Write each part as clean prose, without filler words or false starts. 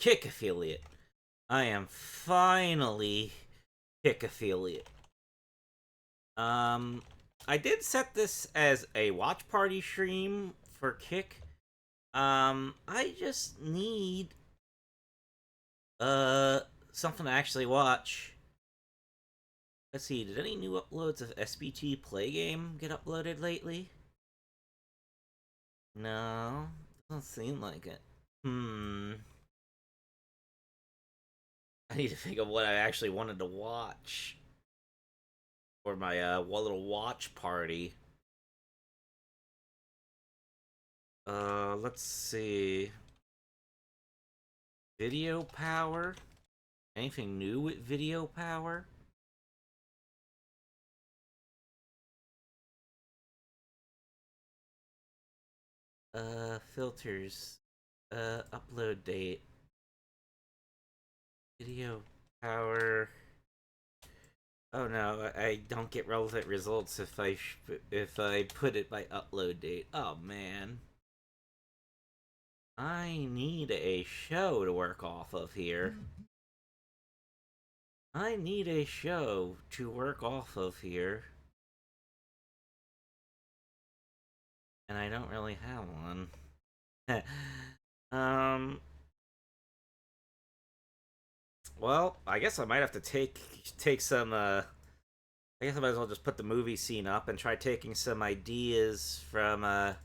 Kick affiliate. I am finally Kick affiliate. I did set this as a watch party stream for Kick. I just need something to actually watch. Let's see, did any new uploads of SBT Play Game get uploaded lately? No, doesn't seem like it. I need to think of what I actually wanted to watch for my little watch party. Let's see. Video power? Anything new with video power? Filters. Upload date. Video power. Oh no, I don't get relevant results if I put it by upload date. Oh man. I need a show to work off of here. I need a show to work off of here. And I don't really have one. Well, I guess I might have to take some, I guess I might as well just put the movie scene up and try taking some ideas from, hold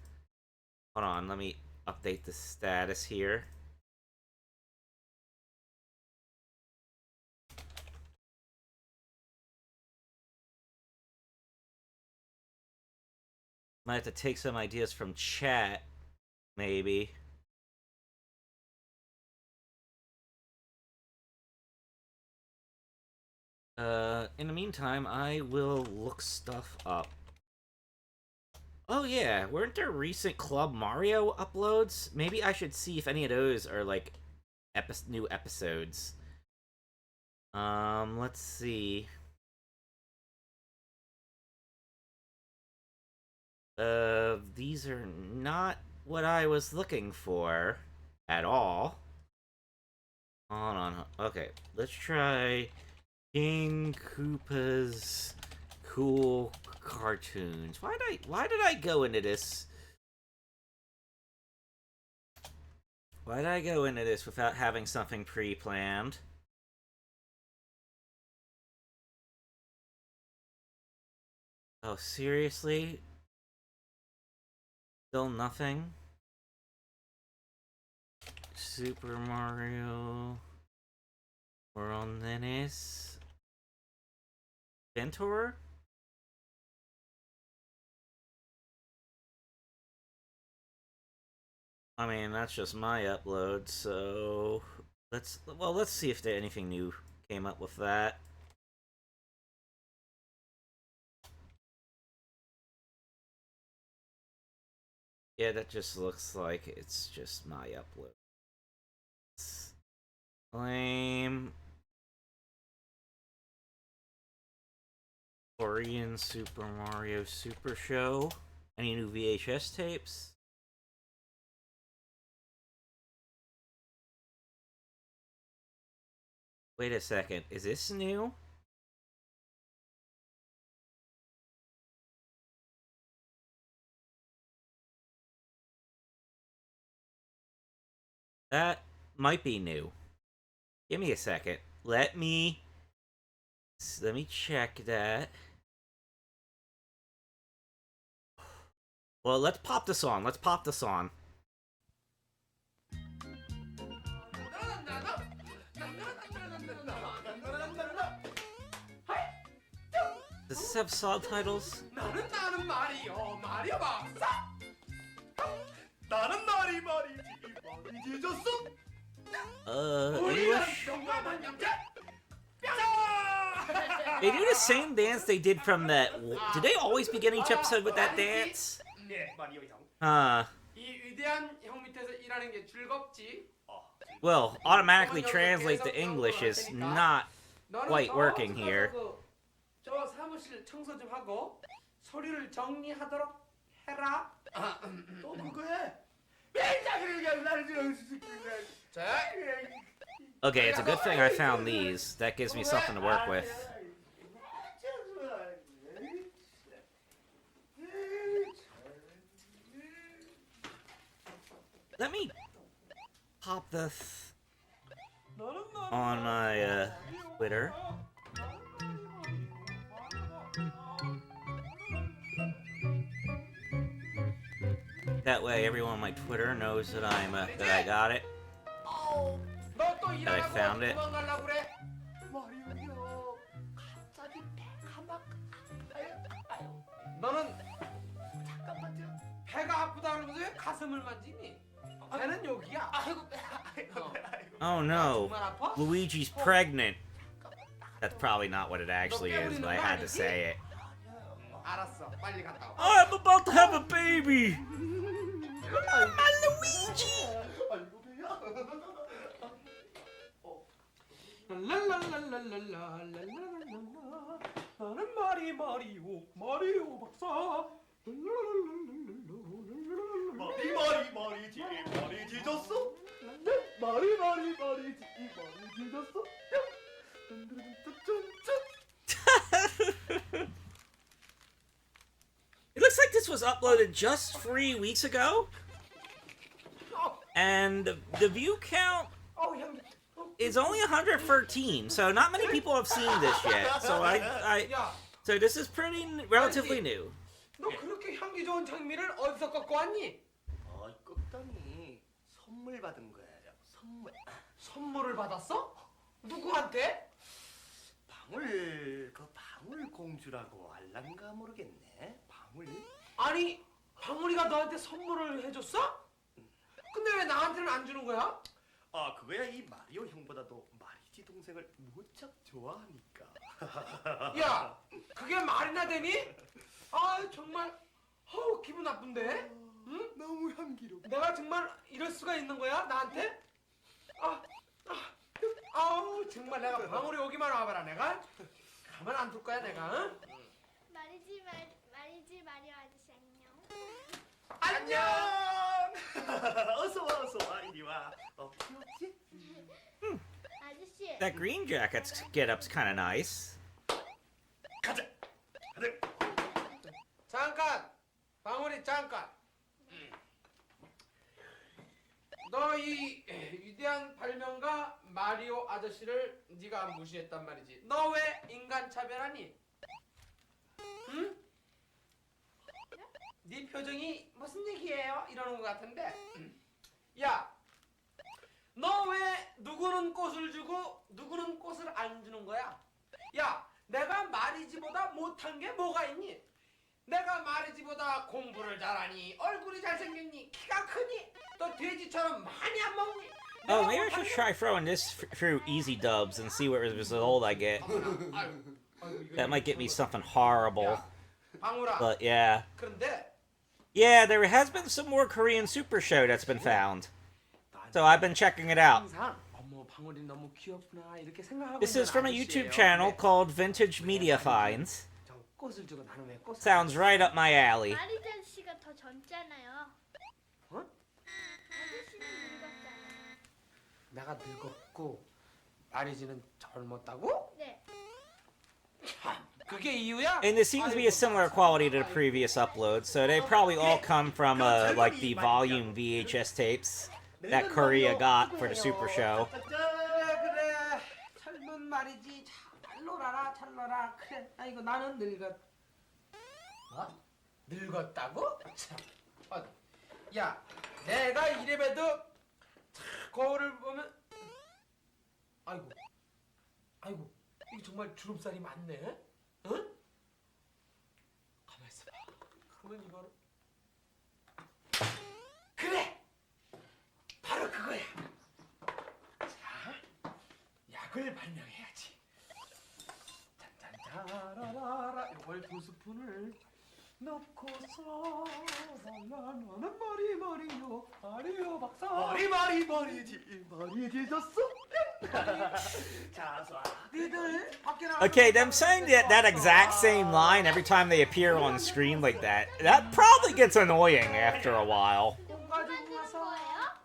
on, let me update the status here. Might have to take some ideas from chat, maybe. In the meantime, I will look stuff up. Oh yeah, weren't there recent Club Mario uploads? Maybe I should see if any of those are, like, new episodes. Let's see. These are not what I was looking for at all. Hold on. Okay, let's try King Koopa's cool cartoons. Why did I go into this? Why did I go into this without having something pre-planned? Oh, seriously? Still nothing? Super Mario World NES Ventor? I mean, that's just my upload, so let's see if there anything new came up with that. Yeah, that just looks like it's just my upload. Claim Korean Super Mario Super Show. Any new VHS tapes? Wait a second, is this new? That might be new. Give me a second. Let me check that. Well, let's pop this on. Let's pop this on. Does this have subtitles? English? They do the same dance they did from that. Did they always begin each episode with that dance? Well, automatically translate to English is not quite working here. 자, Okay, it's a good thing I found these. That gives me something to work with. Let me pop this on my Twitter. That way, everyone on my Twitter knows that that I got it. That I found it. 너는 배가 아프다는 왜 가슴을 만지니? 배는 여기야. 아이고 배. Oh no, 정말 아파? Luigi's pregnant. That's probably not what it actually is, but I had to say it. 알았어, 빨리 갔다 와. I'm about to have a baby! Mama Luigi! 나는 마리오 박사. 머리 찢었어? 머리 찢었어? It looks like this was uploaded just 3 weeks ago. And the view count is only 113, so not many people have seen this yet. So so this is relatively new. 너 그렇게 향기 좋은 장미를 어디서 갖고 왔니? 꺾다니 선물 받은 거예요. 선물을 받았어? 누구한테? 방울 공주라고 알란가 모르겠네. 방울. 아니, 방울이가 너한테 선물을 해줬어? 근데 왜 나한테는 안 주는 거야? 아 그거야 이 마리오 형보다도 마리지 동생을 무척 좋아하니까. 야, 그게 말이나 되니? 아 정말 기분 나쁜데? 응? 너무 향기로워. 내가 정말 이럴 수가 있는 거야 나한테? 정말 내가 방울이 오기만 와봐라 내가 가만 안 둘 거야 내가. 응? 말이지 마리오 아저씨 안녕. 안녕. 어서 와 이리 와. 귀엽지? 아저씨. That green jacket's get-up's kind of nice. 가자. 잠깐, 방울이 잠깐. 너 이 위대한 발명가 마리오 아저씨를 네가 무시했단 말이지. 너 왜 인간 차별하니? 응? 네 표정이 무슨 얘기예요? 이러는 것 같은데. 야, 너 왜 누구는 꽃을 주고 누구는 꽃을 안 주는 거야? 야, 내가 마리지보다 못한 게 뭐가 있니? 내가 마리지보다 공부를 잘하니, 얼굴이 잘생겼니, 키가 크니, 또 돼지처럼 많이 안 먹니? Oh, maybe I should try throwing this through easy dubs and see what result I get. That might get me something horrible. 방울아. But yeah. 그런데 Yeah, there has been some more Korean Super Show that's been found. So I've been checking it out. 항상 어머 방울이 너무 귀엽구나 이렇게 생각하고 This 있는 is from a 아저씨예요. YouTube channel 근데 called Vintage Media Finds. 저 꽃을 주고 나는 왜 꽃을 Sounds right up my alley. 마리오 아저씨가 더 젊잖아요. 어? 아저씨는 늙었잖아요. 내가 늙었고 마리지는 젊었다고? 네. 그게 이유야? And this seems to be a similar quality to the previous uploads, so they probably all come from like the volume VHS tapes that Korea got for the Super Show. 그래 젊은 말이지 잘 놀아라 잘 놀아 그래 아이고 나는 늙었다고? 참. 야 내가 이래봬도 거울을 보면 아이고 이거 정말 주름살이 많네. 응? 가만 있어봐. 그러면 이거를 그래 바로 그거야. 자 약을 발명해야지. 짠짠짜라라라 이걸 2스푼을 넣고서 나는 마리오 박사 머리 찢었어? 자, 니들 밖에 나가서 Okay, them saying that exact same line every time they appear on screen like that probably gets annoying after a while. 공 가지고 와서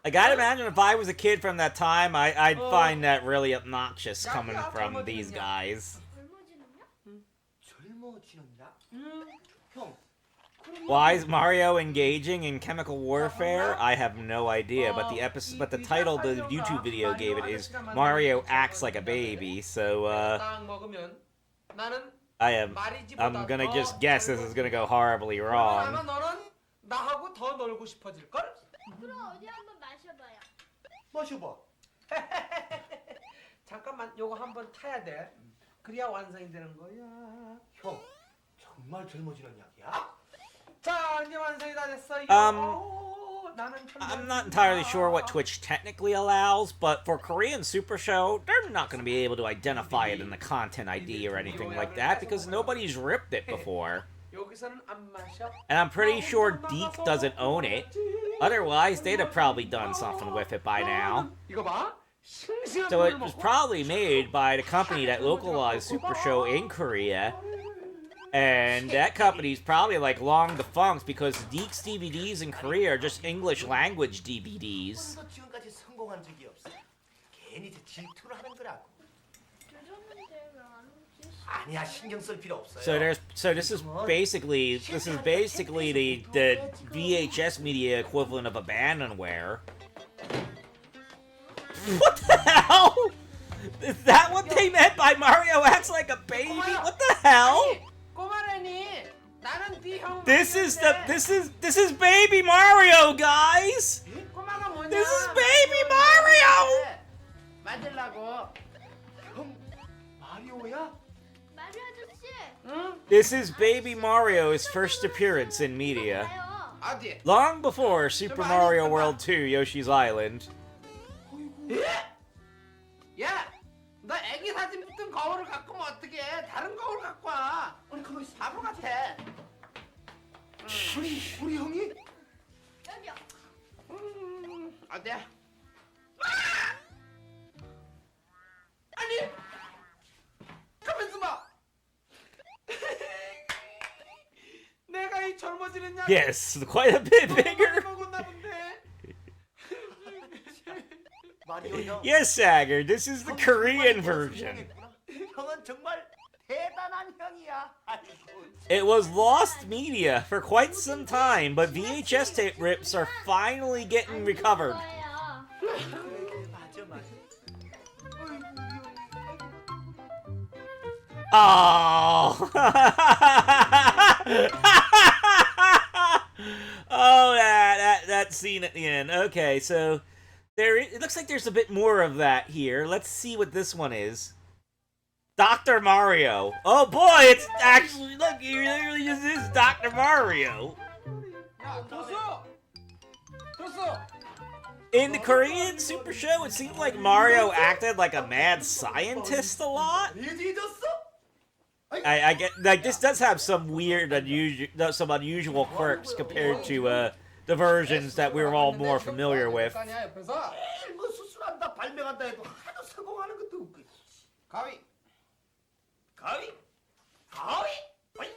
I gotta imagine if I was a kid from that time, I'd find that really obnoxious coming from these guys. 젊어지는요? 젊어지느냐? 형, Why is Mario engaging in chemical warfare? I have no idea, but the title the YouTube video gave it is Mario acts like a baby. So 딱 먹으면 나는 I'm gonna just guess this is gonna go horribly 아마 wrong. 너는 나하고 더 놀고 싶어질 걸? 그럼 어디 한번 마셔봐요. 마셔봐. 잠깐만 요거 한번 타야 돼. 그래야 완성이 되는 거야. 형, 정말 젊어지는 약이야? 자 이제 완성이 다 됐어요. 나는 I'm not entirely sure what Twitch technically allows, but for Korean Super Show, they're not going to be able to identify it in the content ID or anything like that because nobody's ripped it before. 여기서는 안 마셔. And I'm pretty sure Deke doesn't own it. Otherwise, they'd have probably done something with it by now. 이거 봐. 싱싱한 So it 물을 was 먹고. probably made by the company that localized Super Show in Korea. And that company's probably like long defunct because Deke's DVDs in Korea are just English language DVDs. 한 번도 지금까지 성공한 적이 없어. 괜히 질투를 하는 거라고. 들었는데 왜안 오지? 아니야, 신경 쓸 필요 없어요. So this is basically the VHS media equivalent of abandonware. What the hell? Is that what they meant by Mario acts like a baby? What the hell? 꼬마라니. 나는 네 형. This is baby Mario, guys. 꼬마가 뭐냐? This is baby Mario. 만들라고. 형, 마리오야? 마리오 아저씨. 응? This is baby Mario's first appearance in media. 봐요. 어디? Long before Super Mario World 2 Yoshi's Island. 예? 야, 너 애기 사진 붙은 거울을 갖고 오면 어떡해? 다른 거울 갖고 와. 아니, 가만 있어. 바보 같아. 우리 형이? 여기요. 어디야? 아니, 가만있어 봐. 내가 이 젊어지는 약. Yes, quite a bit bigger. 먹었나 본데. 마리오 형. Yes, Sager, this is the 형 Korean 정말 version. 성공했구나. 형은 정말 대단한 형이야. 아이고. It was lost media for quite some time, but VHS tape rips are finally getting recovered. 거예요. 그래, 맞아, 맞아. Oh. Oh, that scene at the end. Okay, so it looks like there's a bit more of that here. Let's see what this one is. Dr. Mario. Oh boy, it's actually, look, he literally just is Dr. Mario. 야, 도수. 도수. In the Korean Super Show, it seemed like Mario acted like a mad scientist a lot. 잊었어? I get like this does have some weird, unusual quirks compared to the versions that we're all more familiar with. 아니야, 옆에서. 에이, 뭐 수술한다, 발명한다 해도 하도 성공하는 것도 없고. 가위. 가위? 가위? 어이?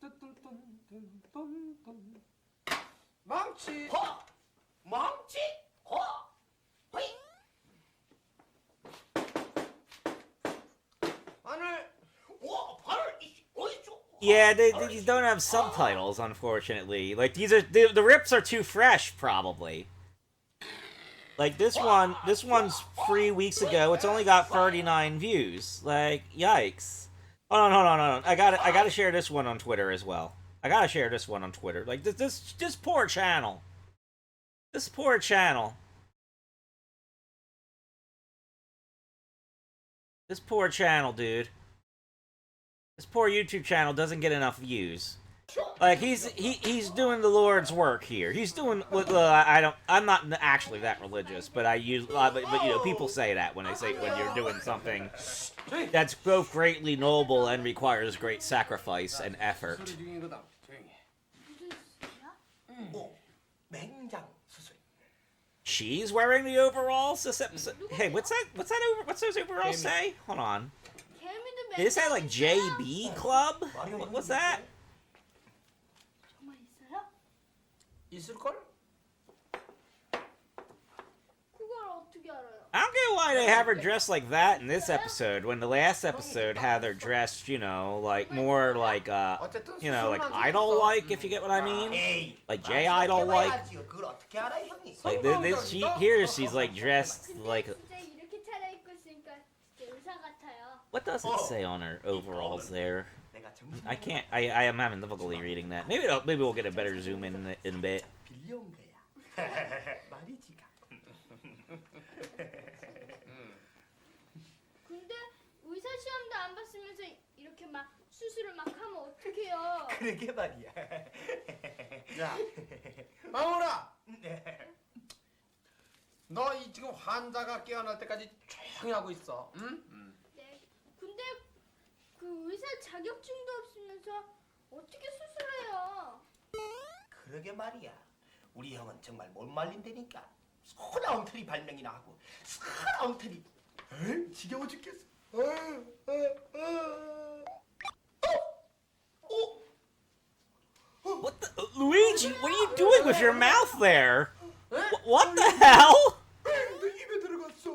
뚠뚠뚠뚠뚠. 망치. 허! 망치? 허! 허이! 마늘. 와, 발을 어이 줘. Yeah, these don't have subtitles, unfortunately. Like these are the rips are too fresh, probably. Like this one's 3 weeks ago. It's only got 39 views. Like, yikes! Hold on. I gotta share this one on Twitter as well. I gotta share this one on Twitter. Like this poor channel. This poor channel. This poor channel, dude. This poor YouTube channel doesn't get enough views. Like he's doing the Lord's work here. He's doing. I'm not actually that religious, but I use. But you know, people say that when you're doing something that's both greatly noble and requires great sacrifice and effort. 소리 중인 거다. 조용히 해. 오, 맹장 수술. She's wearing the overalls. Hey, what's those overalls say? Hold on. 개미도 Did it say like JB Club? What's that? 정말 있어요? 있을 걸? why they have her dressed like that in this episode, when the last episode had her dressed, you know, like more like 어쨌든 you know, like 수술만 idol-like, 생겼어. if you get what I mean. 에이, Like J idol-like. 해봐야지요. 그걸 어떻게 알아, 형이? Like this, she here, she's like dressed like. 진짜 이렇게 차려입고 있으니까 진짜 의사 같아요. What does it say on her overalls there? 내가 정신 I can't. I am having difficulty reading that. Maybe we'll get a better zoom in a bit. 빌려온 거야. 말이지가. 근데 의사 시험도 안 봤으면서 이렇게 막 수술을 막 하면 어떡해요? 그러게 말이야. 야, 방울아, 네. 너 이 지금 환자가 깨어날 때까지 조용히 하고 있어. 응? 네. 근데 그 의사 자격증도 없으면서 어떻게 수술해요? 그러게 말이야. 우리 형은 정말 못 말린다니까. 소나 엉터리 발명이나 하고 사나 엉터리. 에이, 지겨워 죽겠어. What the Luigi? What are you doing with your mouth there? What the hell? 내 입에 들어갔어.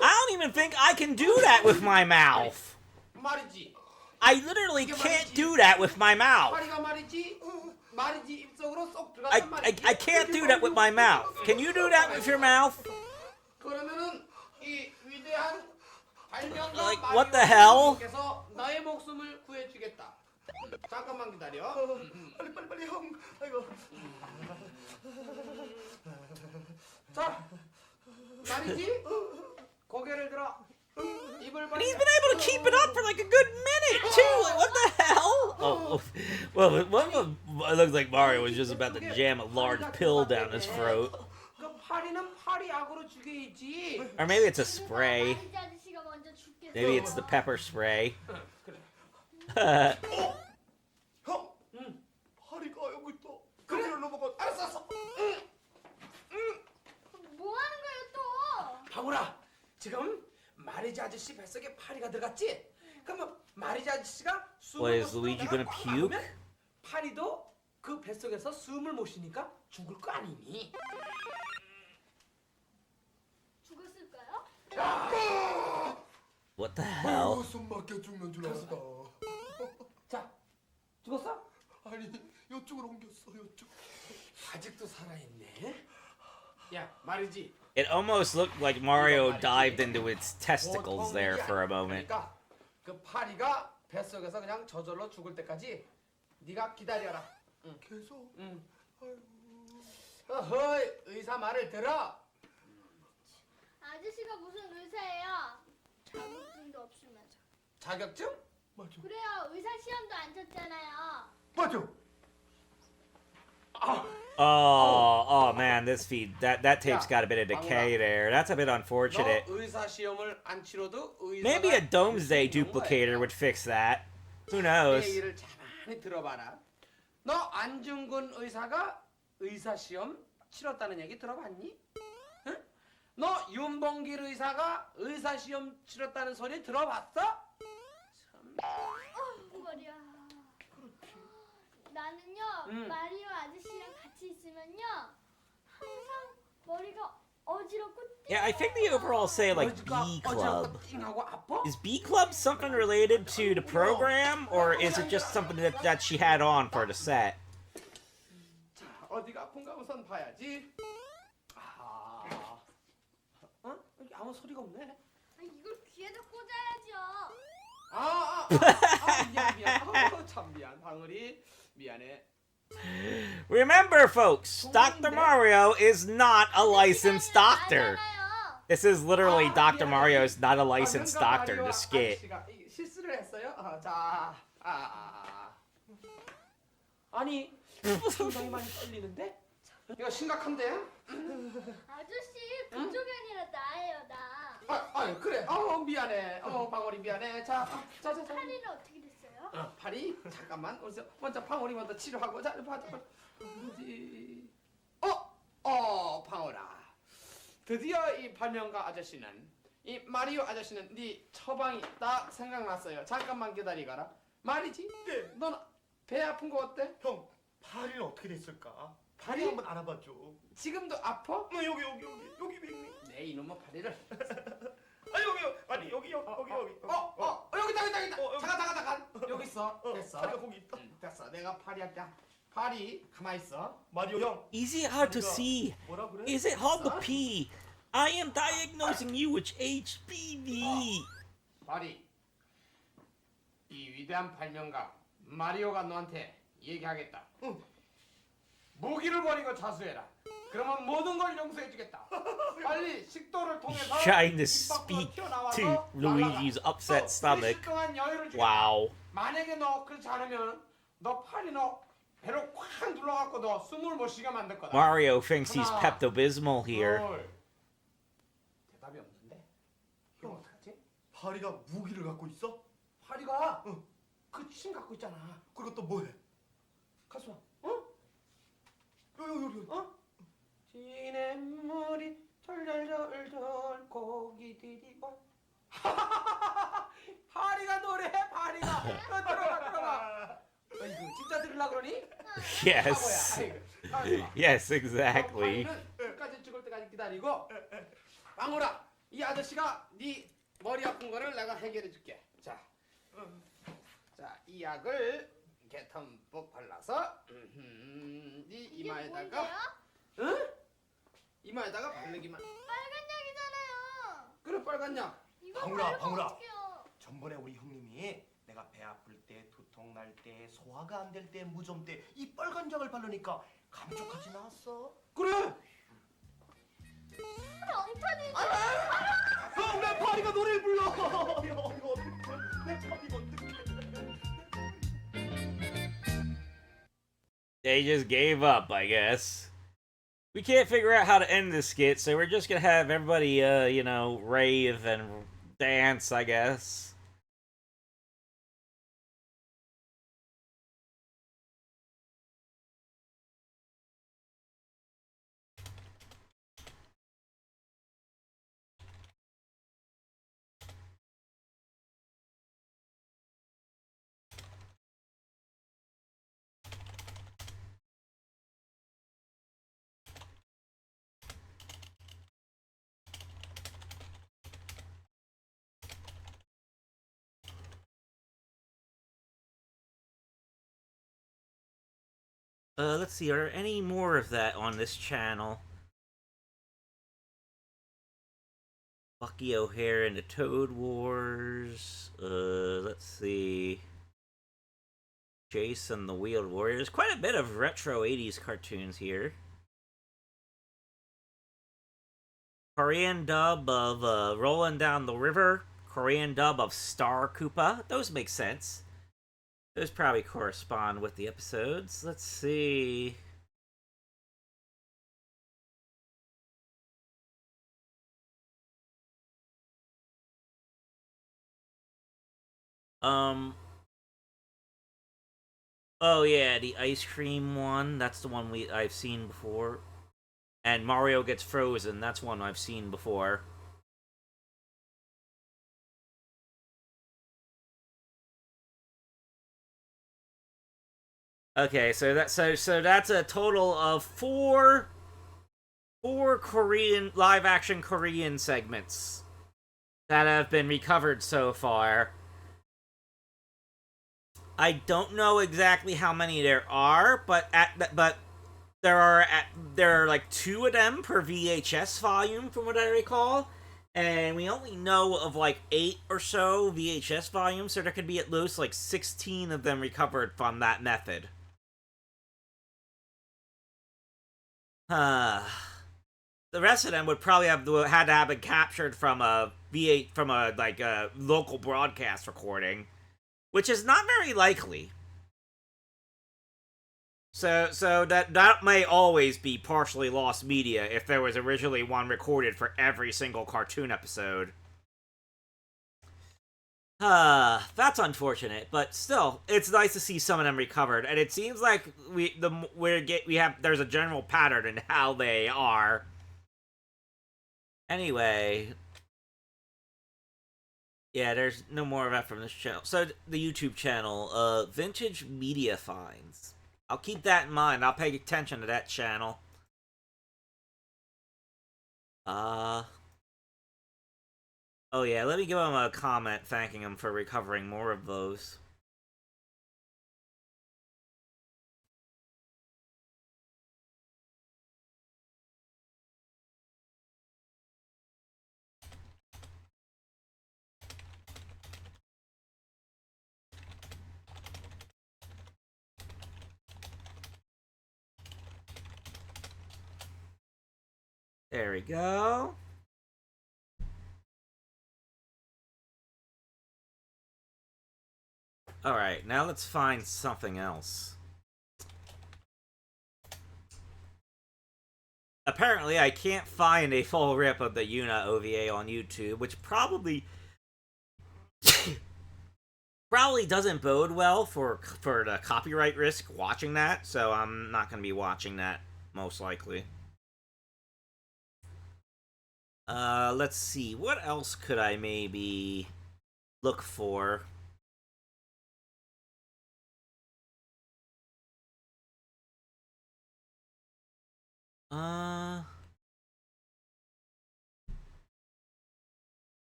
I don't even think I can do that with my mouth. 말이지. I literally can't do that with my mouth. 파리가 말이지. 말이지 입속으로 쏙 I, 들어갔단 I, 말이지. I can't do that with my mouth. Can you do that with your mouth? 그러면은 이 위대한 발명가 Like, what the hell? 께서 나의 목숨을 구해주겠다. 잠깐만 기다려. 빨리 형. 아이고. 자, 말이지. 고개를 들어. 입을 And he's 벌려. been able to keep it up for like a good minute too. Like, what the hell? Oh, well, one of them, it looks like Mario was just about to jam a large pill down his throat. 그 파리는 파리약으로 죽여야지. Or maybe it's a spray. 마리자 아저씨가 먼저 죽겠어. Maybe it's the pepper spray. 그래. 형. 응. 파리가 여기 있다. 그래. 그걸 넘어가. 알았어. 뭐 하는 거예요 또? 방울아, 지금 마리자 아저씨 뱃속에 파리가 들어갔지? 그러면 마리자 아저씨가 What, 숨을 is Luigi gonna 꽉 puke? 막으면 파리도 그 뱃속에서 숨을 못 쉬니까 죽을 거 아니니? 죽었을까요? What the hell? 숨 막혀 죽는 줄 알았다. 자, 죽었어? 아니, 이쪽으로 옮겼어. 이쪽. 아직도 살아있네. 야, 말이지. It almost looked like Mario dived into its testicles 보통 there 일이 for a 아니야. moment. 그러니까 그 파리가 뱃속에서 그냥 저절로 죽을 때까지 네가 기다려라. 계속. 응. 아이고. 어허이, 의사 말을 들어. 아저씨가 무슨 의사예요? 자격증도 없으면서. 자격증? 맞아. 그래요. 의사 시험도 안 쳤잖아요. 맞아. Oh man, this feed that tape's got a bit of decay there. That's a bit 너 unfortunate. 의사 시험을 안 치러도 의사가 Maybe a Doomsday 될수 있는 duplicator 거야. would fix that. Who 내 knows? 얘기를 가만히 들어봐라. 너 안중근 의사가 의사 시험 치렀다는 얘기 들어봤니? 응? 너 윤봉길 의사가 의사 시험 치렀다는 소리 들어봤어? 참. 머리야. 나는요 마리오 아저씨랑 같이 있으면요 항상 머리가 어지럽고 Yeah, I think the overalls say like 머리가 B 어지럽고 Club. 띵하고 아파? Is B Club something related to the program, or is it just something that she had on for the set? 자, 어디가 아픈가 우선 봐야지. 아, 어? 여기 아무 소리가 없네. 아, 이걸 귀에다 꽂아야죠. 미안. 참 미안, 방울이 미안해. Remember, folks, Dr. Mario is not a licensed doctor. 맞아요. This is literally Dr. 미안해. Mario is not a licensed 방금 doctor. 마리오 The skit. 아저씨가 실수를 했어요. 자, 아니 상당히 많이 떨리는데? 이거 심각한데? 아저씨 그쪽이 아니라 나예요 나. 그래. 미안해. 방울이 미안해. 자. 파리는 어떻게 됐어요? 파리 잠깐만. 먼저 방울이 먼저 치료하고. 자, 어디? 방울아. 드디어 이 발명가 아저씨는 이 마리오 아저씨는 네 처방이 딱 생각났어요. 잠깐만 기다리거라. 말이지? 네. 넌 배 아픈 거 어때? 형, 파리는 어떻게 됐을까? 파리? 한번 알아봐줘. 지금도 아파? 여기 맹. 내 이놈의 파리를. 파리 여기. 여기 있다. 잠깐. 여기 있어. 됐어. 파리가 거기 있다. 됐어. 내가 파리 할게. 파리 가만히 있어. 마리오 형. Is it hard to see? 뭐라 그래? Is it hard to pee? I am diagnosing you with HPV. 파리. 이 위대한 발명가 마리오가 너한테 얘기하겠다. 무기를 버리고 자수해라. 그러면 모든 걸 용서해주겠다. 빨리 식도를 통해서 Trying to 입 밖으로 speak 튀어나와서 to Luigi's 날아가. upset stomach. 20일 동안 여유를 주겠다. Wow. 만약에 너 그렇지 않으면 너 팔이 너 배로 콱 눌러갖고 너 숨을 못 쉬게 만들 거다. Mario thinks he's Pepto-Bismol here. 대답이 없는데? 형 어떡하지? 파리가 무기를 갖고 있어? 파리가 그 침 갖고 있잖아. 그리고 또 뭐해? 가수 어? 여기. 시냇물이 절절절절 고기들이 와. 파리가 노래해 파리가. 들어가. 이거 진짜 들으려고 그러니? Yes. Yes, exactly. 파리는 끝까지 죽을 때까지 기다리고. 빵우라, 이 아저씨가 네 머리 아픈 거를 내가 해결해 줄게. 자, 이 약을 이렇게 듬뿍 발라서 네 이게 이마에다가 뭔데요? 응? 이마에다가 바르기만. 빨간 약이잖아요. 그래 빨간 약. 이거 방울아, 바르면 방울아. 어떡해요? 전번에 우리 형님이 내가 배 아플 때, 두통 날 때, 소화가 안 될 때, 무좀 때 이 빨간 약을 바르니까 감쪽같이 나왔어. 그래. 엉터리. 형, 내 파리가 노래를 불러. 형, 이거 어떡해? 내 파리가 어떡해? They just gave up, I guess. We can't figure out how to end this skit, so we're just gonna have everybody, rave and dance, I guess. Let's see, are there any more of that on this channel? Bucky O'Hare and the Toad Wars. Let's see. Jason the Wheeled Warriors. Quite a bit of retro 80s cartoons here. Korean dub of Rolling Down the River. Korean dub of Star Koopa. Those make sense. Those probably correspond with the episodes. Let's see. Oh yeah, the ice cream one. That's the one I've seen before. And Mario gets frozen. That's one I've seen before. Okay, so that's a total of four Korean live action Korean segments that have been recovered so far. I don't know exactly how many there are, but there are like 2 of them per VHS volume from what I recall. And we only know of like 8 or so VHS volumes, so there could be at least like 16 of them recovered from that method. The rest of them would probably had to have been captured from a local broadcast recording, which is not very likely. So that may always be partially lost media if there was originally one recorded for every single cartoon episode. That's unfortunate, but still, it's nice to see some of them recovered, and it seems like there's a general pattern in how they are. Anyway, yeah, there's no more of that from this channel. So the YouTube channel, Vintage Media Finds. I'll keep that in mind. I'll pay attention to that channel. Oh yeah, let me give him a comment thanking him for recovering more of those. There we go. Alright, now let's find something else. Apparently, I can't find a full rip of the Yuna OVA on YouTube, which probably probably doesn't bode well for the copyright risk watching that, so I'm not going to be watching that, most likely. Let's see. What else could I maybe look for?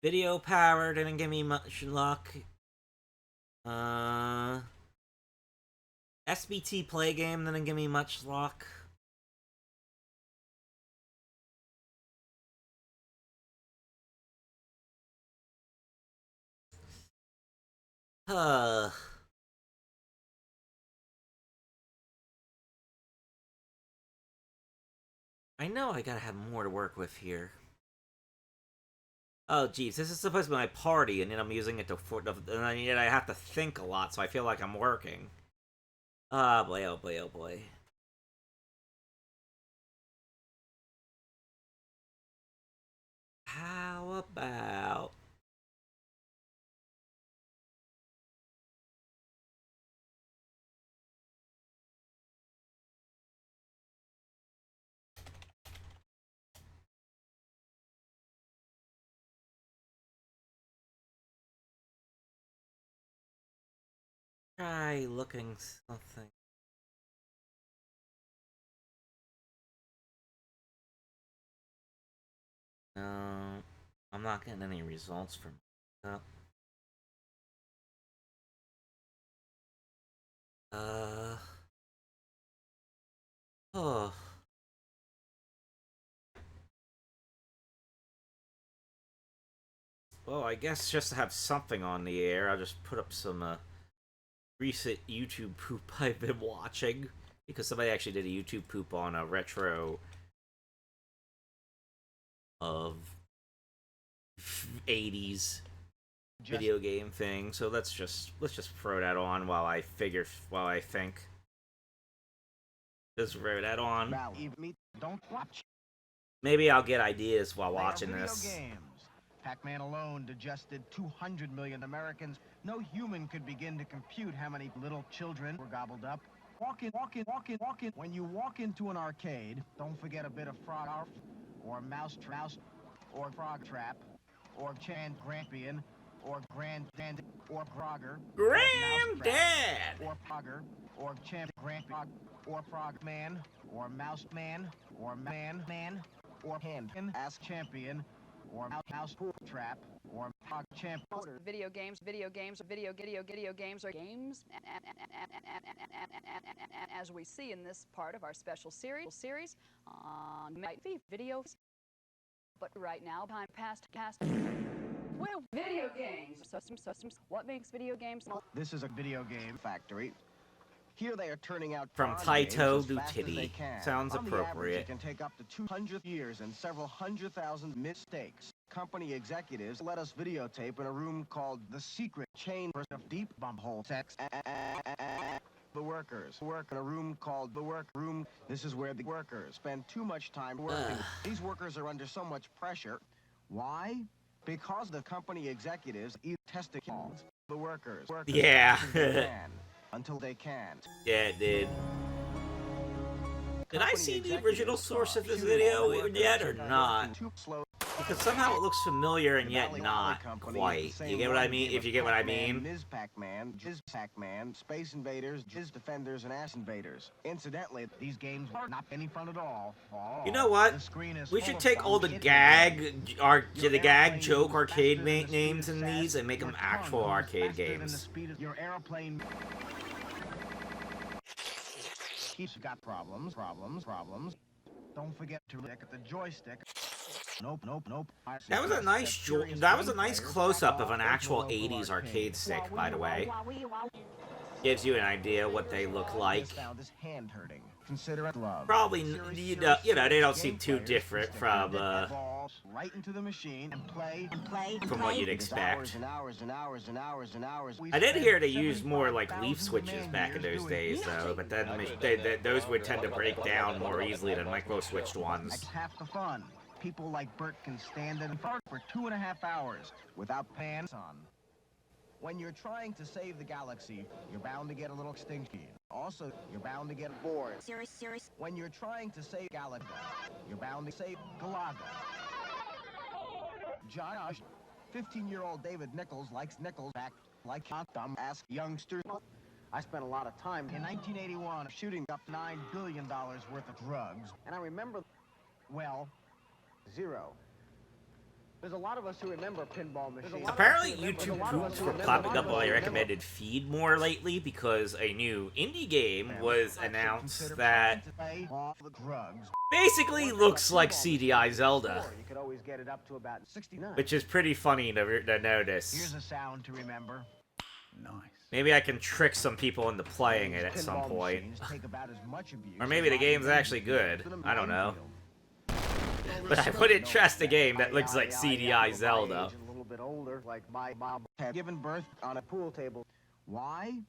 Video power didn't give me much luck. SBT play game didn't give me much luck. I know I gotta have more to work with here. Oh, geez, this is supposed to be my party, and then I'm using it and yet I have to think a lot, so I feel like I'm working. Oh boy, oh boy, oh boy. How about... try looking something. No, I'm not getting any results from that. Oh. Well, I guess just to have something on the air, I'll just put up some recent YouTube poop I've been watching. Because somebody actually did a YouTube poop on a retro of 80s video game thing. So let's just throw that on while I think. Just throw that on. Maybe I'll get ideas while watching this. Pac-Man alone digested 200 million Americans. No human could begin to compute how many little children were gobbled up. Walk in. When you walk into an arcade, don't forget a bit of frog or mouse or frog trap or chan grampian or granddad or frogger. Granddad! Or frogger or champ grandpa or frog man or mouse man or man or hand ass champion or mouse trap or frog champ. Video games are games, as we see in this part of our special series on might be videos, but right now time past. Well, video games. What makes video games? This is a video game factory. Here they are turning out From Taito to Titty. Sounds appropriate. It can take up to 200 years and several 100,000 mistakes. Company executives let us videotape in a room called the Secret Chamber of Deep Bumhole Sex. The workers work in a room called the work room. This is where the workers spend too much time working. These workers are under so much pressure. Why? Because the company executives eat testing calls. The workers yeah. until they can't. Yeah, it did. Did I see the original source of this video yet or not? Too slow. Because somehow it looks familiar and The yet Valley not Company quite. is the You same get what I run mean? game If you as get what I Pac-Man, mean. Ms. Pac-Man, Jizz Pac-Man, Space Invaders, Jizz Defenders, and Ass Invaders. Incidentally, these games are not any fun at all. You know what? The screen is We full should of take all the fun. the gag joke moves arcade faster than the speed names of in sound. these and make Your them tongue actual moves arcade faster than the games. speed of your airplane. Keeps got problems. Don't forget to look at the joystick. Nope. That was a nice close-up of an actual 80s arcade stick, by the way. Gives you an idea what they look like. This hand hurting. Consider it love. Probably, you know, they don't seem too different from right into the machine and play from what you'd expect. Hours and hours. I did hear they used more like leaf switches back in those days, though, but then those would tend to break down more easily than micro-switched ones. That's half the fun. People like Bert can stand in front for 2.5 hours without pants on. When you're trying to save the galaxy, you're bound to get a little stinky. Also, you're bound to get bored. Serious. When you're trying to save Galaga, you're bound to save Galaga. Josh, 15-year-old David Nichols likes Nichols act like a dumb-ass youngster. I spent a lot of time in 1981 shooting up $9 billion worth of drugs. And I remember, well, zero. There's a lot of us who remember pinball machines. Apparently, YouTube poops were popping up on my recommended feed more lately because a new indie game was announced that basically looks like CDI Zelda, You could always get it up to about 69. which is pretty funny to notice. Here's a sound to remember. Nice. Maybe I can trick some people into playing it at some Pinball point. machines take about as much abuse Or maybe the as game's modern actually good. games. I don't know. But I wouldn't trust a game that looks like CDI Zelda. A little bit older, like my mom had given birth on a pool table. Why?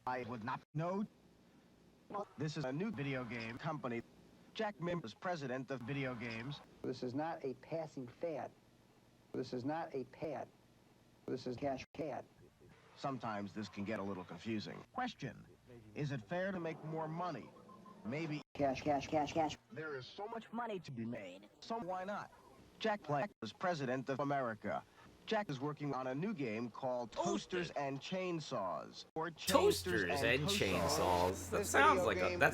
I would not know. This is a new video game company. Jack Mim is president of video games. This is not a passing fad. This is not a pad. This is cash CAD. Sometimes this can get a little confusing. Question: is it fair to make more money? Maybe. Cash. There is so much money to be made. So why not? Jack Black is president of America. Jack is working on a new game called Toasters and Chainsaws. Or Toasters and Chainsaws. That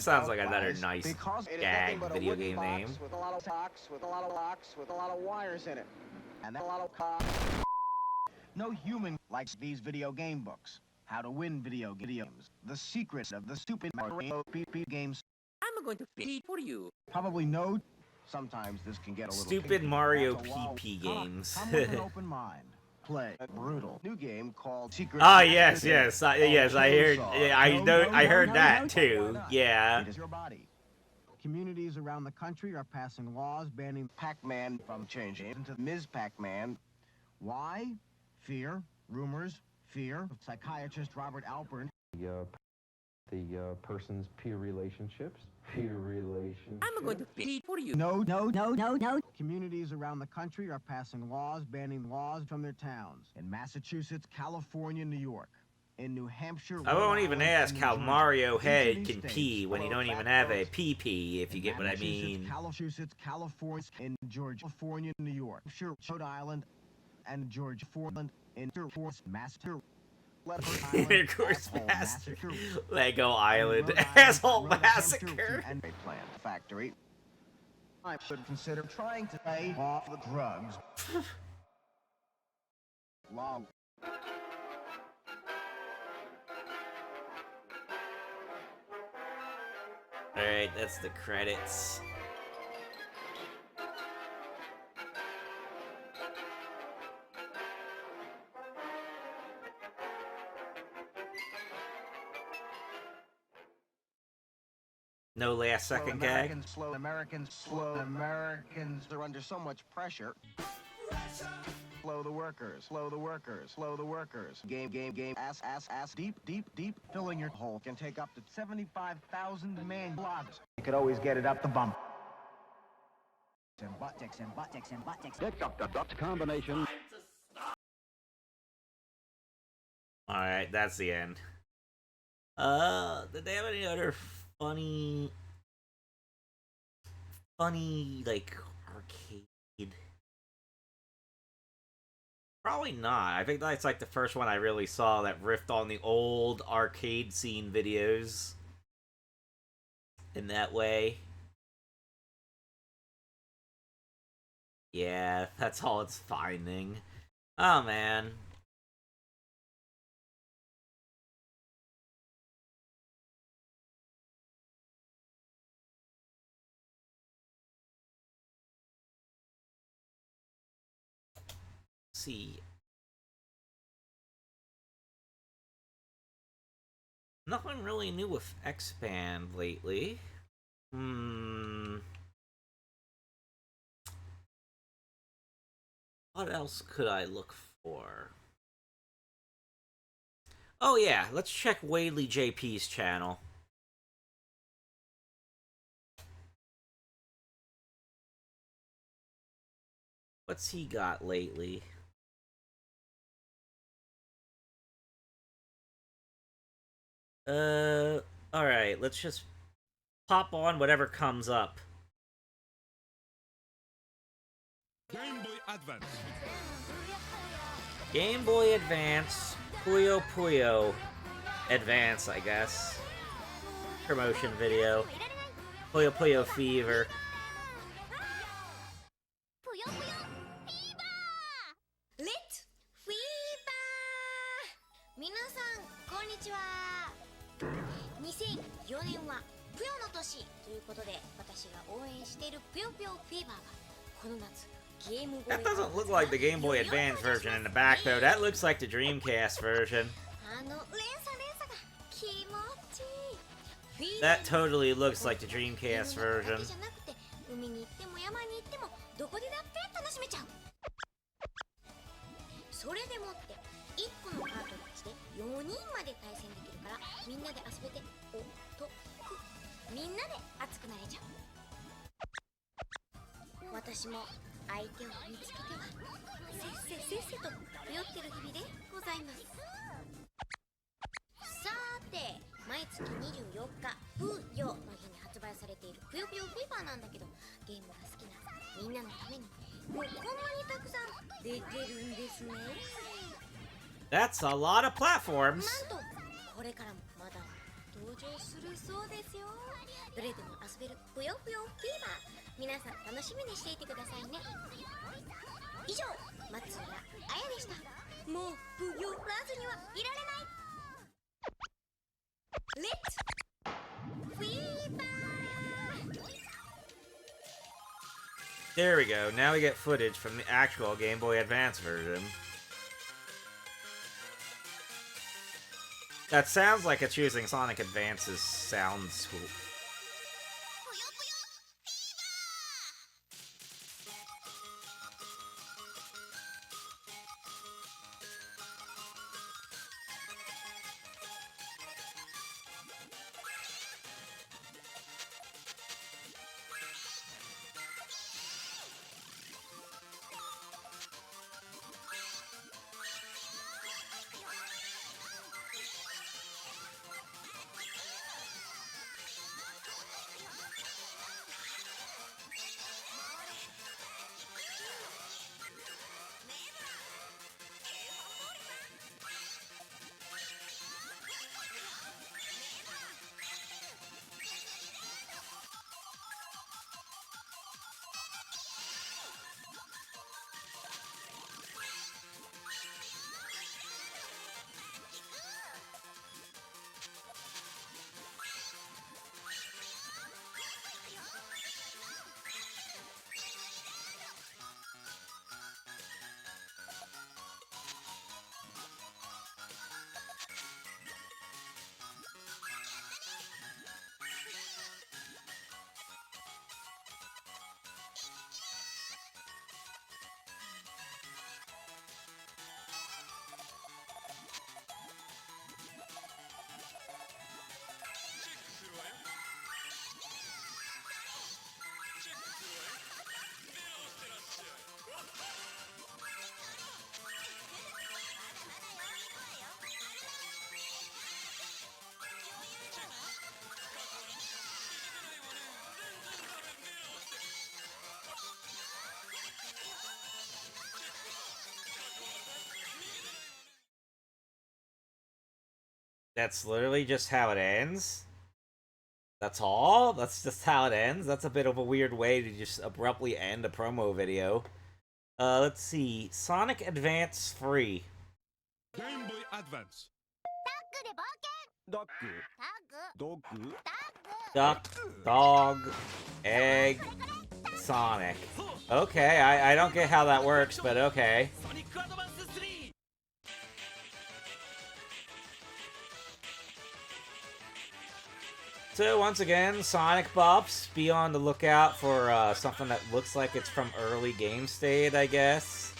sounds like another nice gag video game name. With a lot of socks, with a lot of locks, with a lot of wires in it. And a lot of cops. No human likes these video game books. How to win video games. The secrets of the stupid Mario PP games. I'm going to pee for you. Probably no. Sometimes this can get a little Stupid kinky. Mario That's a wall. PP Come on, games. come with an open mind. Play a brutal new game called Secret. Ah, yes, I heard, I heard that too. Yeah. It is your body. Communities around the country are passing laws banning Pac-Man from changing into Ms. Pac-Man. Why? Fear, rumors, fear. Psychiatrist Robert Alpern. The person's peer relationships. I'm going to pee for you. No. Communities around the country are passing laws banning laws from their towns. In Massachusetts, California, New York. In New Hampshire, I won't Rhode even Island, ask and how New Jersey. Mario Head Each of can these pee states when you follow don't even fat have a laws. PP, if you get what I mean. Massachusetts, California, in Georgia, California, New York, Rhode Island, and Georgia, Portland, in Master. Of course, Massacre. Lego Island. Asshole Massacre. And a plant factory. I should consider trying to pay off the drugs. Long. Alright, that's the credits. No last second gag. Americans are under so much pressure. Slow the workers. Game. Ass. Deep. Filling your hole can take up to 75,000 man logs. You could always get it up the bump. And butt ticks. Pick up the dot combination. Alright, that's the end. Did they have any other funny, like, arcade Probably not. I think that's like the first one I really saw that riffed on the old arcade scene videos in that way. Yeah, that's all it's finding. Oh man. Let's see. Nothing really new with X-Band lately. What else could I look for? Oh yeah, let's check Wadley JP's channel. What's he got lately? Alright, let's just pop on whatever comes up. Game Boy Advance. Game Boy Advance, Puyo Puyo Advance, I guess. Promotion video. Puyo Puyo Fever. ぷよぷよフィーバーレッツフィーバー皆さんこんにちは。2004年はぷよの年ということで私が応援しているぷよぷよフィーバーがこの夏ゲームボーイ That doesn't look like the Game Boy Advance version in the back, though. That looks like the Dreamcast version. あの連鎖連鎖が気持ちいい。 That totally looks like the Dreamcast 家の中だ version. けじゃなくて海に行っても山に行ってもどこでだって楽しめちゃう。それでもって1個のカートリッジで4人まで対戦できるからみんなで遊べておとくみんなで熱くなれちゃう。私も相手を見つけてはせっせせっせと酔ってる日々でございます。さーて毎月24日ぷよの日に発売されているぷよぷよフィーバーなんだけどゲームが好きなみんなのためにもうこんなにたくさん出てるんですね。 That's a lot of platforms. なんとこれからもまだ登場するそうですよ。どれでも遊べるぷよぷよフィーバー皆さん楽しみにしていてくださいね。以上松浦綾でした。もうぷよらずにはいられない。レッツフィーバー There we go. Now we get footage from the actual Game Boy Advance version. That sounds like it's using Sonic Advance's sound tool. That's literally just how it ends? That's all? That's just how it ends? That's a bit of a weird way to just abruptly end a promo video. Let's see. Sonic Advance free. Game Boy Advance. Duck. Dog. Duck, dog, egg, Sonic. Okay, I don't get how that works, but okay. So once again, Sonic buffs. Be on the lookout for something that looks like it's from early game state, I guess.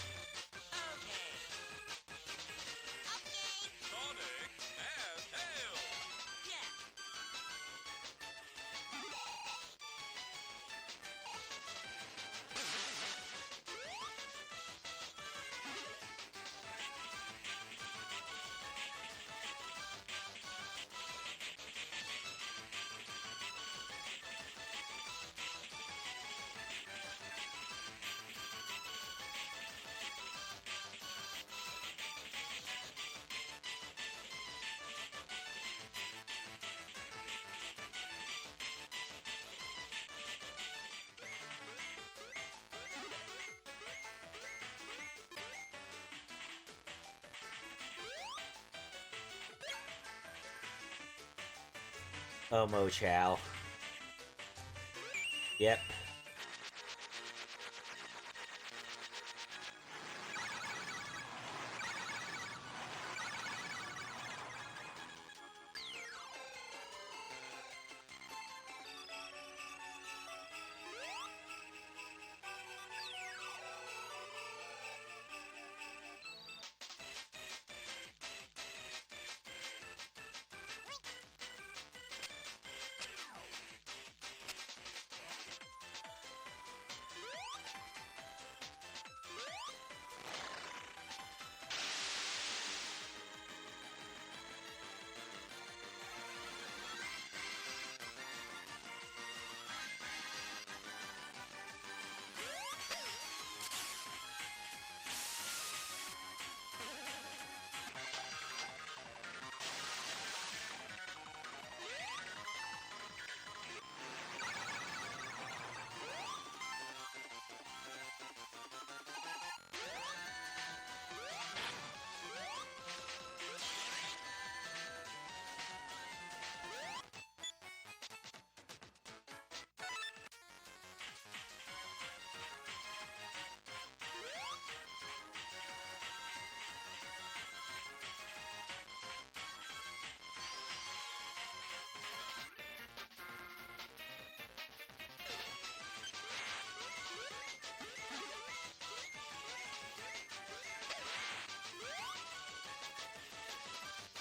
Omo Chow. Yep.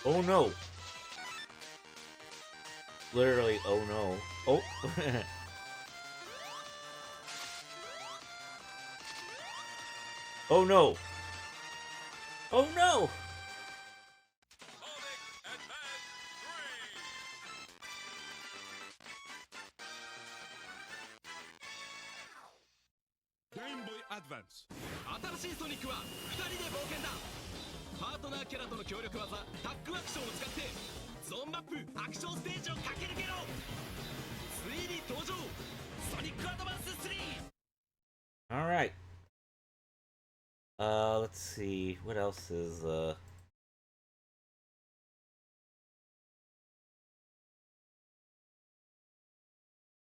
Oh no. Literally, oh no. Oh. Oh no. Oh no. Game Boy Advance. 新しいソニックは2人で冒険だ。パートナーキャラとの協力技タッグアクションを使ってゾーンマップアクションステージを駆け抜けろ。ついに登場ソニックアドバンス 3! Alright. Let's see. What else is,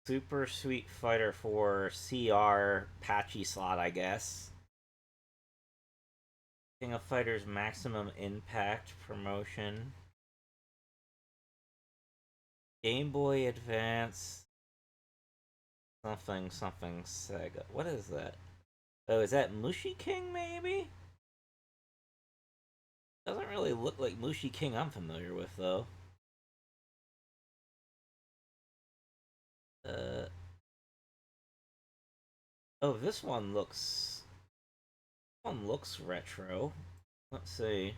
Super Sweet Fighter 4 CR patchy slot, I guess. King of Fighters Maximum Impact promotion. Game Boy Advance. Something Sega. What is that? Oh, is that Mushi King, maybe? Doesn't really look like Mushi King I'm familiar with, though. Oh, this one looks retro. Let's see.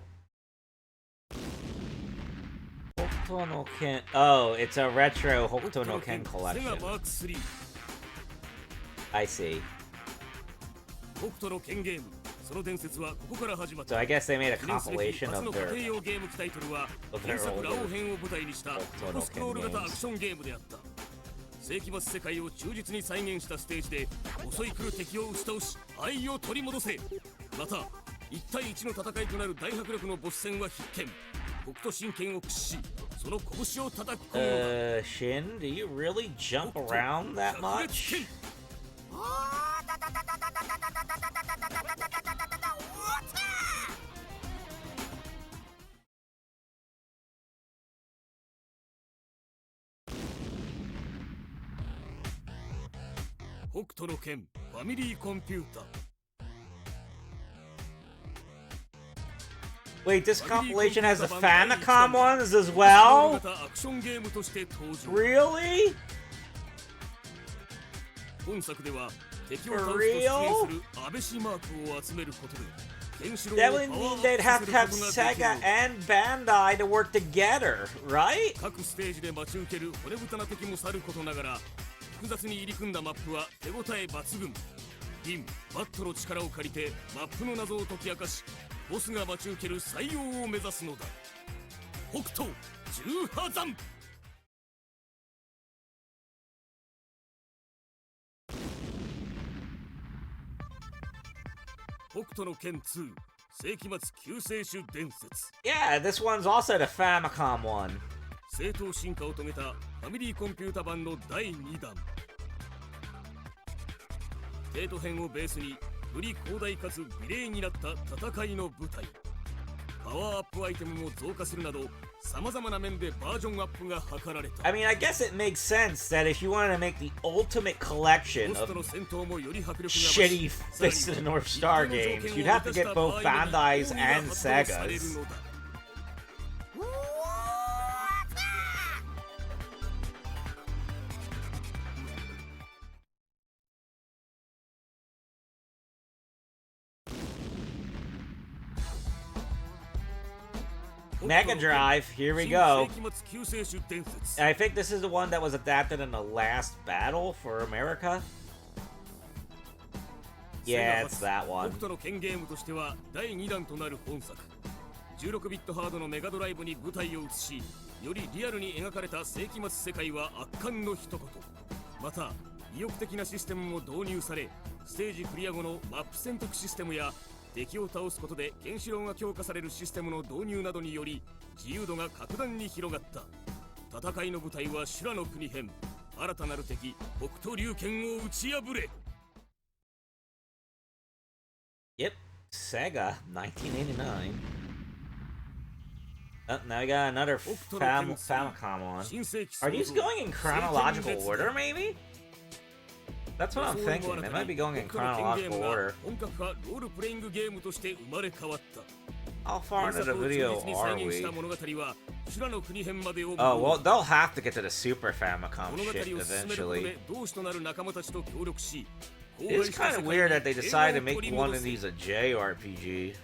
Hokuto no Ken. Oh, it's a retro Hokuto no Ken collection. I see. 北斗の剣ゲーム So I guess they made a compilation of their 家庭用ゲーム機タイトルは原作ラオウ編を舞台にした横スクロール型アクションゲームであった。世紀末世界を忠実に再現したステージで襲い来る敵を打ち倒し愛を取り戻せ。また1対1の戦いとなる大迫力のボス戦は必見。北斗神拳を駆使しその拳を叩き込むのだ。Shin, do you really jump around that much? 北斗の拳ファミリーコンピューター。 Wait, this compilation has the Famicom ones as well? Really? 本作では敵を倒すと出現する安倍氏マークを集めることで That would mean they'd have to have Sega and Bandai to work together, right? 各ステージで待ち受ける骨太な敵もさることながら複雑に入り組んだマップは手応え抜群。銀バットの力を借りてマップの謎を解き明かしボスが待ち受ける採用を目指すのだ。北斗十波山。北斗の拳2世紀末救世主伝説。 Yeah, this one's also the Famicom one. 正当進化を遂げたファミリーコンピュータ版の第2弾。帝都編をベースにより広大かつ美麗になった戦いの舞台。パワーアップアイテムも増加するなど様々な面でバージョンアップが図られた。 I mean, I guess it makes sense that if you wanted to make the ultimate collection of shitty Fist of the North Star games, you'd have to get both Bandai's and Sega's. Mega Drive, here we go. I think this is the one that was adapted in the last battle for America. Yeah, it's that one. 北斗の拳ゲームとしては第2弾となる本作。16ビットハードのメガドライブに舞台を移し、よりリアルに描かれた世紀末世界は圧巻の一言。また、意欲的なシステムも導入され、ステージクリア後のマップ選択システムや敵を倒すことで原子炉が強化されるシステムの導入などにより自由度が格段に広がった。戦いの舞台は修羅の国編。新たなる敵北斗龍拳を打ち破れ。 Yep, Sega, 1989. Oh, now we got another Famicom one. Are these going in chronological order, maybe? That's what I'm thinking. They might be going in chronological order. How far into the video are we? Oh, well, they'll have to get to the Super Famicom shit eventually. It's kind of weird that they decided to make one of these a JRPG.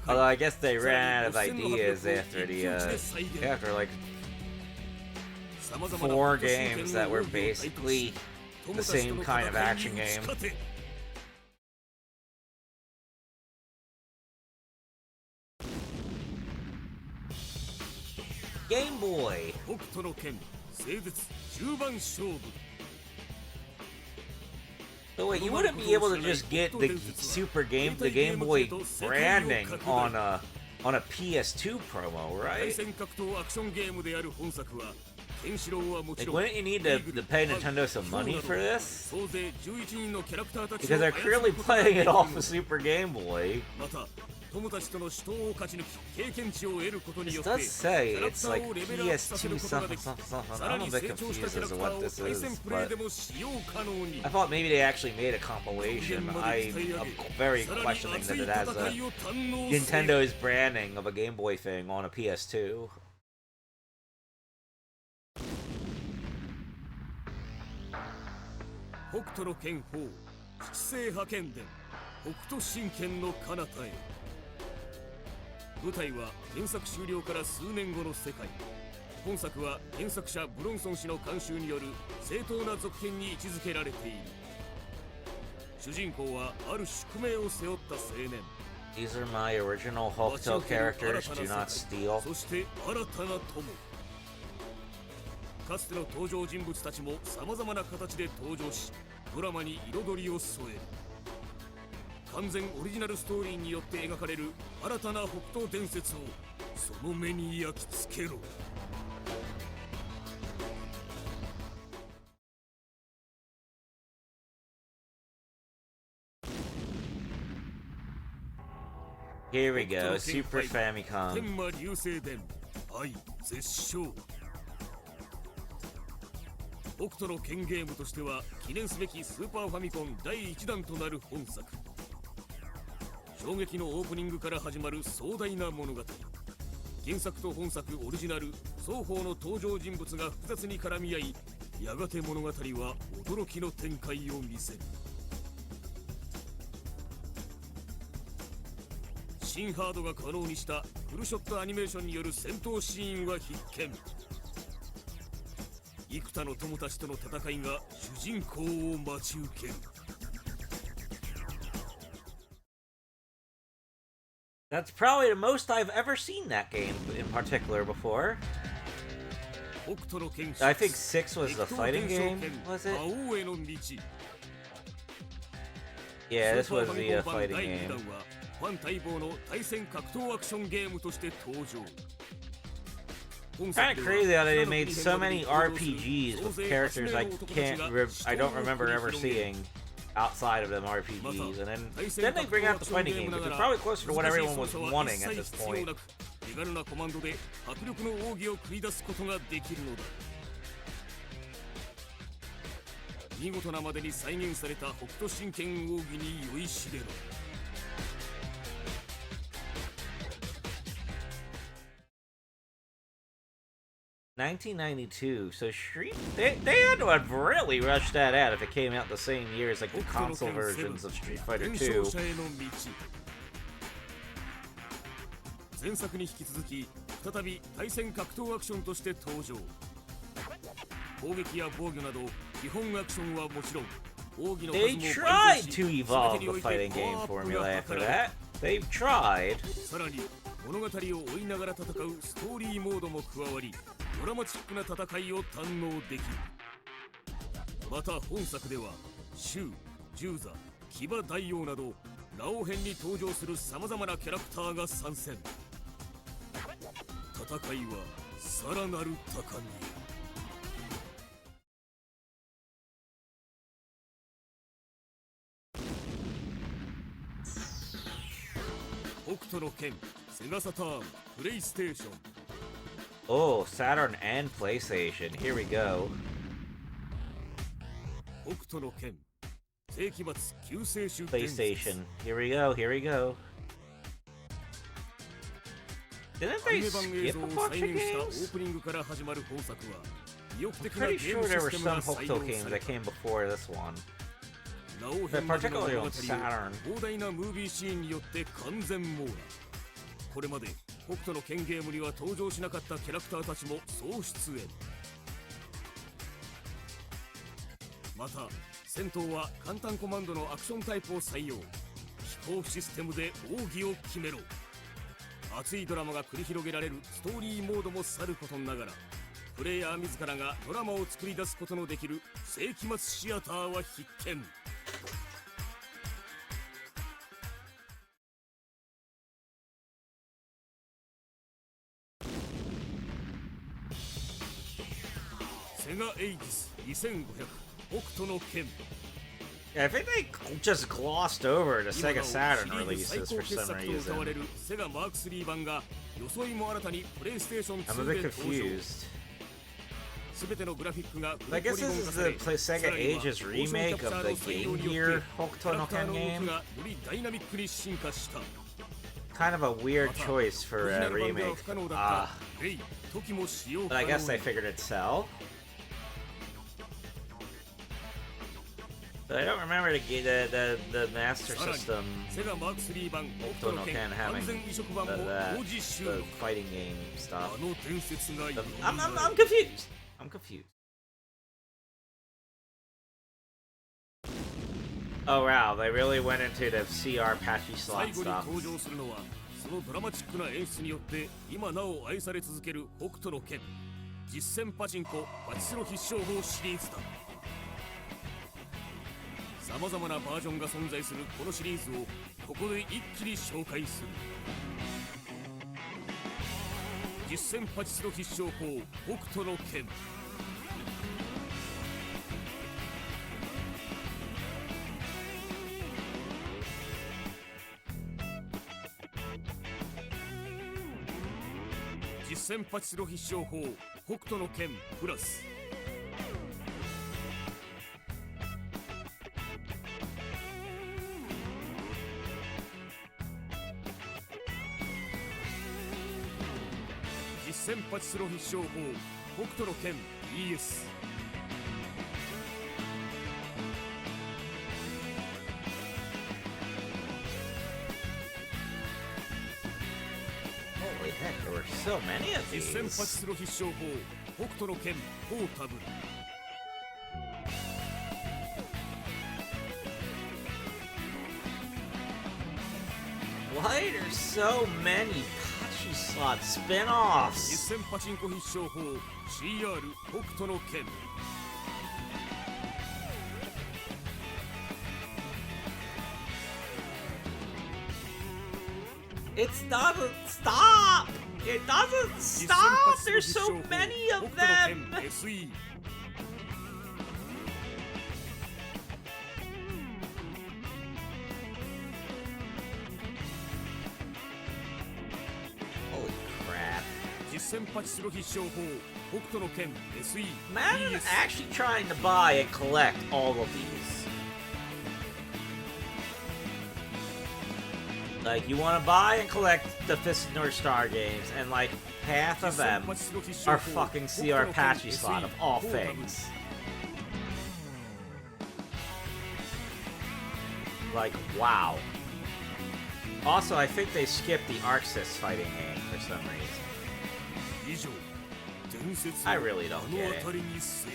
Although I guess they ran out of ideas after like 4 games that were basically the same kind of action game. Game Boy. So wait, you wouldn't be able to just get the the Game Boy branding on a PS2 promo, right? Like, wouldn't you need to pay Nintendo some money for this? Because they're clearly playing it off a Super Game Boy. It does say it's like PS2 something. I'm a bit confused as to what this is, but I thought maybe they actually made a compilation. I'm very questioning that it has a Nintendo's branding of a Game Boy thing on a PS2. Hokuto 舞台は原作終了から数年後の世界。本作は原作者ブロンソン氏の監修による正当な続編に位置づけられている。主人公はある宿命を背負った青年。 These are my original Hokuto characters. Do not steal. そして新たな友。かつての登場人物たちも様々な形で登場し、ドラマに彩りを添える。完全オリジナルストーリーによって描かれる新たな北斗伝説をその目に焼き付けろ。 Here we go, Super Famicom. 天魔流星伝愛絶唱。北斗の剣ゲームとしては記念すべきスーパーファミコン第1弾となる本作。衝撃のオープニングから始まる壮大な物語。原作と本作オリジナル双方の登場人物が複雑に絡み合い、やがて物語は驚きの展開を見せる。新ハードが可能にしたフルショットアニメーションによる戦闘シーンは必見。幾多の友たちとの戦いが主人公を待ち受ける。 That's probably the most I've ever seen that game in particular before. I think 6 was the fighting game, was it? Yeah, this was the fighting game. ファン待望の対戦格闘アクションゲームとして登場。 Kind of crazy how they made so many RPGs with characters I don't remember ever seeing outside of them RPGs, and then they bring out the fighting game, which is probably closer to what everyone was wanting at this point. 手軽なコマンドで迫力の奥義を繰り出すことができるのだ。見事なまでに再現された北斗神拳奥義に酔いしれろ。 1992, so Street they had to have really rushed that out if it came out the same year as like the console versions of Street Fighter 2. 前作に引き続き再び対戦格闘アクションとして登場。攻撃や防御など基本アクションはもちろん、奥義の数も倍増し、 They tried to evolve the fighting game formula after that. They've tried. さらに物語を追いながら戦うストーリーモードも加わり、ドラマチックな戦いを堪能できる。また本作では衆、従座、騎馬大王などラオウ編に登場する様々なキャラクターが参戦。戦いはさらなる高みへ。北斗の拳、セガサターン、プレイステーション。 Oh, Saturn and PlayStation. Here we go. 北斗の拳、世紀末救世主伝説。 PlayStation. Here we go. Here we go. Didn't they skip a bunch of games? I'm pretty sure there were some Hokuto games that came before this one. But particularly on Saturn. 膨大なムービーシーンによって完全網羅。これまで北斗の拳ゲームには登場しなかったキャラクターたちも総出演。また戦闘は簡単コマンドのアクションタイプを採用。飛行システムで奥義を決めろ。熱いドラマが繰り広げられるストーリーモードもさることながら、プレイヤー自らがドラマを作り出すことのできる世紀末シアターは必見。セガエイジス2500北斗の拳。 Yeah, I think they just glossed over the Sega Saturn releases for some reason. セガマーク3版が装いも新たにプレイステーション I'm 2 a bit で登場。 confused. すべてのグラフィックが I guess this is the Sega Ages remake of the Game Gear Hokuto no Ken game. よりダイナミックに進化した。 Kind of a weird choice for a remake. But I guess they figured it'd sell. But I don't remember the Master System Hokuto no Ken having the fighting game stuff. I'm confused. I'm confused. 北 Oh wow, they really went into the CR patchy 最 slot 後に stuff. 登場するのはそのドラマチックな演出によって今なお愛され続ける北斗の拳実践パチンコパチスロ必勝法シリーズだ。さまざまなバージョンが存在するこのシリーズをここで一気に紹介する。実践パチスロ必勝法北斗の拳。実践パチスロ必勝法北斗の拳プラス。実践パチスロ必勝法北斗の拳 ES。 Holy heck, there were so many of 実践パチ these. スロ必勝法北斗の拳ポータブル。 Why are there so many patchy slot spin-offs? 実践パチンコ必勝法 CR 北斗の拳。 It doesn't stop! It doesn't stop! There's so many of 北斗の them! 拳 SE。 Holy crap. 実践パチスロ必勝法北斗の拳 SE。 Imagine ES。 actually trying to buy and collect all of these. Like, you want to buy and collect the Fist of North Star games, and like, half of them are fucking CR Patchy slot of all things. Like, wow. Also, I think they skipped the Arxis fighting game for some reason. 以上伝説 I の really don't あ get の it. 辺りにせよ。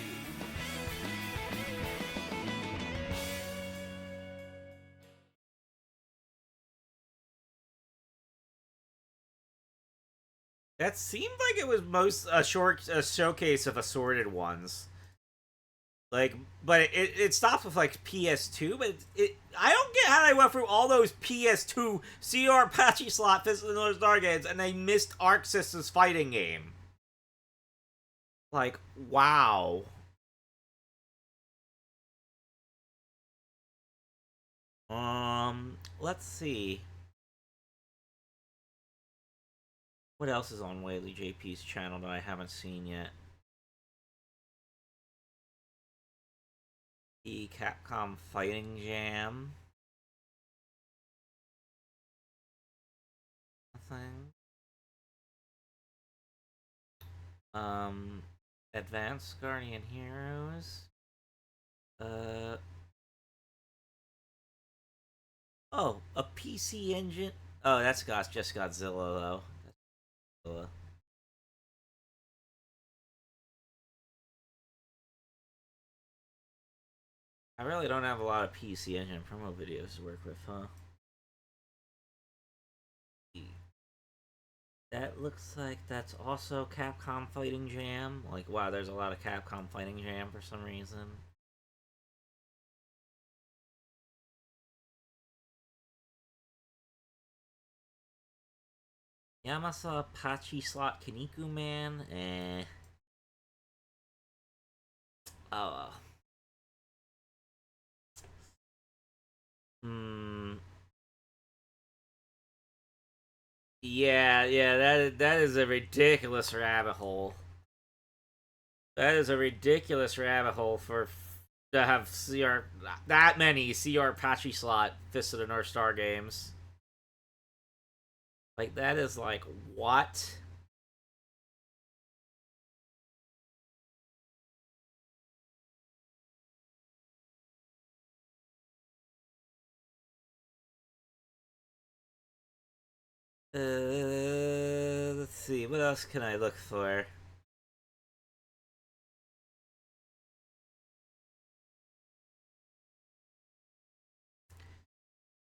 That seemed like it was most a showcase of assorted ones. Like, but it stops with like PS2, but I don't get how they went through all those PS2 CR Patchy slot Fist of the North Star games and they missed Arxis' fighting game. Like, wow. Let's see. What else is on Whaley JP's channel that I haven't seen yet? The Capcom Fighting Jam. Nothing. Advanced Guardian Heroes. Oh, a PC engine. Oh, that's just Godzilla though. I really don't have a lot of PC Engine promo videos to work with, huh? That looks like that's also Capcom Fighting Jam. Like, wow, there's a lot of Capcom Fighting Jam for some reason. Yamasa Pachi Slot Kaniku Man? Eh. Oh. Yeah, that is a ridiculous rabbit hole. That is a ridiculous rabbit hole to have that many CR Patchy slot Fist of the North Star games. Like, that is like, what? Let's see, what else can I look for?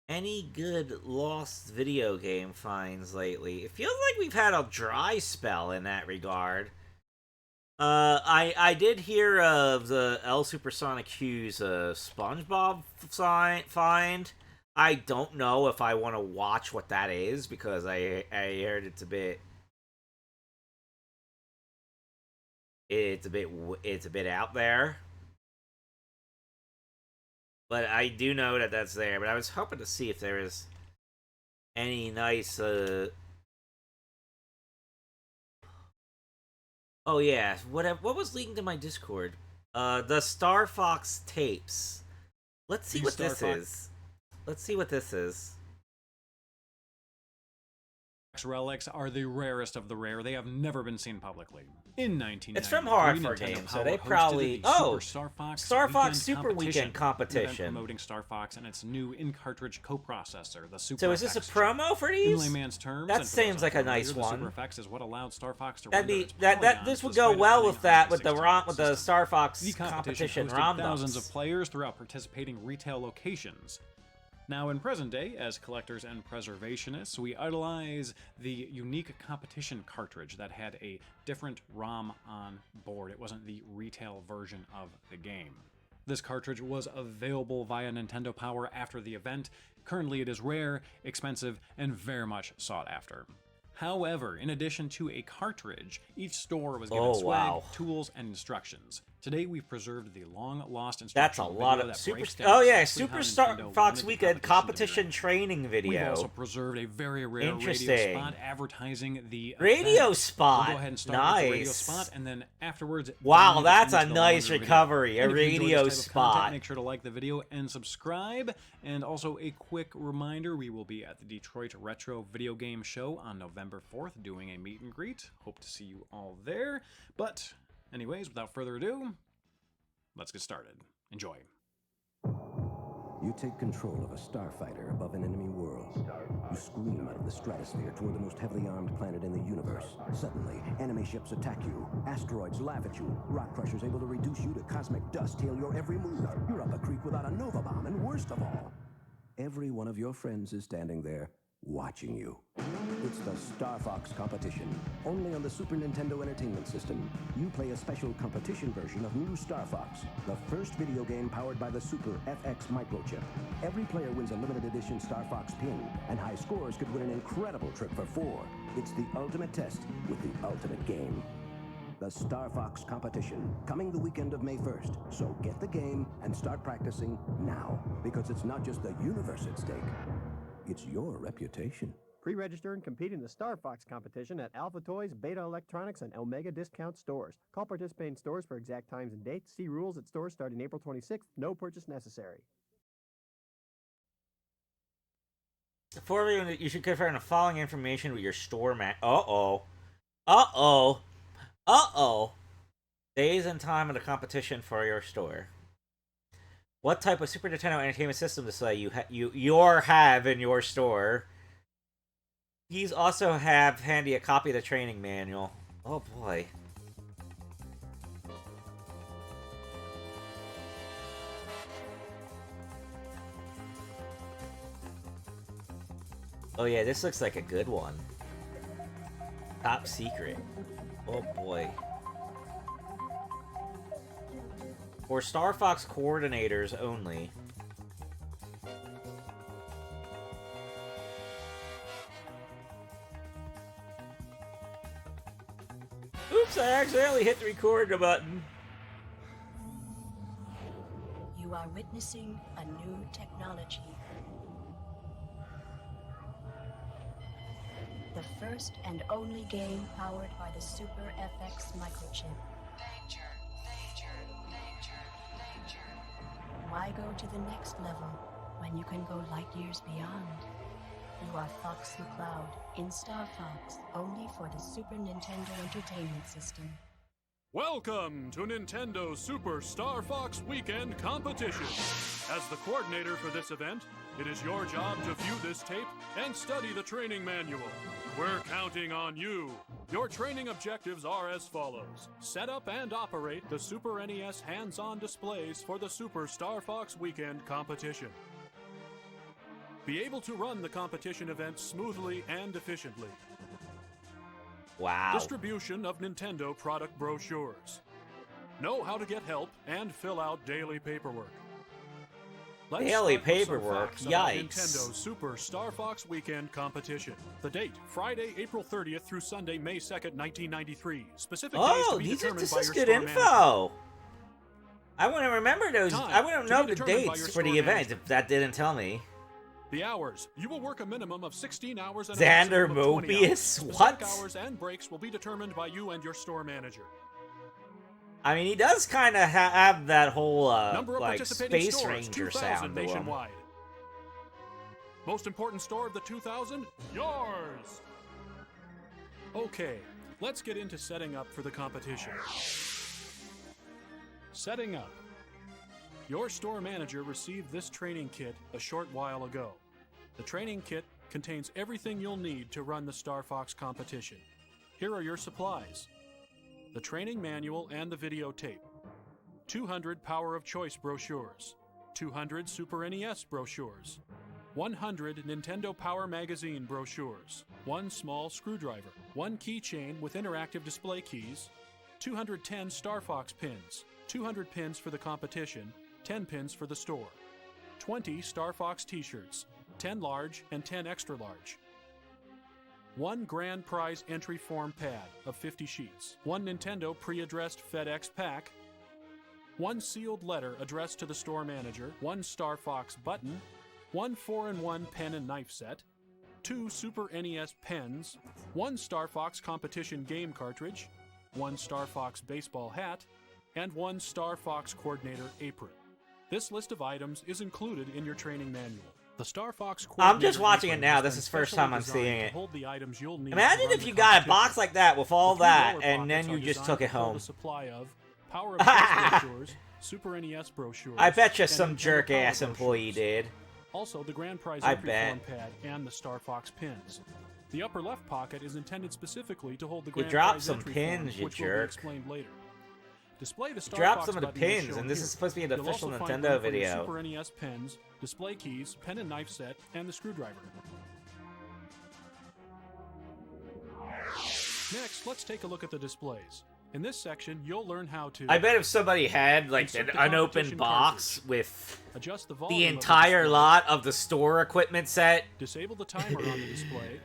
any good lost video game finds lately. It feels like we've had a dry spell in that regard. I did hear of the L Supersonic Q's SpongeBob find. I don't know if I want to watch what that is because I heard it's a bit out there. But I do know that that's there. But I was hoping to see if there is any nice Oh yeah, what was leaked to my Discord? The Star Fox tapes. Let's see what this is. Let's see what this is. Relics are the rarest of the rare. They have never been seen publicly. In 1990, it's from Hard for Games, so they probably Star Fox Super Weekend competition, promoting Star Fox and its new in-cartridge coprocessor, the Super. So is this a promo for these? In layman's terms, that seems like a nice one. The Super FX is what allowed Star Fox to That'd be this would go well with that with the Star Fox competition ROM dumps. Thousands of players throughout participating retail locations. Now, in present day, as collectors and preservationists, we idolize the unique competition cartridge that had a different ROM on board. It wasn't the retail version of the game. This cartridge was available via Nintendo Power after the event. Currently, it is rare, expensive, and very much sought after. However, in addition to a cartridge, each store was given swag, tools, and instructions. Today, we've preserved the long-lost instruction. That's a lot of Super Star Fox Weekend competition training video. We've also preserved a very rare radio spot advertising the radio spot. We'll go ahead and start with the radio spot, and then afterwards. Wow, that's a nice recovery. A radio spot. Make sure to like the video and subscribe. And also a quick reminder: we will be at the Detroit Retro Video Game Show on November 4th, doing a meet and greet. Hope to see you all there. But anyways, without further ado, let's get started. Enjoy. You take control of a starfighter above an enemy world. You scream out of the stratosphere toward the most heavily armed planet in the universe. Suddenly, enemy ships attack you. Asteroids laugh at you. Rock crushers able to reduce you to cosmic dust tail your every move. You're up a creek without a Nova bomb, and worst of all, every one of your friends is standing there watching you. It's the Star Fox competition, only on the Super Nintendo Entertainment System. You play a special competition version of New Star Fox, the first video game powered by the Super FX microchip. Every player wins a limited edition Star Fox pin, and high scores could win an incredible trip for 4. It's the ultimate test with the ultimate game. The Star Fox competition, coming the weekend of May 1st. So get the game and start practicing now, because it's not just the universe at stake. It's your reputation. Pre-register and compete in the Star Fox competition at Alpha Toys, Beta Electronics, and Omega Discount stores. Call participating stores for exact times and dates. See rules at stores starting April 26th. No purchase necessary. Before you should confirm the following information with your store days and time of the competition for your store. What type of Super Nintendo Entertainment System display you have in your store? Please also have handy a copy of the training manual. Oh boy. Oh yeah, this looks like a good one. Top secret. Oh boy. For Star Fox coordinators only. Oops, I accidentally hit the record button. You are witnessing a new technology. The first and only game powered by the Super FX microchip. Danger, danger, danger, danger. Why go to the next level when you can go light years beyond? You are Fox McCloud in Star Fox, only for the Super Nintendo Entertainment System. Welcome to Nintendo Super Star Fox Weekend Competition. As the coordinator for this event, it is your job to view this tape and study the training manual. We're counting on you. Your training objectives are as follows. Set up and operate the Super NES hands-on displays for the Super Star Fox Weekend Competition. Be able to run the competition event smoothly and efficiently. Wow. Distribution of Nintendo product brochures. Know how to get help and fill out daily paperwork. Let's Daily start with some paperwork, facts about yikes. Nintendo's Super Star Fox Weekend competition. The date, Friday, April 30th through Sunday, May 2nd, 1993. Specific days to Oh, be this determined is by your good store info. manager. I wouldn't remember those. Time I wouldn't to know be the determined by dates your for the store event manager. if that didn't tell me. The hours. You will work a minimum of 16 hours and Xander a maximum of 20 Mobius? hours. Specific What? hours and breaks will be determined by you and your store manager. I mean, he does kind of have that whole, Number of like, participating Space stores, Ranger 2,000 sound to him. nationwide. Most important store of the 2,000? Yours! Okay, let's get into setting up for the competition. Setting up. Your store manager received this training kit a short while ago. The training kit contains everything you'll need to run the Star Fox competition. Here are your supplies. The training manual and the videotape. 200 Power of Choice brochures. 200 Super NES brochures. 100 Nintendo Power Magazine brochures, 1 small screwdriver, 1 keychain with interactive display keys, 210 Star Fox pins, 200 pins for the competition, 10 pins for the store, 20 Star Fox t-shirts, 10 large and 10 extra large, 1 grand prize entry form pad of 50 sheets, 1 Nintendo pre-addressed FedEx pack, 1 sealed letter addressed to the store manager, 1 Star Fox button, 1 4-in-1 pen and knife set, 2 Super NES pens, 1 Star Fox competition game cartridge, 1 Star Fox baseball hat, and 1 Star Fox coordinator apron. This list of items is included in your training manual. The Star Fox I'm just coordinator watching it apron now. has This been is the first specially time I'm designed seeing to it. hold the items you'll need to Imagine run if the you got a competition. box like that with all The 3 that, lower and then pockets you are just designed took it to hold home. a supply of Power of Choice brochures, Super NES brochures. I bet you and some Nintendo jerk-ass Power employee brochures. did. Also, the grand prize I entry bet. form pad and the Star Fox pins. The upper left pocket is intended specifically to hold the You grand dropped prize some entry pins, form, you which will be jerk. explained later. Display the Star Dropped Fox some of the button is pins, shown and this here. is supposed to be an You'll official also find Nintendo room for your video. Super NES pens, display keys, pen and knife set, and the screwdriver. Next, let's take a look at the displays. In this section, you'll learn how to... I bet if somebody had, like, Insert an the unopened competition box with Adjust the the volume of the entire display. lot of the store equipment set, Disable the timer on the display.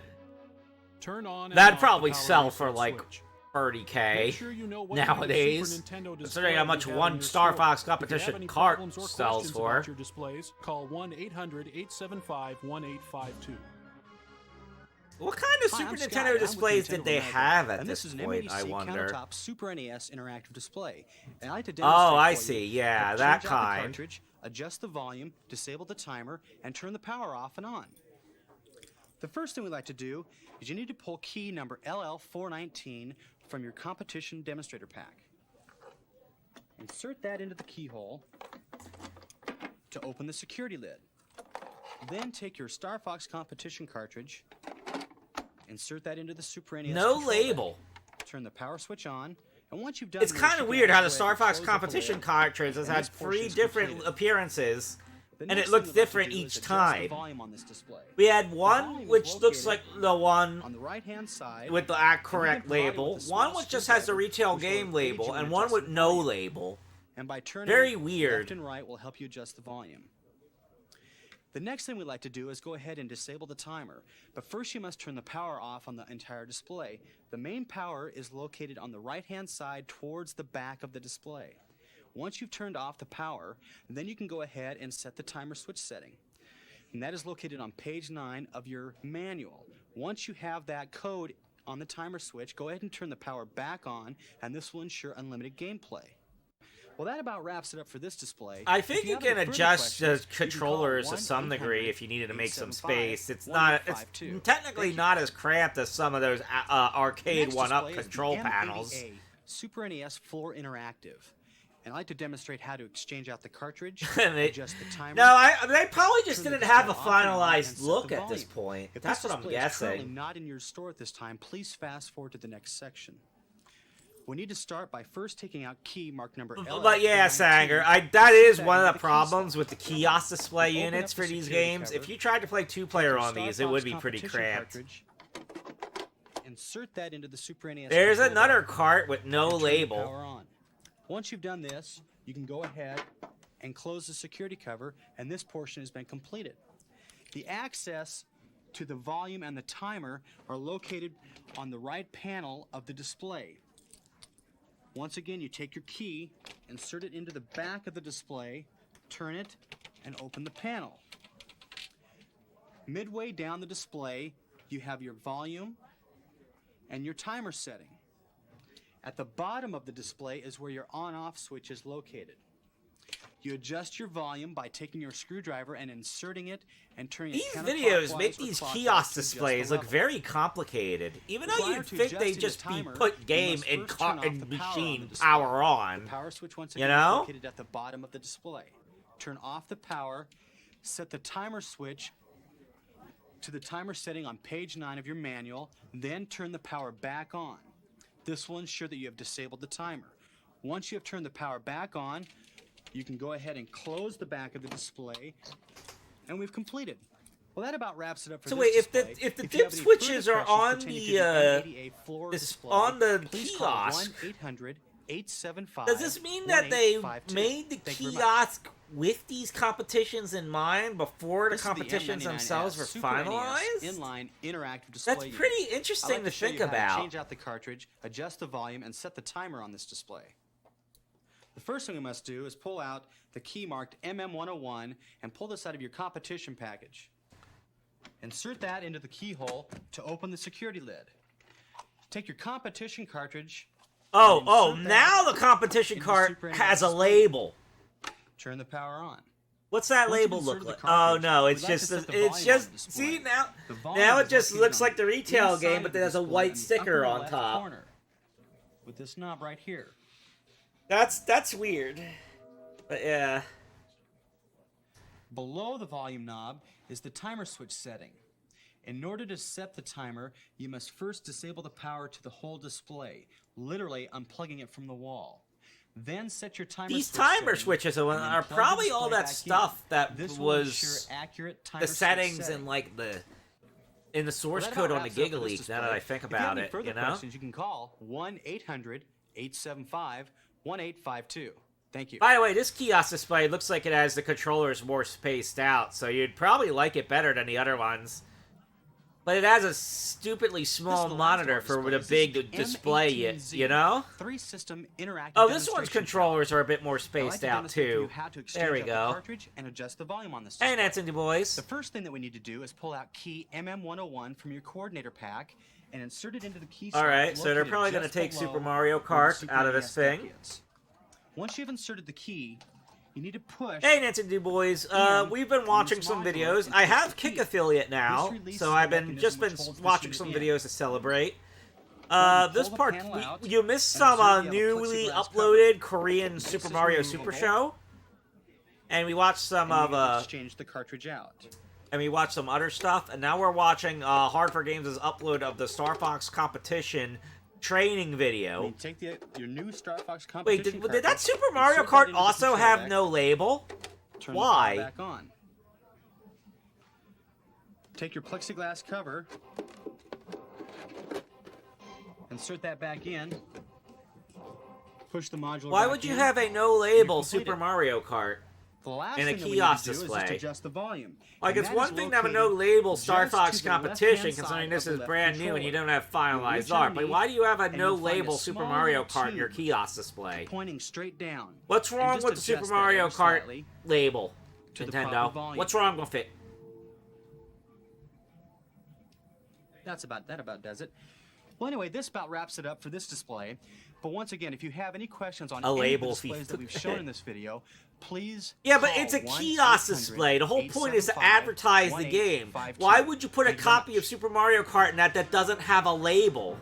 Turn on and that'd off probably the power sell reset for, like, switch. 30K Make sure you know what kind of nowadays. Super Nintendo display Considering how much you have one in your Star store. Fox If you have competition any cart problems or sells questions for. about your displays, call 1-800-875-1852. What kind of Hi, Super I'm Scott. Nintendo I'm with displays Nintendo did they Ronaldo, have at and this is an point, I MEDC wonder? countertop Super NES interactive display. And I like to Oh, demonstrate I for see. you Yeah, how to that change out the kind. cartridge, adjust the volume, disable the timer, and turn the power off and on. The first thing we like to do is you need to pull key number LL419 from your competition demonstrator pack. Insert that into the keyhole to open the security lid. Then take your Star Fox competition cartridge, insert that into the Super NES No control label. deck, turn the power switch on, and once you've done It's this, kind you of can weird how the actually Star Fox close up the competition lid, cartridge has and had this portion 3 is different completed. appearances, The and next it thing looked we'd like to different do is each adjust the time. volume on this display. We had The one volume is which looks like located the one on the right-hand side with the and you correct can provide it label, with a one small which just has the screwdriver, retail which will game aid label, you in and one with adjusting no volume. label. And by turning Very left weird. and right will help you adjust the volume. The next thing we like to do is go ahead and disable the timer. But first you must turn the power off on the entire display. The main power is located on the right-hand side towards the back of the display. Once you've turned off the power, then you can go ahead and set the timer switch setting. And that is located on page 9 of your manual. Once you have that code on the timer switch, go ahead and turn the power back on, and this will ensure unlimited gameplay. Well, that about wraps it up for this display. I If think you have can any further adjust the questions, you can call controllers to some degree if you needed to make some space. It's not, it's 1-800-875-1852. technically not as cramped as some of those arcade Next one-up display is the control panels. M80A Super NES Floor Interactive. And I like to demonstrate how to exchange out the cartridge, They- adjust the timer. No, they probably just turn the didn't have a display off and on, and finalized set look the at this volume. point. If That's this what I'm display is currently guessing. not in your store at this time, please fast forward to the next section. We need to start by first taking out key mark number L. But yeah, Sanger, that is one of the problems with the kiosk display units for these games. If you tried to play two-player on these, it would be pretty cramped. Insert that into the Super NES. There's another cart with no label. Power on. Once you've done this, you can go ahead and close the security cover, and this portion has been completed. The access to the volume and the timer are located on the right panel of the display. Once again, you take your key, insert it into the back of the display, turn it, and open the panel. Midway down the display, you have your volume and your timer setting. At the bottom of the display is where your on-off switch is located. You adjust your volume by taking your screwdriver and inserting it and turning it counterclockwise. These videos make these kiosk displays look very complicated, even though you'd think they'd just be put game and machine power on. The power switch once again again is located at the bottom of the display. Turn off the power, set the timer switch to the timer setting on page 9 of your manual, then turn the power back on. This will ensure that you have disabled the timer. Once you have turned the power back on, you can go ahead and close the back of the display, and we've completed. Well, that about wraps it up for so this wait, display. if the dip switches are on the kiosk, 1-800-875. does this mean that they made the kiosk with these competitions in mind before the competitions themselves were finalized? Inline interactive display. That's pretty interesting to think about. Change out the cartridge, adjust the volume, and set the timer on this display. The first thing we must do is pull out the key marked MM101 and pull this out of your competition package. Insert that into the keyhole to open the security lid. Take your competition cartridge. Oh, now the competition cart has a label. Turn the power on. What's that label look like? Oh no, it's just see now it just looks like the retail game, but there's a white sticker on top. With this knob right here. That's weird. But yeah. Below the volume knob is the timer switch setting. In order to set the timer, you must first disable the power to the whole display, literally unplugging it from the wall. Then set your timer These switch timer switches are probably all that stuff that was the settings and like in the source code on the GigaLeak. Now that I think about it, you know. Questions, you can call 1-800-875-1852. Thank you. By the way, this kiosk display looks like it has the controllers more spaced out, so you'd probably like it better than the other ones. But it has a stupidly small monitor for the big display, you know? 3-system interactive oh, this one's controllers are a bit more spaced out, too. There we go. Cartridge and adjust the volume on this display. Hey, Nancy boys. The first thing that we need to do is pull out key MM101 from your coordinator pack and insert it into the key slot. Alright, so they're probably going to take Super Mario Kart out of this thing. Once you've inserted the key, you need to push. Hey, Nancy boys. We've been watching some videos. I have Kick Affiliate now, so I've been watching some videos to celebrate. This part, you missed some newly uploaded Korean Super Mario Super Show, and we watched some of exchange the cartridge out. And we watched some other stuff, and now we're watching Hard for Games' upload of the Star Fox competition training video. Take your new Star Fox competition. Wait, did that Super Mario Kart also have no label? Why? Back on. Take your plexiglass cover. Insert that back in. Push the module. Why would you have a no label Super Mario Kart? In a kiosk display. Adjust the volume. Like, it's one thing to have a no-label Star Fox competition, considering this is brand new and you don't have finalized art, but why do you have a no-label Super Mario Kart in your kiosk display? Pointing straight down. What's wrong with the Super Mario Kart label, Nintendo? What's wrong with it? That about does it. Well, anyway, this about wraps it up for this display. But once again, if you have any questions on any of the displays that we've shown in this video, please. Yeah, but it's a kiosk display. The whole point is to advertise the game. Why would you put a copy of Super Mario Kart in that doesn't have a label?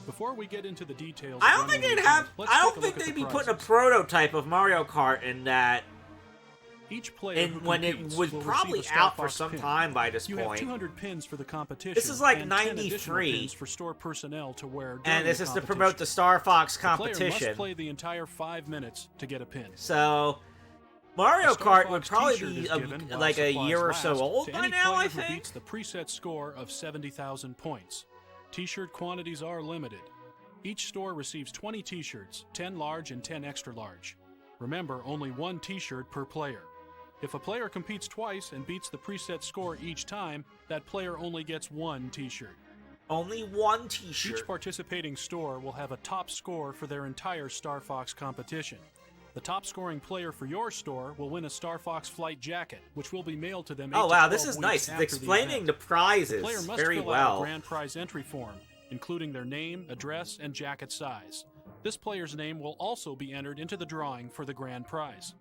Before we get into the details, I don't think they'd have. I don't think they'd be putting a prototype of Mario Kart in that Each player who And when it competes was will probably receive a out Star for Fox some pin. time by this You point. have 200 pins for the competition. This is like and 10 additional 93. pins for store personnel to wear during And this the is to competition. promote the Star Fox The player competition. must play the entire 5 minutes to get a pin. So, Mario A Star Kart would Fox probably t-shirt be is given while like a supplies year or last so old to by any now, player I who think. beats the preset score of 70,000 points. T-shirt quantities are limited. Each store receives 20 t-shirts, 10 large and 10 extra large. Remember, only one t-shirt per player. If a player competes twice and beats the preset score each time, that player only gets one t-shirt. Only one t-shirt. Each participating store will have a top score for their entire Star Fox competition. The top scoring player for your store will win a Star Fox flight jacket, which will be mailed to them 8 Oh to wow, 12 this is weeks nice. It's after explaining the event. prizes The player must very fill out well. a grand prize entry form, including their name, address, and jacket size. This player's name will also be entered into the drawing for the grand prize.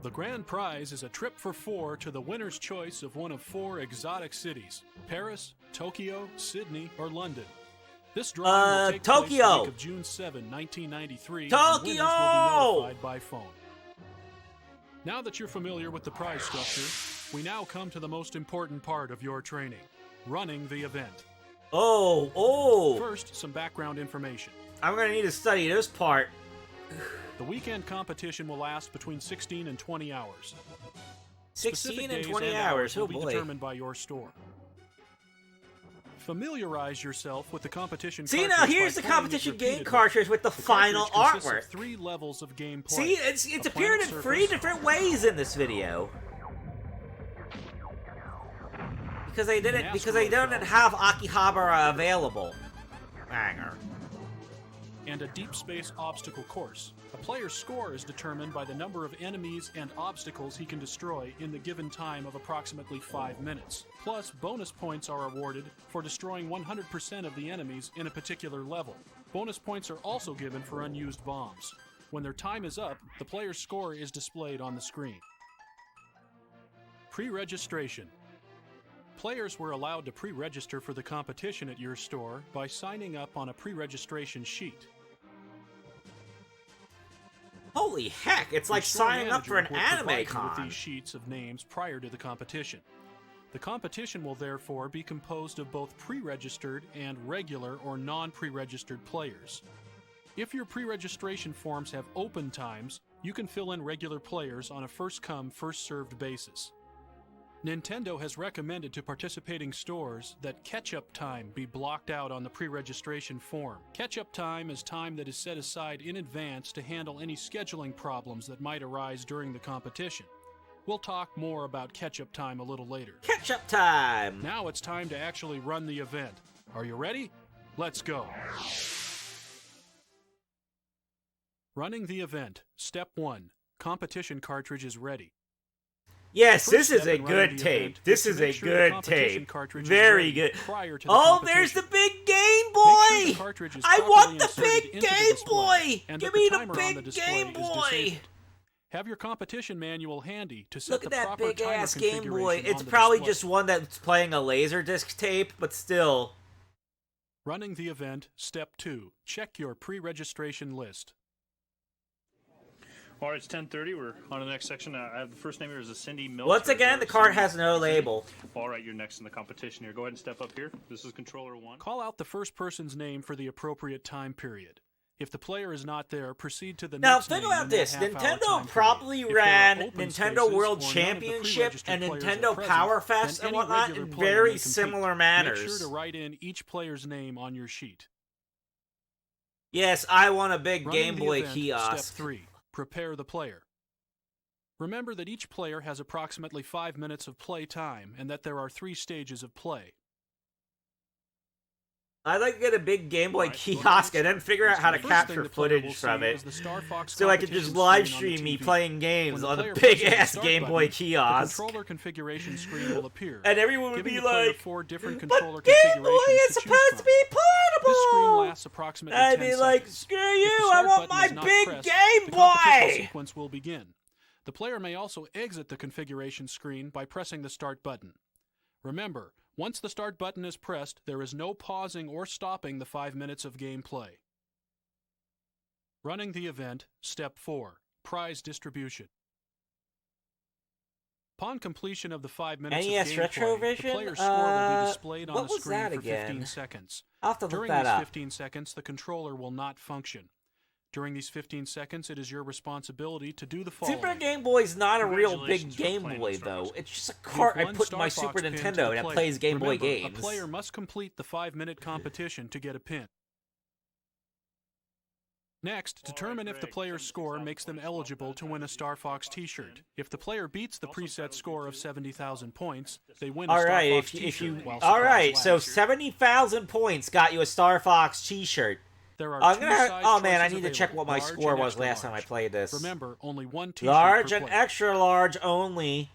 The grand prize is a trip for 4 to the winner's choice of one of 4 exotic cities: Paris, Tokyo, Sydney, or London. This drawing will take place the Tokyo. week of June 7, 1993, and Tokyo! winners will be notified by phone. Now that you're familiar with the prize structure, we now come to the most important part of your training: running the event. Oh. First, some background information. I'm gonna need to study this part. The weekend competition will last between 16 and 20 hours. 16 Specific and days 20 and hours, will oh be boy. determined by your store. Familiarize yourself with the competition. See, now cartridge here's by the playing it competition game repeatedly. cartridge with the final cartridge consists artwork. of 3 levels of gameplay. See, it's A appeared in planet 3 surface, different ways in this video. Because they didn't have Akihabara available. Banger. and a deep space obstacle course. A player's score is determined by the number of enemies and obstacles he can destroy in the given time of approximately 5 minutes. Plus, bonus points are awarded for destroying 100% of the enemies in a particular level. Bonus points are also given for unused bombs. When their time is up, the player's score is displayed on the screen. Pre-registration. Players were allowed to pre-register for the competition at your store by signing up on a pre-registration sheet. Holy heck, it's like Your store signing up for an manager will anime provide you con. with these sheets of names prior to the competition. The competition will therefore be composed of both pre-registered and regular or non-pre-registered players. If your pre-registration forms have open times, you can fill in regular players on a first-come, first-served basis. Nintendo has recommended to participating stores that catch-up time be blocked out on the pre-registration form. Catch-up time is time that is set aside in advance to handle any scheduling problems that might arise during the competition. We'll talk more about catch-up time a little later. Catch-up time! Now it's time to actually run the event. Are you ready? Let's go. Running the event. Step 1. Competition cartridge is ready. Yes, First this is step a in running good the tape. event This to is make a sure the good competition tape. cartridge is Very ready good. prior to the Oh, there's the competition. big Game Make sure Boy! the cartridge is I properly want the inserted big into the Game display, Boy! and Give that me the the timer on big the display Game is Boy! disabled. Have your competition manual handy to set Look the at that proper big timer ass Game Boy. configuration It's on the probably display. just one that's playing a Laserdisc tape, but still. Running the event. Step 2. Check your pre-registration list. All right, it's 10:30. We're on to the next section. I have the first name here is Cindy Mills. Once again, the card has no label. All right, you're next in the competition here. Go ahead and step up here. This is controller 1. Call out the first person's name for the appropriate time period. If the player is not there, proceed to the Now next think name about in that this. half-hour time Nintendo period. probably If there are ran open Nintendo spaces World or none of the Championship pre-registered and players are Nintendo present, Power then Fest and any whatnot regular in player very may compete. similar Make manners. sure to write in each player's name on your sheet. Yes, I want a big Running Game the Boy event, kiosk. Step 3. Prepare the player. Remember that each player has approximately 5 minutes of play time and that there are 3 stages of play. I'd like to get a big Game Boy kiosk and then figure out how to The first thing capture the player will footage from see it. is the Star Fox So I could competition just live screen on the stream me TV. playing games When the on the player big presses the ass start Game button, Boy the kiosk. controller configuration screen will appear. And everyone would giving be the player like, 4 different But controller Game Boy configurations is to choose supposed to from. be portable! This screen lasts approximately I'd 10 be like, seconds. screw If the you, I start want button my is not big pressed, Game the competition Boy! sequence will begin. The player may also exit the configuration screen by pressing the start button. Remember, once the start button is pressed, there is no pausing or stopping the 5 minutes of gameplay. Running the event. Step 4. Prize distribution. Upon completion of the 5 minutes NES of Retro gameplay, Vision? the player's score will be displayed on What the was screen that for again? 15 seconds. I'll have to look During that these up. 15 seconds, the controller will not function. During these 15 seconds, it is your responsibility to do the following. Super Game Boy's not a real big Congratulations for Game playing Boy, on Star though. Fox. It's just a Leave cart I one put in my Star Super Fox pin to Nintendo the that player. plays Game Boy Remember, games. A player must complete the 5-minute competition to get a pin. Next, determine if the player's score makes them eligible to win a Star Fox t-shirt. If the player beats the preset score of 70,000 points, they win a All Star right, Fox if t-shirt. you while all supplies right, so last. 70,000 points got you a Star Fox T-shirt. There are I'm two gonna. size Oh man, I choices need to check what my available, score large and was extra last time I large. played this. Remember, only one t-shirt Large per and player. extra large only.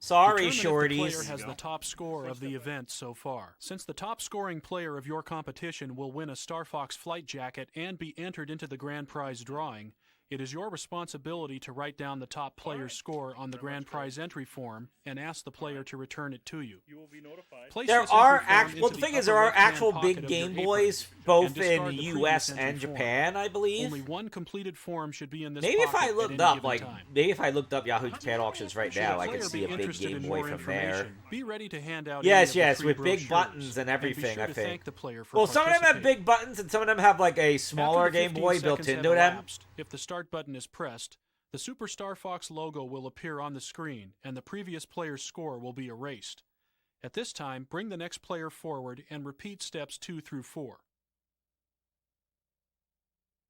Sorry, Determine shorties. if the player has the top score of the event so far. Since the top scoring player of your competition will win a Star Fox flight jacket and be entered into the grand prize drawing, it is your responsibility to write down the top player's score on the grand prize entry form and ask the player to return it to you. You will be notified. Place There this are entry form well, into the thing the is, there upper are left-hand actual pocket big of your Game apron Boys, and both discard in the U.S. previous and entry form. Japan, I believe. Only one completed form should be in this Maybe if pocket I at looked any up, given like, time. maybe if I looked up Yahoo Japan auctions right Should now, a I could player see be a big interested Game in Boy more from there. information, be ready to hand out Yes, any of the yes, free with big brochures, buttons and and be everything, sure I to think. thank the player for Well, some of them have participating. big buttons, and some of them have like a smaller After the Game Boy 15 built seconds into have them. elapsed, if the start button is pressed, the Super Star Fox logo will appear on the screen, and the previous player's score will be erased. At this time, bring the next player forward and repeat steps 2 through 4.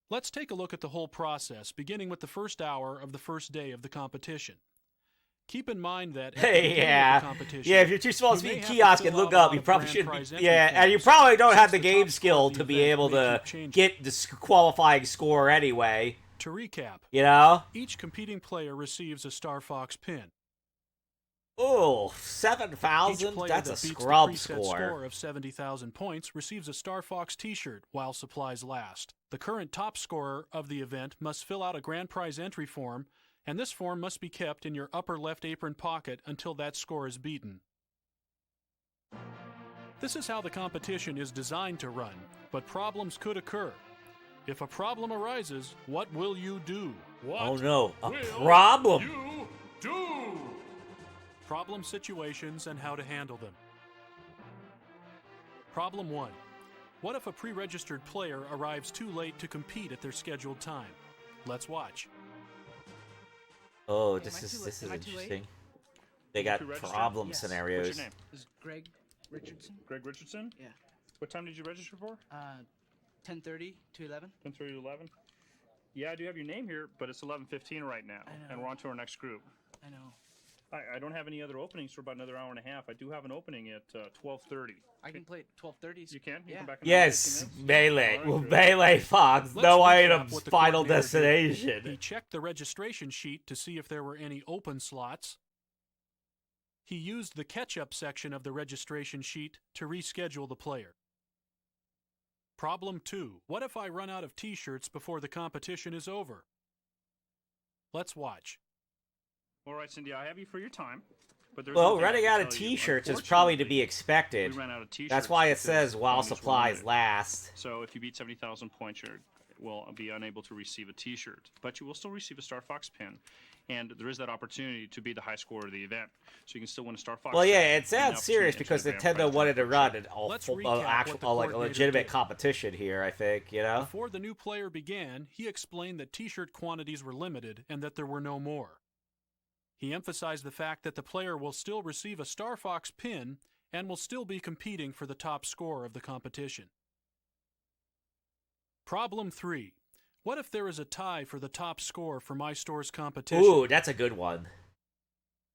Let's take a look at the whole process, beginning with the first hour of the first day of the competition. Keep in mind that at the Hey, beginning yeah. of the competition, Yeah, if you're too small to you may speak have to kiosk fill and look out a up, lot you of probably grand should prize be. entry Yeah, and you forms. probably don't have the Since the game top skill score of to the be event able may to keep changing. get the qualifying score anyway. To recap, You know? each competing player receives a Star Fox pin. Oh, Each 7,000? player That's that a beats the scrub preset score. of 70,000 points receives a Star Fox t-shirt while supplies last. The current top scorer of the event must fill out a grand prize entry form, and this form must be kept in your upper left apron pocket until that score is beaten. This is how the competition is designed to run, but problems could occur. If a problem arises, what will you do? Oh no, a problem! You do! Problem situations and how to handle them. Problem 1. What if a pre-registered player arrives too late to compete at their scheduled time? Let's watch. Oh, this is interesting. They got problem Yes. scenarios. What's your name? This is Greg Richardson. Greg Richardson? Yeah. What time did you register for? 10:30 to 11. 10:30 to 11? Yeah, I do have your name here, but it's 11:15 right now, and we're on to our next group. I know. I don't have any other openings for about another hour and a half. I do have an opening at 12:30. I can play at 12:30. You can? You Yeah. come back in Yes, 15 minutes? Melee. All Well, right, Melee Fox. Let's No recap items. what the Final coordinator did. destination. He checked the registration sheet to see if there were any open slots. He used the catch-up section of the registration sheet to reschedule the player. Problem 2. What if I run out of t-shirts before the competition is over? Let's watch. All right, Cindy, I have you for your time. But there's Well, one thing I running can out of tell you. t-shirts is probably to be expected. We ran out of t-shirts That's why it because says while quantities were supplies limited. last. So if you beat 70,000 points, you will be unable to receive a t-shirt. But you will still receive a Star Fox pin. And there is that opportunity to be the high scorer of the event. So you can still win a Star Fox Well, pin yeah, and it the sounds opportunity serious to because enter the grand Nintendo prize wanted to run championship. an Let's full, recap what actual, the like a coordinator legitimate did. competition here. I think you know. Before the new player began, he explained that t-shirt quantities were limited and that there were no more. He emphasized the fact that the player will still receive a Star Fox pin and will still be competing for the top score of the competition. Problem 3. What if there is a tie for the top score for my store's competition? Ooh, that's a good one.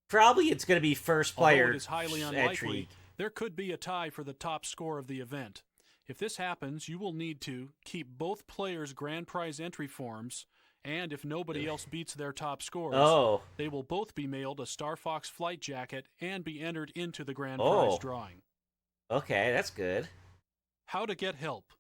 Probably it's going to be first player Although it is highly unlikely, entry. there could be a tie for the top score of the event. If this happens, you will need to keep both players' grand prize entry forms, and if nobody else beats their top scores, they will both be mailed a Star Fox flight jacket and be entered into the grand prize drawing. Okay, that's good. How to get help.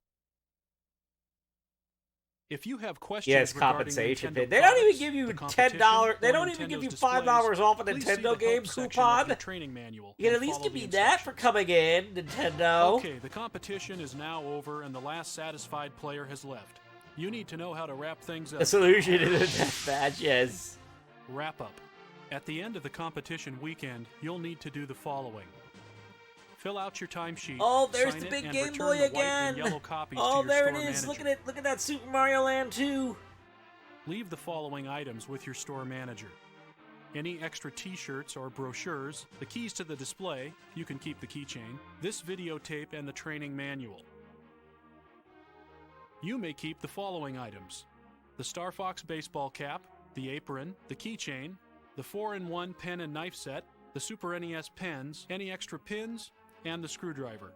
If you have questions Yes, regarding compensation Nintendo pin. They don't even products, give you the $10. competition, They or don't even give you Nintendo's $5 off a displays, please see Nintendo the game help section of coupon. your training manual You can at and least follow give me the that for coming in, Nintendo. Okay, the competition is now over and the last satisfied player has left. You need to know how to wrap things up. A solution to the death match, yes. Wrap up. At the end of the competition weekend, you'll need to do the following. Fill out your timesheet. Oh, there's sign the it, big and Game return Boy the white and again! yellow copies Oh, to your there it store is! manager. Look at it! Look at that Super Mario Land 2! Leave the following items with your store manager. Any extra t-shirts or brochures, the keys to the display, you can keep the keychain, this videotape and the training manual. You may keep the following items: the Star Fox baseball cap, the apron, the keychain, the 4-in-1 pen and knife set, the Super NES pens, any extra pins, and the screwdriver.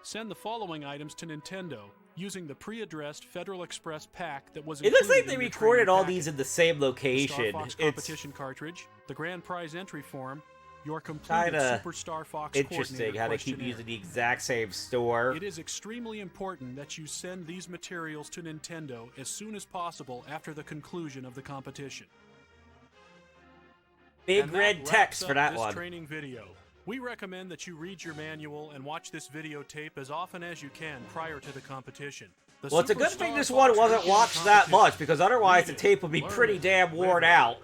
Send the following items to Nintendo using the pre-addressed Federal Express pack that was It looks like included they in your recorded training all packet. these in the same The location. Star Fox It's competition cartridge, the grand prize entry form, your completed kinda Super Star Fox interesting coordinator how they keep questionnaire. using the exact same store. It is extremely important that you send these materials to Nintendo as soon as possible after the conclusion of the competition. Big And that red wraps text for up that this one. training video. We recommend that you read your manual and watch this videotape as often as you can prior to the competition. The Well, it's a good thing Superstar this one Fox wasn't Weekend watched that competition. much, because otherwise the Read it, tape would be learn pretty it, damn live worn it. out.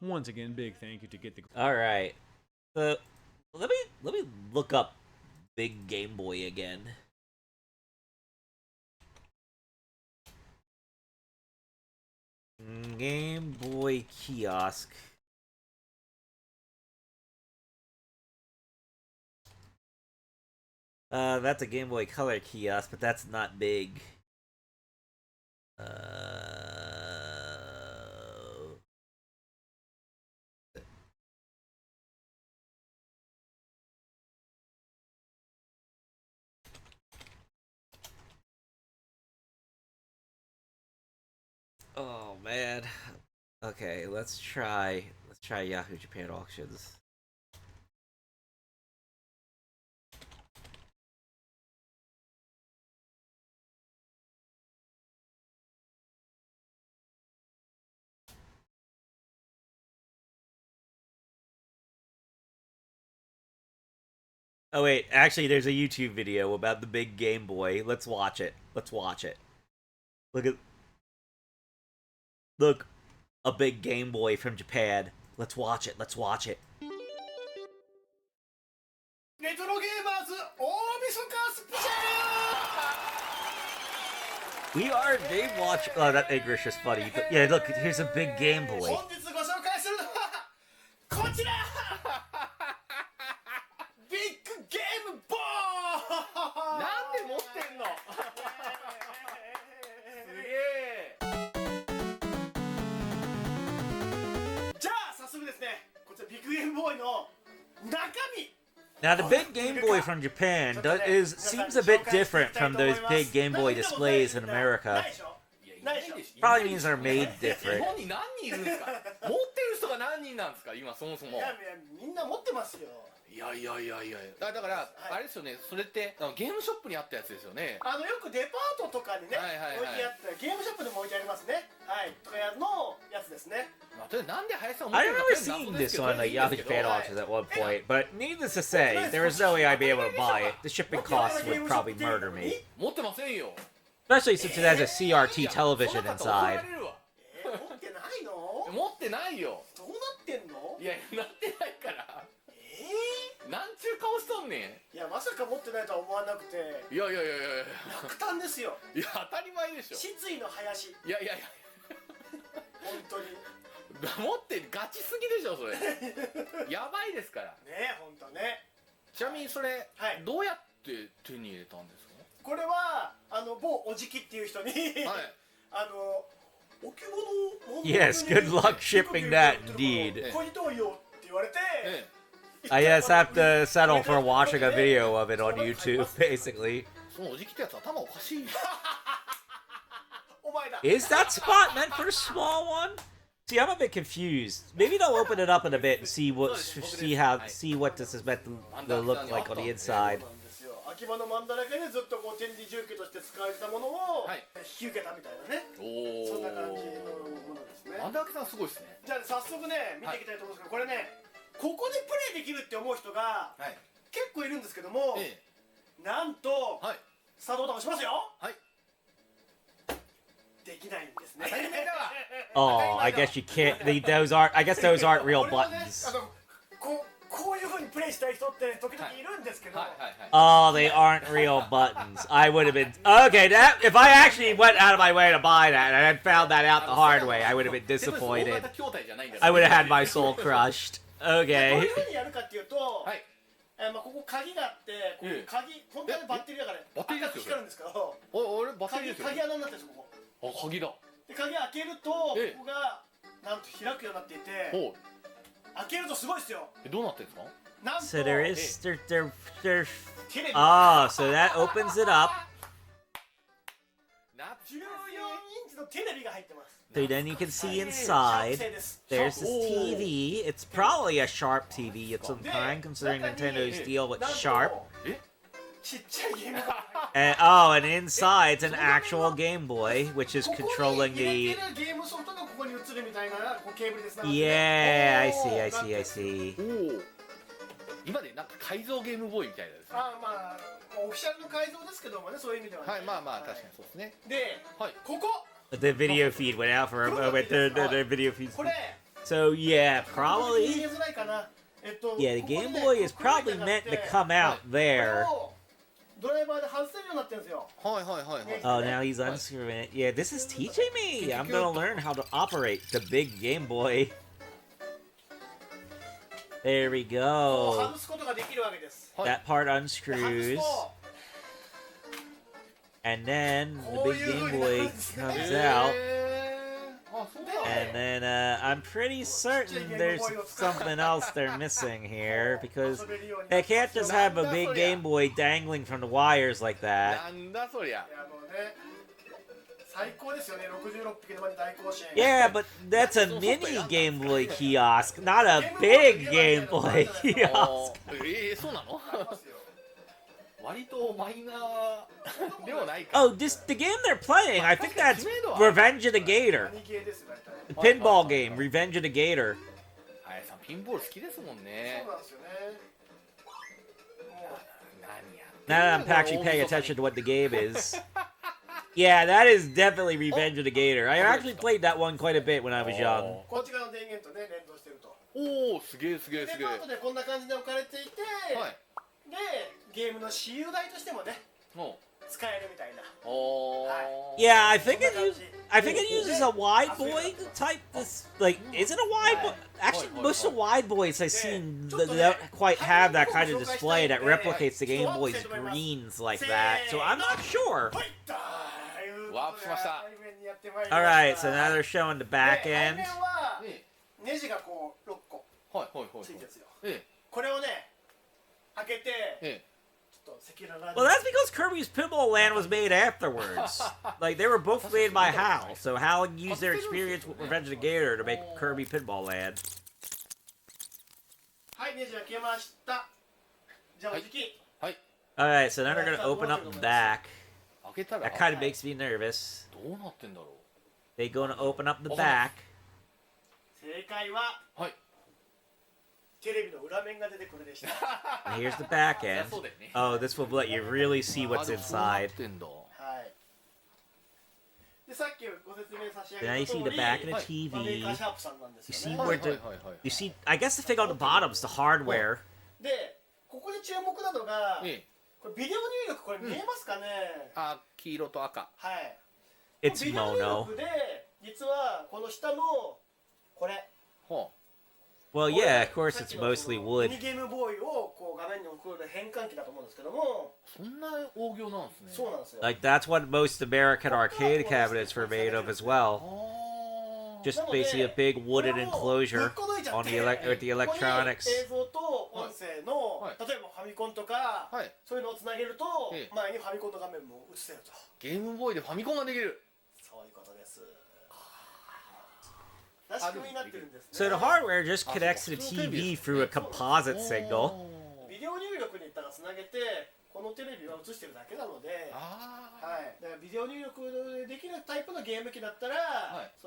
Once again, big thank you to Get the... Alright. Let me look up Big Game Boy again. Game Boy kiosk. That's a Game Boy Color kiosk, but that's not big. Oh man. Okay, let's try Yahoo Japan auctions. Oh wait, actually there's a YouTube video about the big Game Boy. Let's watch it. Let's watch it. Look, a big Game Boy from Japan. Let's watch it. Let's watch it. レトロゲーマーズ大晦日スペシャ We are Game Watch. Oh, that English is funny. But yeah, look, here's a big Game ル Boy. 本日ご紹介するのはこちらビッグゲームボーイなんで持ってんのすげえじゃあ早速ですねこちらビッグゲームボーイの中身 Now, the big Game Boy from Japan seems a bit different from those big Game Boy displays in America. Probably means they're made different. 日本に何人いるんですか持ってる人が何人なんですか今そもそもいやみんな持ってますよいやだからあれですよねそれってゲームショップにあったやつですよねよくデパートとかにね、置いてあったゲームショップでも置いてありますねはいとかのやつですね I remember seeing this on like Yahoo Japan auctions at one point, but needless to say, there was no way I'd be able to buy it. The shipping costs would probably murder me. 持ってませんよ Especially since it has a CRT television inside. 持ってないの持ってないよどうなってんのいやなってないからなんちゅう顔しとんねいやまさか持ってないとは思わなくてんいや落胆ですよいや当たり前でしょ失意の林いや本当に持ってガチすぎでしょそれやばいですからね本当ねちなみにそれ、どうやって手に入れたんですかこれは某おじきっていう人に置物 Yes, good luck shipping that, indeed. これどうよって言われて I just have to settle for watching a video of it on YouTube, basically. そのおじきってやつ頭おかしい Is that spot meant for a small one? See, I'm a bit confused. Maybe they'll open it up in a bit and see what this is meant to look like on the inside. 秋葉のマンダラケでずっとこう展示住居として使われたものを引き受けたみたいなねそんな感じのものですねマンダラケさんすごいですねじゃあ早速ね見ていきたいと思うんですけどこれねここでプレイできるって思う人が結構いるんですけどもなんとスタートボタン押しますよ。はい。できないんですね。当たり前だわ。 Oh, I guess you can't. Those aren't. I guess those aren't real buttons. こういう風にプレイしたい人って時々いるんですけど。Oh, they aren't real buttons. I would have been okay. That if I actually went out of my way to buy that and I had found that out the hard way, I would have been disappointed. I would have had my soul crushed. どう Okay. いう風にやるかっていうと、ここ鍵があって、ここ鍵本当にバッテリーだからバッテリーですよ。光るんですけど、俺バッテリーですよ。鍵穴になってるんですここ。あ、鍵だ。で鍵開けるとここがなんと開くようになっていて、開けるとすごいですよ。どうなってるんですか？ So there is oh, so that opens it up. 14インチのテレビが入ってます。 So then you can see inside. There's this TV. It's probably a Sharp TV of some kind, considering Nintendo's deal with Sharp. And oh, and inside's an actual Game Boy, which is controlling the. Yeah, I see, I see, I see. 今でなんか改造ゲームボーイみたいなですね。まあオフィシャルの改造ですけどもね、そういう意味では。はい、まあまあ確かにそうですね。で、ここ。 The video feed went out for a moment. The video feed. So yeah, probably. Yeah, the Game Boy is probably meant to come out there. Oh, now he's unscrewing it. Yeah, this is teaching me. I'm gonna learn how to operate the big Game Boy. There we go. That part unscrews. And then the big Game Boy comes out. And then I'm pretty certain there's something else they're missing here, because they can't just have a big Game Boy dangling from the wires like that. Yeah, but that's a mini Game Boy kiosk, not a big Game Boy kiosk. そうなの？割とマイナーではないか。 Oh, the game they're playing, I think that's Revenge of the Gator. The pinball game, Revenge of the Gator. あやさんピンボール好きですもんね。 Now that I'm actually paying attention to what the game is. Yeah, that is definitely Revenge of the Gator. I actually played that one quite a bit when I was young. こっち側の電源とね連動してると。おお、すげえすげえすげえ。で、後でこんな感じで置かれていて、で、ゲームの私有台としてもね、使えるみたいな。Yeah, I think it uses a wide boy type. This like, is it a wide boy? Actually, most of the wide boys I've seen don't quite have that kind of display that replicates the Game Boy's screens like that. So I'm not sure. All right, so now they're showing the back end. ネジがこう6個ついてるんですよ。これをね開けて。 Well, that's because Kirby's Pinball Land was made afterwards. Like, they were both made by HAL, so HAL used their experience with Revenge of the Gator to make Kirby Pinball Land. Alright, so now they're gonna open up the back. That kind of makes me nervous. They're gonna open up the back. And here's the back end. Oh, this will let you really see what's inside. Now you see the back of the TV. You see where you see. I guess the thing on the bottom is the hardware. It's mono. Well, yeah, of course it's mostly wood. Like, that's what most American arcade cabinets were made of as well. Just basically a big wooden enclosure on with the electronics. So the hardware just connects to the TV through a composite signal.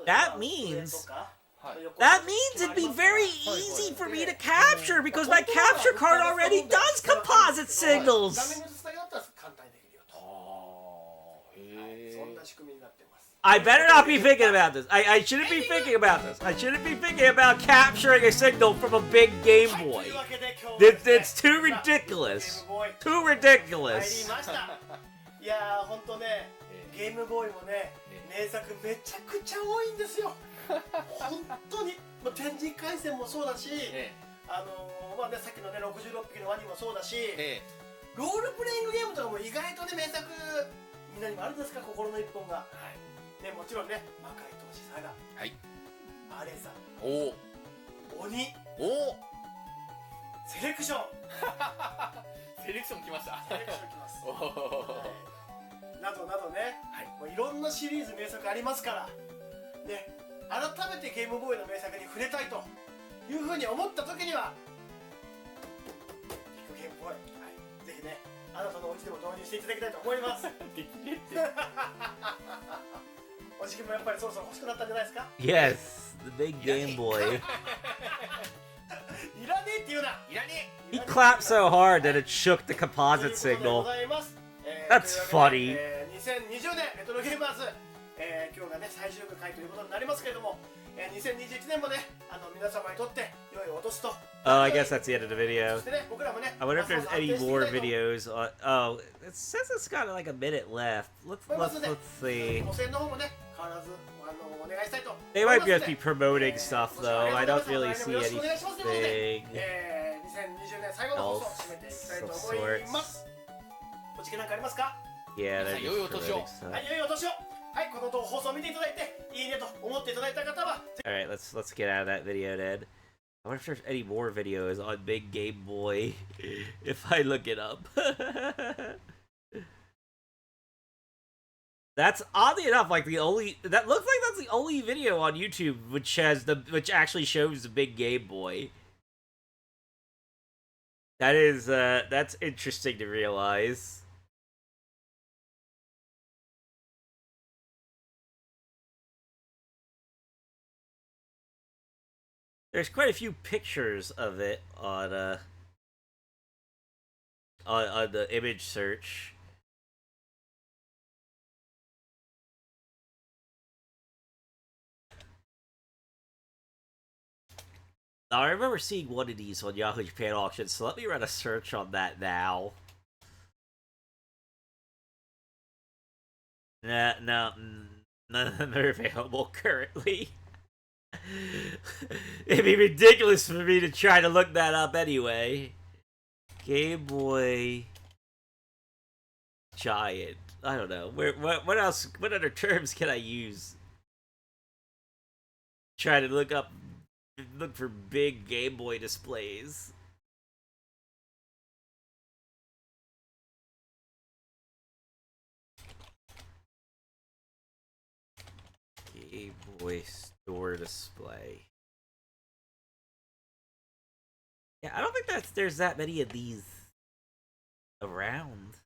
That means it'd be very easy for me to capture, because my capture card already does composite signals. そんな仕組みになってます。 I better not be thinking about this. I shouldn't be thinking about this. I shouldn't be thinking about capturing a signal from a big Game Boy. It's too ridiculous. Too 入り ridiculous. ました。いやー、ほんとね、ゲームボーイもね、名作めちゃくちゃ多いんですよ。本当に。もう天神回戦もそうだし、まあね、さっきのね、66匹のワニもそうだし、ロールプレイングゲームとかも意外とね、名作、みんなにもあるんですか、心の一本が。ね、もちろんね、魔界投資サガ、アレザ、鬼、セレクション。セレクション来ました。セレクション来ます。などなどね、もういろんなシリーズ名作ありますから、ね、改めてゲームボーイの名作に触れたいというふうに思った時には、ビッグゲームボーイ、ぜひね、あなたのお家でも導入していただきたいと思います。できねって。おじきもやっぱりそろそろ欲しくなったんじゃないですか。 Yes, the big Game Boy. いらねえって言うな。いらねえ。 He clapped so hard that it shook the composite signal. That's funny. 2020年レトロゲーマーズ、今日がね最終回ということになりますけれども、2021年もね、皆様にとって良いお年と。 Oh, I guess that's the end of the video. そしてね、僕らもね、 I wonder if there's any more videos on. Oh, it says it's got like a minute left. Let's see. ご声援の方もね、変わらずお願いしたいと。 They might just be promoting stuff though. I don't really see よろしくお願いしますということで、 anything 2020年最後の放送を締めていきたいと思います。お時間なんかありますか？ Yeah, that'd be 良いお年を。 promoting stuff. はい、良いお年を。はい、この放送を見ていただいて、いいねと思っていただいた方は、 All right, let's get out of that video, then. I wonder if there's any more videos on Big Game Boy if I look it up. That's oddly enough like the only that looks like that's the only video on YouTube which actually shows the Big Game Boy. That is that's interesting to realize. There's quite a few pictures of it on the image search. Now, I remember seeing one of these on Yahoo Japan Auction, so let me run a search on that now. No, none of them are available currently. It'd be ridiculous for me to try to look that up anyway. Game Boy Giant. I don't know. What else? What other terms can I use? Try to look for big Game Boy displays. Game Boy store display. Yeah, I don't think there's that many of these around.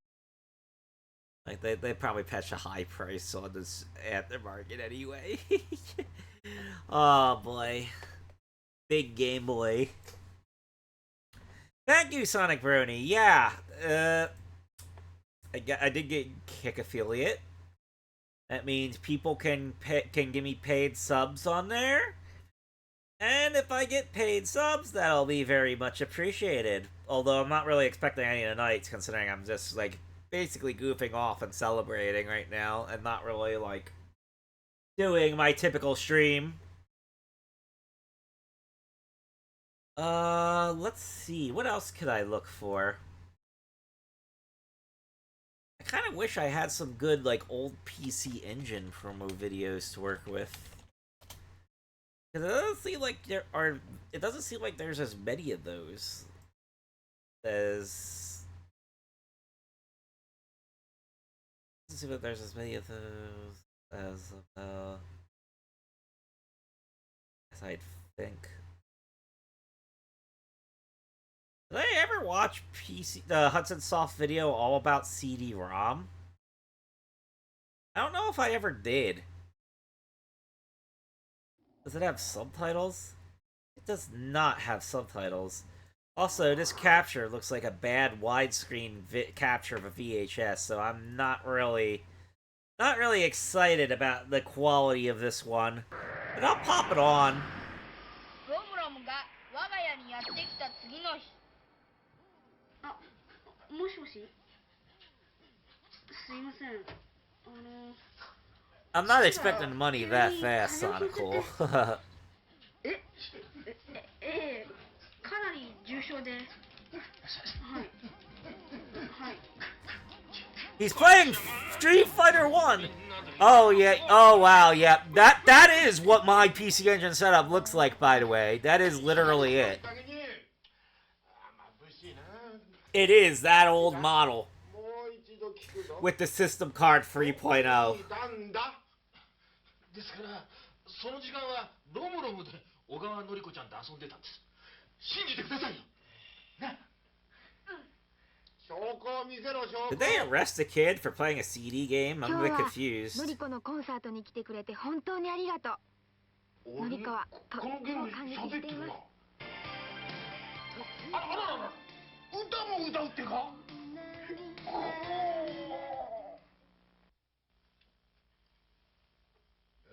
Like they probably fetch a high price on this at the market anyway. Oh boy. Big Game Boy. Thank you, Sonic Brony. Yeah, I did get Kick affiliate. That means people can give me paid subs on there. And if I get paid subs, that'll be very much appreciated. Although I'm not really expecting any tonight, considering I'm just, like, basically goofing off and celebrating right now, and not really, like, doing my typical stream. Let's see. What else could I look for? I kind of wish I had some good, like, old PC Engine promo videos to work with. Because it doesn't seem like there's as many of those as... It doesn't seem like there's as many of those as I'd think. Did I ever watch the Hudson Soft video all about CD-ROM? I don't know if I ever did. Does it have subtitles? It does not have subtitles. Also, this capture looks like a bad widescreen capture of a VHS, so I'm not really Not really excited about the quality of this one, but I'll pop it on. ロムロムが我が家にやってきた次の日。あ、もしもし。すいません。I'm not expecting money that fast, Sonical. かなり重症で。はい。はい。 He's playing Street Fighter 1! Oh, yeah. Oh, wow, yeah. That is what my PC Engine setup looks like, by the way. That is literally it. It is that old model. With the system card 3.0. ですからその時間はロムロムで小川典子ちゃんと遊んでたんです。信じてくださいよ。ね。Did they arrest the kid for playing a CD game? I'm a bit confused. のりこのコンサートに来てくれて本当にありがとう。のりこはとっても感激しています。あららら、歌も歌うってか。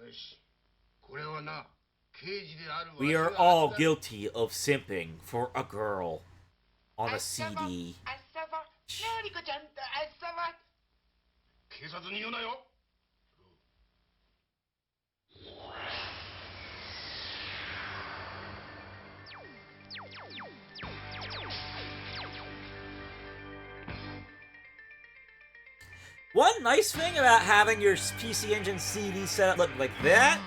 よし、これはな、刑事である。We are all guilty of simping for a girl on a CD. のりこちゃんと遊ば。警察に言うなよ。One nice thing about having your PC Engine CD set up look like that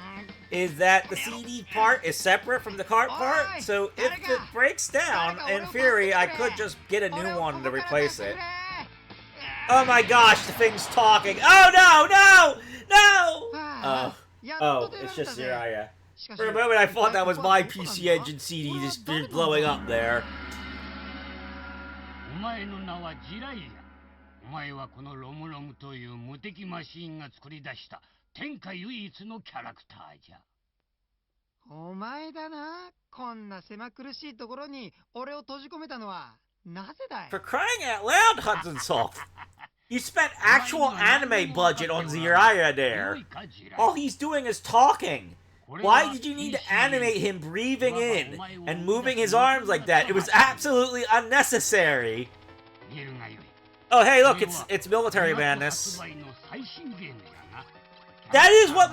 is that the CD part is separate from the cart part, so if it breaks down, in theory, I could just get a new one to replace it. Oh my gosh, the thing's talking. Oh no, no, no! Oh, it's just Jiraiya. For a moment, I thought that was my PC Engine CD just blowing up there. お前の名はジライア。お前はこのロムロムという無敵マシーンが作り出した天下唯一のキャラクターじゃ。お前だな。こんな狭苦しいところに俺を閉じ込めたのはなぜだい。 For crying out loud, Hudson Soft! You spent actual anime budget on Jiraiya there. All he's doing is talking. Why did you need to animate him breathing in and moving his arms like that? It was absolutely unnecessary. Oh hey, look, it's military madness. That is what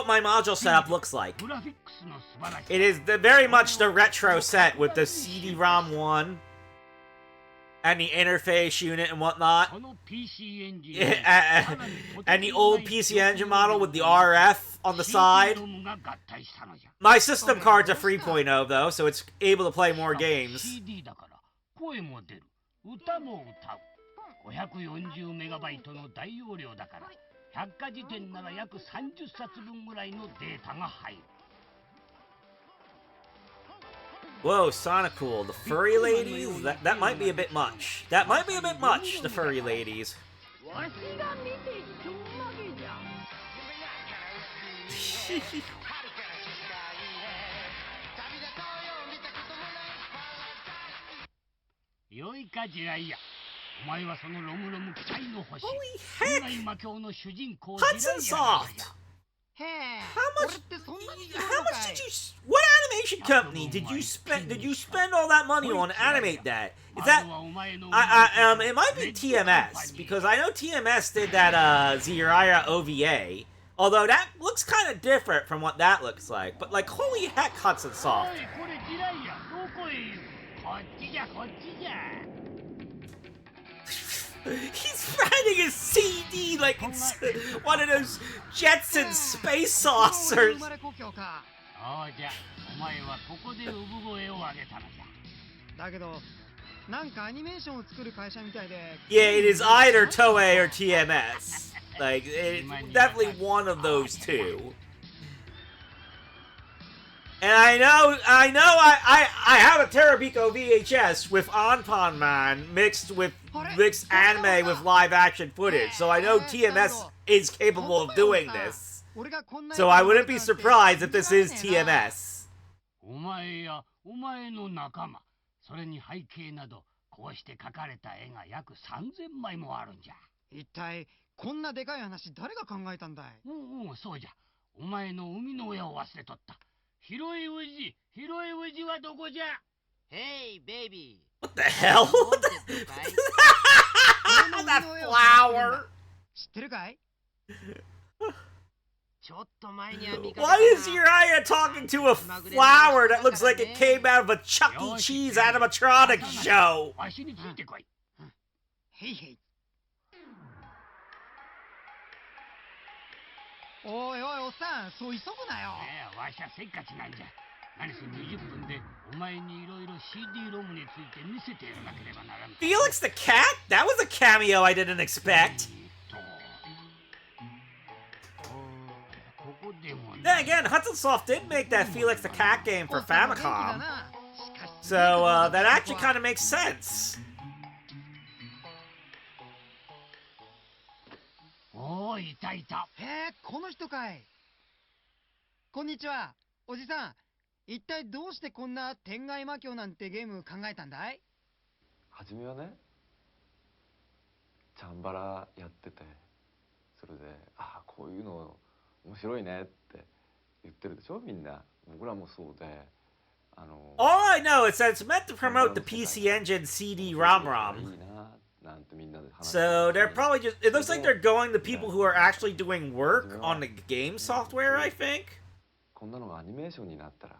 my module setup looks like. It is very much the retro set with the CD-ROM 1 and the interface unit and whatnot. And the old PC Engine model with the RF on the side. My system card's a 3.0 though, so it's able to play more games. 540メガバイトの大容量だから百科事典なら約30冊分ぐらいのデータが入る。 Whoa, Sonicool, the furry ladies? That might be a bit much. That might be a bit much, the furry ladies. わしが見てちょんまげじゃ。よいかジライア。 お前はそのロムロム期待の星。三大魔教の主人公ジライア。 How much did you? What animation company did you spend? Did you spend all that money on animate that? Is that? It might be TMS because I know TMS did that Jiraiya OVA. Although that looks kind of different from what that looks like. But like, holy heck, Hudson Soft. He's riding a CD like it's one of those Jetson space saucers. Yeah, it is either Toei or TMS. Like, it's definitely one of those two. And I have a Terabiko VHS with Anpan Man mixed anime with live action footage, so I know TMS is capable of doing this. So I wouldn't be surprised if this is TMS. お前やお前の仲間、それに背景などこうして描かれた絵が約3000枚もあるんじゃ。一体こんなでかい話誰が考えたんだい？おう、そうじゃ。お前の生みの親を忘れとった。広い宇治はどこじゃ？ Hey, baby. What the hell? That flower. 知ってるかい？ Why is Uriah talking to a flower that looks like it came out of a Chuck E. Cheese animatronic show? わしについてこい。へいへい。おいおい、おっさん、そう急ぐなよ。わしはせっかちなんじゃ。何せ20分でお前にいろいろ CD ロムについて見せてやらなければならん。Felix the cat? That was a cameo I didn't expect. Then again, Hudson Soft did make that Felix the Cat game for Famicom. So, that actually kind of makes sense. おー、いたいた。へえ、この人かい。こんにちは、おじさん。一体どうしてこんな天外魔境なんてゲーム考えたんだい？はじめはね、チャンバラやってて、それで、ああ、こういうの面白いねって言ってるでしょ、みんな。僕らもそうで。All I know is that it's meant to promote the PC Engine CD-ROM. So they're probably just... It looks like they're going to people who are actually doing work on the game software, I think.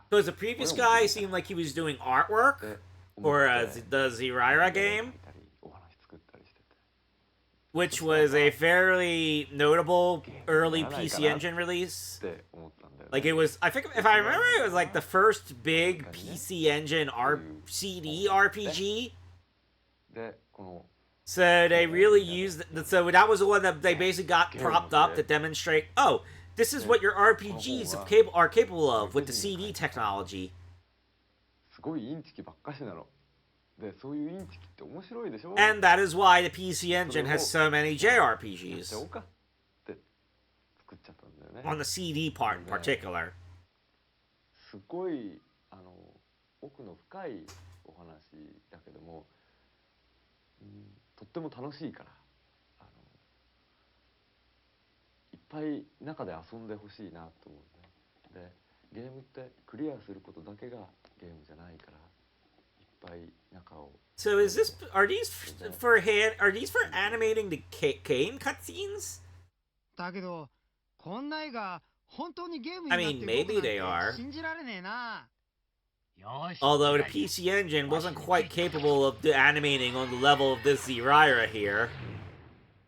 Because the previous guy seemed like he was doing artwork for the Zeraira game, which was a fairly notable early PC Engine release. Like it was, I think, if I remember, it was like the first big PC Engine CD RPG. So they really used, so that was the one that they basically got propped up to demonstrate, oh, this is what your RPGs are capable of with the CD technology. And that is why the PC Engine has so many JRPGs. On the CD part in particular. すごい奥の深いお話だけども、とっても楽しいから、いっぱい中で遊んでほしいなと思うね。で、ゲームってクリアすることだけがゲームじゃないから、いっぱい中を。So is this are these for animating the game cutscenes? だけど。こんな絵が本当にゲームになって I mean, maybe they are. 信じられねえな。Although the PC Engine wasn't quite capable of animating on the level of this Zeraira here.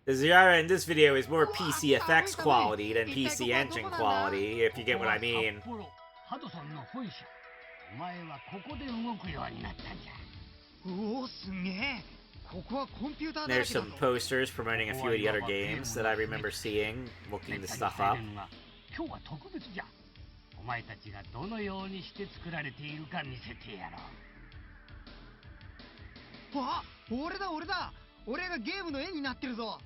The Zeraira in this video is more PC effects quality than PC Engine quality, if you get what I mean. おお、すげえ。ここはコンピューターだ There's らけだ some posters promoting a few of the other games that I remember seeing, looking the stuff up. 今日は特別じゃ。お前たちがどのようにして作られているか見せてやろう。あ、俺だ俺だ。俺がゲームの絵になってるぞ。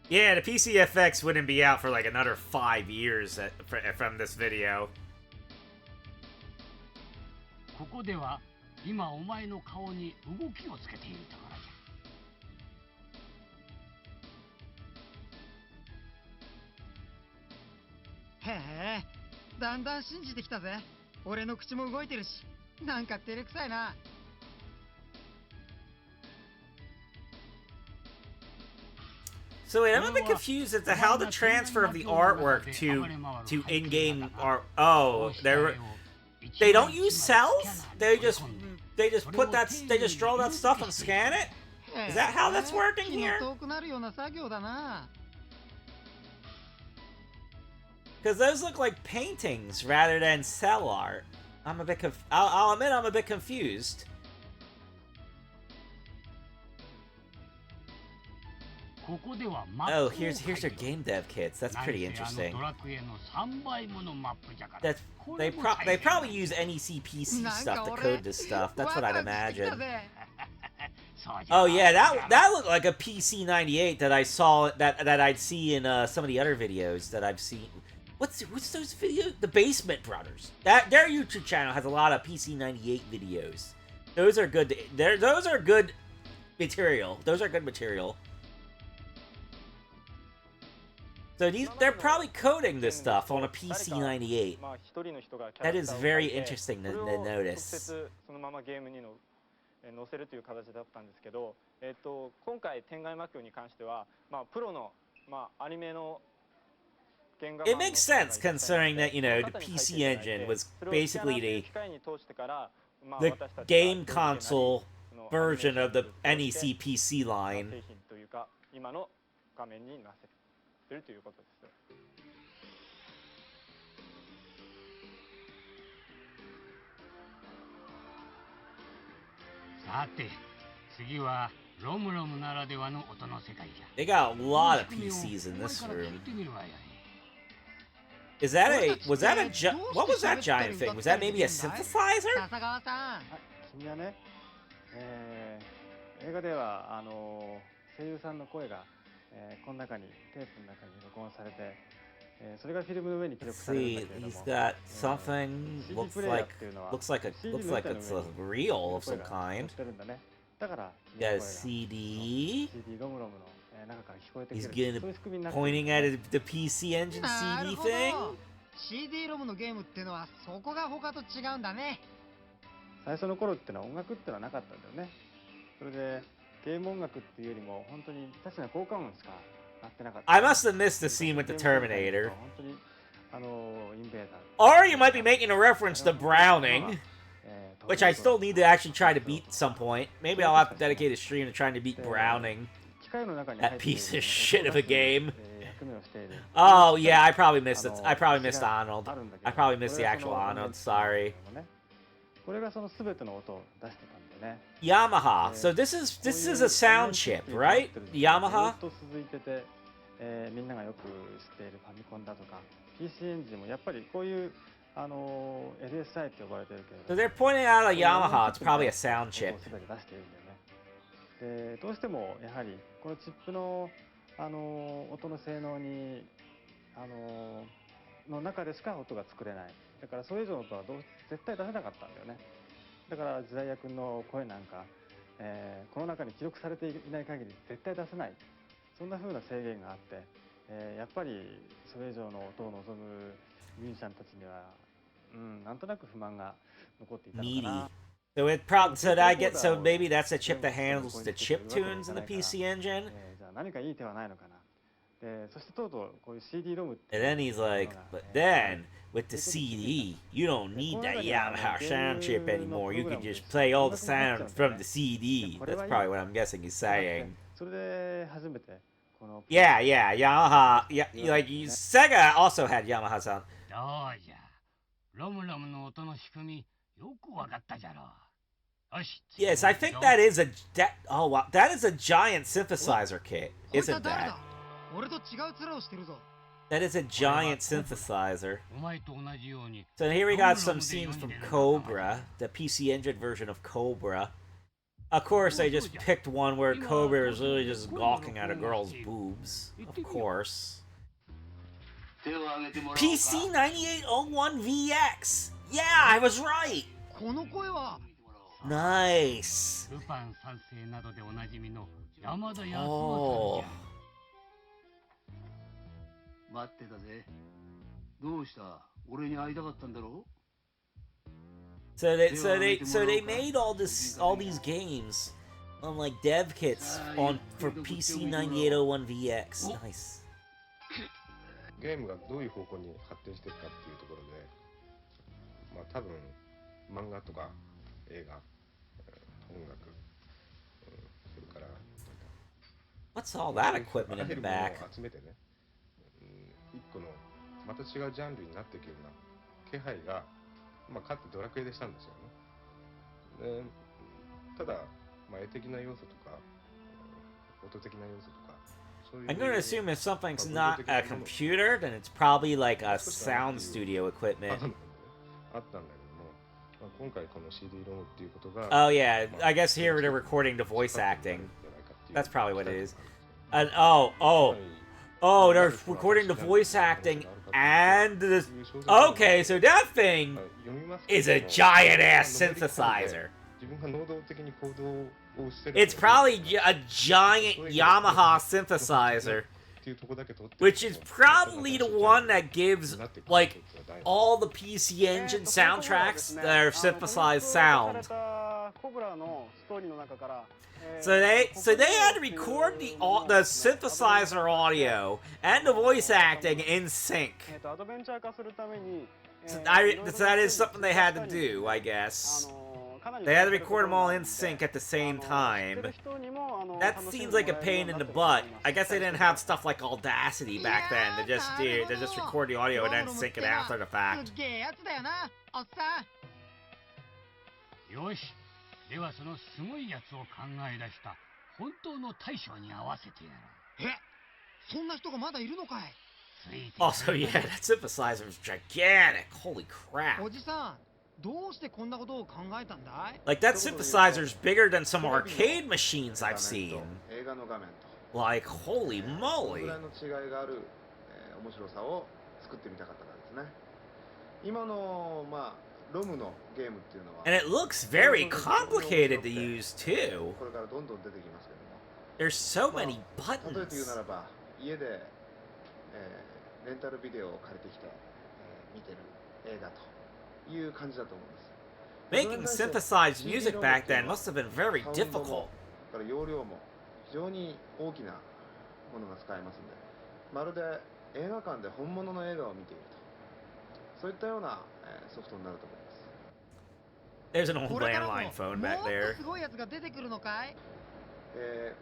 Yeah, the PC FX wouldn't be out for like another 5 years from this video. ここでは今お前の顔に動きをつけているところじゃ。へえ、だんだん信じてきたぜ。俺の口も動いてるし、なんか照れくさいな。So wait, I'm a bit confused as to how the transfer of the artwork to in-game art. Oh, they don't use cells? They just put that, they just draw that stuff and scan it? Is that how that's working here? Because those look like paintings rather than cell art. I'm a bit I'll admit I'm a bit confused. Oh, here's their game dev kits. That's pretty interesting. They probably use NEC PC stuff to code this stuff. That's what I'd imagine. Oh yeah, that looked like a PC 98 that I saw that I'd see in some of the other videos that I've seen. What's those videos? The Basement Brothers. Their YouTube channel has a lot of PC 98 videos. Those are good. Those are good material. Those are good material. So they're probably coding this stuff on a PC98. That is very interesting to notice. そのままゲームにの載せるという形だったんですけど、今回天外魔境に関しては、プロのアニメの It makes sense considering that, the PC Engine was basically the game console version of the NEC PC line. 今の画面に載せるということです。さて、次はロムロムならではの音の世界じゃ。 They got a lot of PCs in this room. Is that what was that giant thing? Was that maybe a synthesizer? 君はね、映画では声優さんの声が、この中にテープの中に録音されて、それがフィルムの上に記録されるんだけれども、 He's got something looks like it's a reel of some kind. だから Got a CD. ロムロムの中から聞こえてくる。 He's pointing at the PC Engine CD thing. CD ロムのゲームってのはそこが他と違うんだね。最初の頃ってのは音楽ってのはなかったんだよね。それでゲーム音楽っていうよりも本当に確かな効果音しかなってなかった。 I must have missed the scene with the Terminator. 本当にインベーダー。 Or you might be making a reference to Browning, which I still need to actually try to beat at some point. Maybe I'll have to dedicate a stream to trying to beat Browning. That piece of shit of a game. Oh yeah, I probably missed it. I probably missed Arnold. I probably missed the actual Arnold. Sorry. これがその全ての音を出してたんでね。 Yamaha. So this is a sound chip, right? Yamaha. ずっと続いてて、みんながよく知っているファミコンだとか PC エンジンもやっぱりこういうLSI って呼ばれてるけど。So they're pointing out a Yamaha. It's probably a sound chip. 全て出しているんだよね。でどうしてもやはりこのチップの音の性能にの中でしか音が作れない。だからそれ以上の音は絶対出せなかったんだよね。だから時代屋君の声なんか、この中に記録されていない限り絶対出せない。そんな風な制限があって、やっぱりそれ以上の音を望むミュージシャンたちには、なんとなく不満が残っていたのかな。 So maybe that's a chip that handles the chip tunes in the PC Engine. じゃあ何かいい手はないのかな。そしてとうとうこういう CD ロムって。 And then he's like, but then with the CD, you don't need that Yamaha sound chip anymore. You can just play all the sound from the CD. That's probably what I'm guessing he's saying. それで初めてこの Yeah, Yamaha. Yeah, like Sega also had Yamaha sound. どうじゃ。ロムロムの音の仕組みよくわかったじゃろう。 Yes, I think that is oh wow, that is a giant synthesizer kit, isn't that? That is a giant synthesizer. So here we got some scenes from Cobra, the PC Engine version of Cobra. Of course, I just picked one where Cobra is really just gawking at a girl's boobs. Of course. PC 9801VX! Yeah, I was right! Nice. Oh. 待ってたぜ。どうした？俺に会いたかったんだろう? So they made all these games on like dev kits for PC 9801VX. Nice. ゲームがどういう方向に発展していくかっていうところで、多分漫画とか映画、音楽、それから What's all that equipment in the back? 集めてね、一個のまた違うジャンルになっていくような気配が、かつてドラクエでしたんですよね。で、ただ、絵的な要素とか、音的な要素とか。I'm going to assume if something's not a computer, then it's probably like a sound studio equipment. Oh yeah, I guess here they're recording the voice acting. That's probably what it is. And oh, they're recording the voice acting and the... Okay, so that thing is a giant-ass synthesizer. It's probably a giant Yamaha synthesizer. Which is probably the one that gives, like, all the PC Engine soundtracks that are synthesized sound. So they had to record the synthesizer audio and the voice acting in sync. So that is something they had to do, I guess. They had to record them all in sync at the same time. That seems like a pain in the butt. I guess they didn't have stuff like Audacity back then. They just record the audio and then sync it after the fact. よし、ではそのすごいやつを考え出した本当の大将に合わせてやろう。え、そんな人がまだいるのかい？ Also, yeah, that synthesizer was gigantic. Holy crap. おじさん、どうしてこんなことを考えたんだい？ Like, that synthesizer's bigger than some arcade machines I've seen. Like, holy moly. の違いがある面白さを作ってみたかったからですね。今のまあロムのゲームっていうのは And it looks very complicated to use too. これからどんどん出てきますけども。There's so many 例えて言うな buttons. らば家で、レンタルビデオを借りてきて、見てる映画という感じだと思います。 Making synthesized music back then must have been very difficult. から容量も非常に大きなものが使えますので、まるで映画館で本物の映画を見ていると、そういったような、ソフトになると思います。 There's an old landline phone back there. すごいやつが出てくるのかい？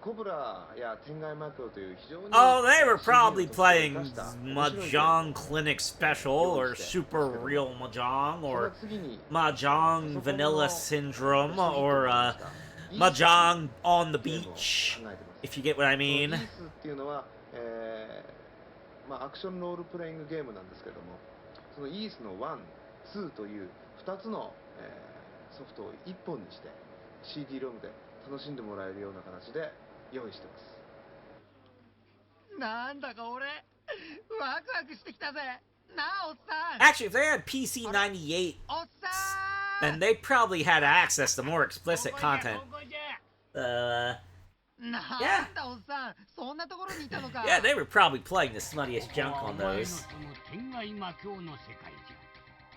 コブラや天外魔境という非常に Oh, they were probably playing Mahjong Clinic Special or Super Real Mahjong or Mahjong Vanilla Syndrome or Mahjong on the Beach, if you get what I mean. っていうのは、まあアクションロールプレイングゲームなんですけども、そのイースの1、2という2つの、ソフトを1本にして CD ロムで楽しんでもらえるような形で用意してます。なんだか俺ワクワクしてきたぜ。なあおっさん。 Actually, if they had PC98, then they probably had access to more explicit content. Yeah. Yeah, they were probably playing the smuttiest junk on those. 天外魔境の世界じゃ。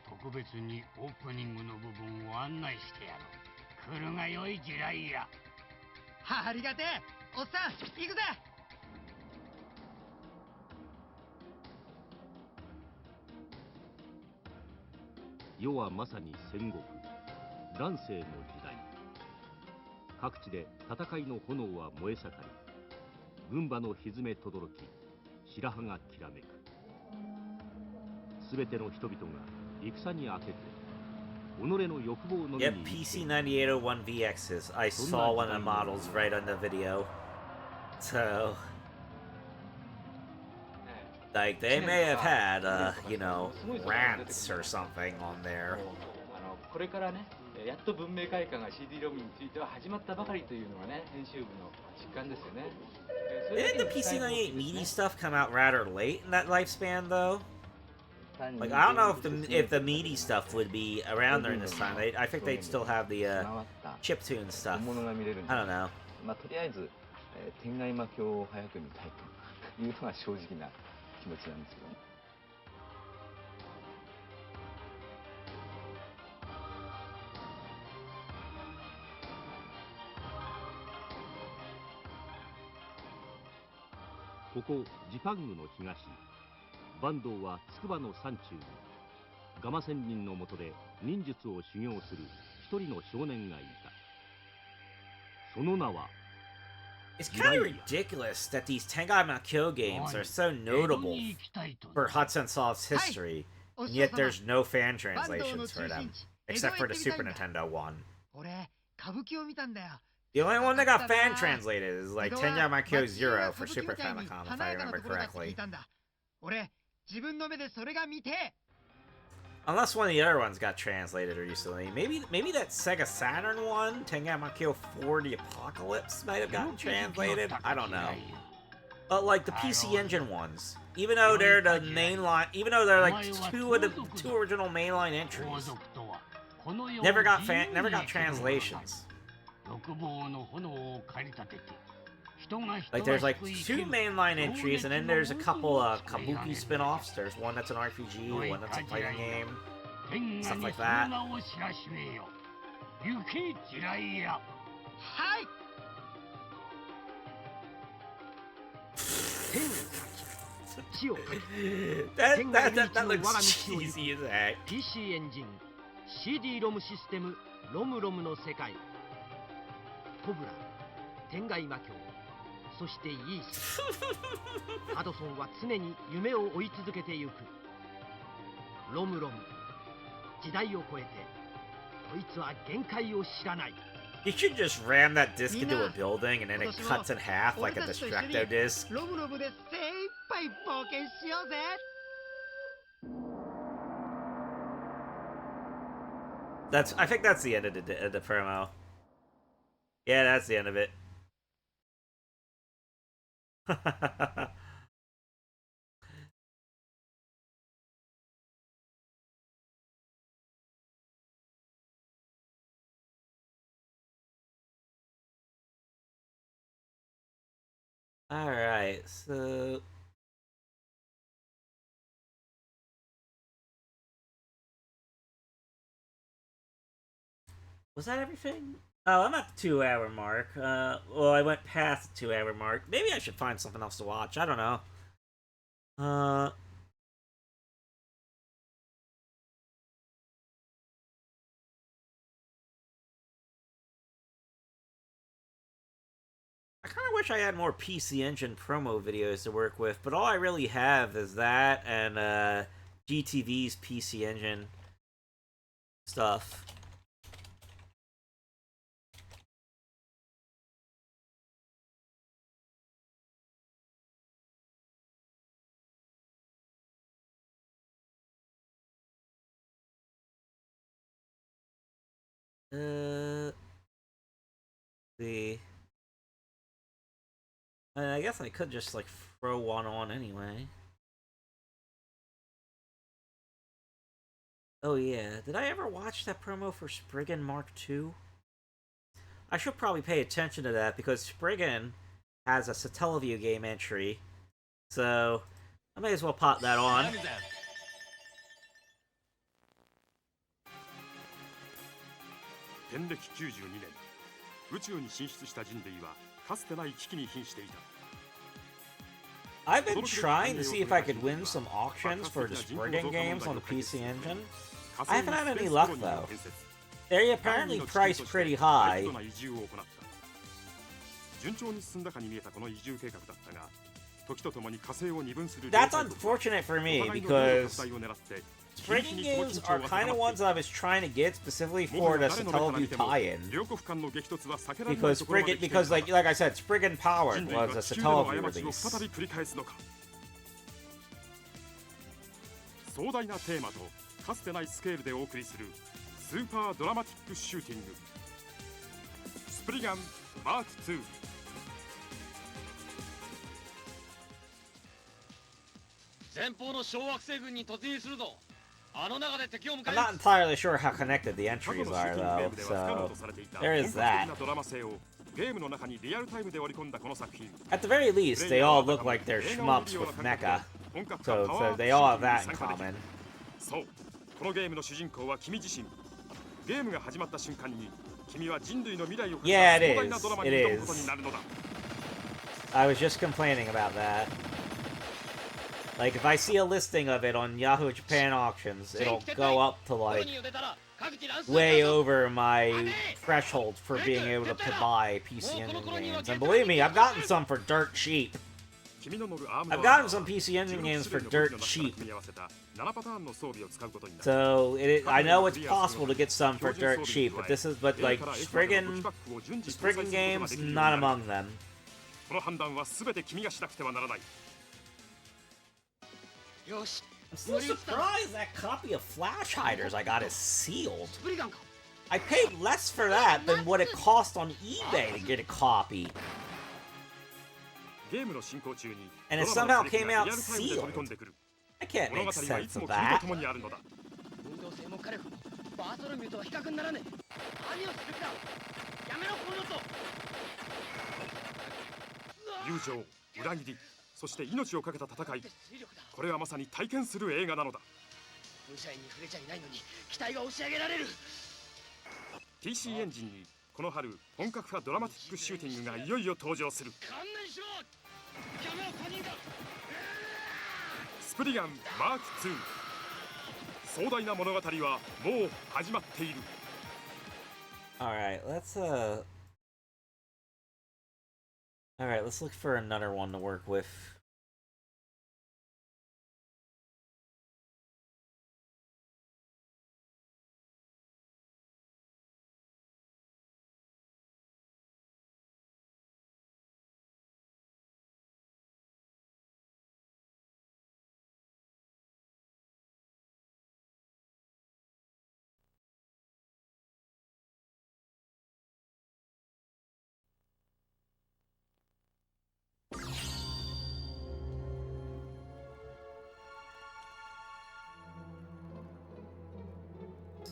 特別にオープニングの部分を案内してやろう。来るがよい地雷や。ありがてえ。おっさん、行くぜ。世はまさに戦国乱世の時代。各地で戦いの炎は燃え盛り、軍馬の蹄とどろき、白羽がきらめく。すべての人々が戦に明けて己の欲望のみに。 Yep, PC9801VXs. I saw one of the models right on the video. So, like, they may have had, you know, rants or something on there. これからね、やっと文明開化が CD ロムについては始まったばかりというのがね、編集部の実感ですよね。Didn't the PC98 meaty stuff come out rather late in that lifespan, though? Like, I don't know if the meaty stuff would be around during this time. I think they'd still have the chiptune stuff. I don't know. まあとりあえず、天外魔境を早く見たいというのが正直な気持ちなんですけどね。ここジパングの東、坂東は筑波の山中にガマ仙人の下で忍術を修行する一人の少年がいた。その名は It's kind of ridiculous that these Tengai Makyo games are so notable for Hudson Soft's history, and yet there's no fan translations for them, except for the Super Nintendo one. 俺歌舞伎を見たんだよ。 The only one that got fan translated is like Tengai Makyo Zero for Super Famicom, if I remember correctly. 俺自分の目でそれが見て。 Unless one of the other ones got translated recently. Maybe that Sega Saturn one, Tengai Makyo 4 The Apocalypse, might have gotten translated. I don't know. But like the PC Engine ones, even though they're the mainline, even though they're like two original mainline entries, never got translations. 欲望の炎を駆り立てて Like there's like 2 mainline entries, and then there's a couple kabuki spin-offs. There's one that's an RPG, one that's a fighting game, stuff like that. that looks cheesy as heck. PC エンジン CD ロムシステムロムロムの世界コブラ天外魔境そしてイースハドソンは常に夢を追い続けてゆくロムロム時代を超えてこいつは限界を知らない You should just ram that disc into a building and then it cuts in half like a Destructo disc. ロムロムで精一杯冒険しようぜ I think that's the end of the promo. Yeah, that's the end of it. Alright, so... Was that everything? Oh, I'm at the 2-hour mark. Well, I went past the 2-hour mark. Maybe I should find something else to watch. I don't know. I kind of wish I had more PC Engine promo videos to work with, but all I really have is that and GTV's PC Engine stuff. See. I guess I could just, like, throw one on anyway. Oh yeah, did I ever watch that promo for Spriggan Mark II? I should probably pay attention to that, because Spriggan has a Satellaview game entry. So, I may as well pop that on. 天暦92年、宇宙に進出した人類はかつてない危機に瀕していた。 I've been trying to see if I could win some auctions for the Spriggan games on the PC Engine. I haven't had any luck though. They apparently priced pretty high. 順調に進んだかに見えたこの移住計画だったが、時とともに火星を二分する。 That's unfortunate for me because Spriggan games are kind of ones that I was trying to get specifically for the Satellaview tie-in. Because like I said, Spriggan Powered was a Satellaview release. 壮大なテーマとかつてないスケールでお送りするスーパードラマティックシューティングスプリガンマーク2 前方の小惑星群に突入するぞ。 I'm not entirely sure how connected the entries are, though, so there is that. At the very least, they all look like they're shmups with mecha, so they all have that in common. Yeah, it is. It is. I was just complaining about that. Like, if I see a listing of it on Yahoo Japan Auctions, it'll go up to, like, way over my threshold for being able to buy PC Engine games. And believe me, I've gotten some for dirt cheap. I've gotten some PC Engine games for dirt cheap. So, I know it's possible to get some for dirt cheap, but like, Spriggan games, not among them. I'm so surprised that copy of Flash Hiders I got is sealed. I paid less for that than what it cost on eBay to get a copy. And it somehow came out sealed. I can't make sense of that. 友情、裏切り、そして命を懸けた戦い。これはまさに体験する映画なのだ。無茶に触れちゃいないのに期待が押し上げられる。 TC エンジンにこの春本格派ドラマティックシューティングがいよいよ登場する。観念しろ。山を他人だ。スプリガンマーク2。壮大な物語はもう始まっている。 Alright, let's look for another one to work with.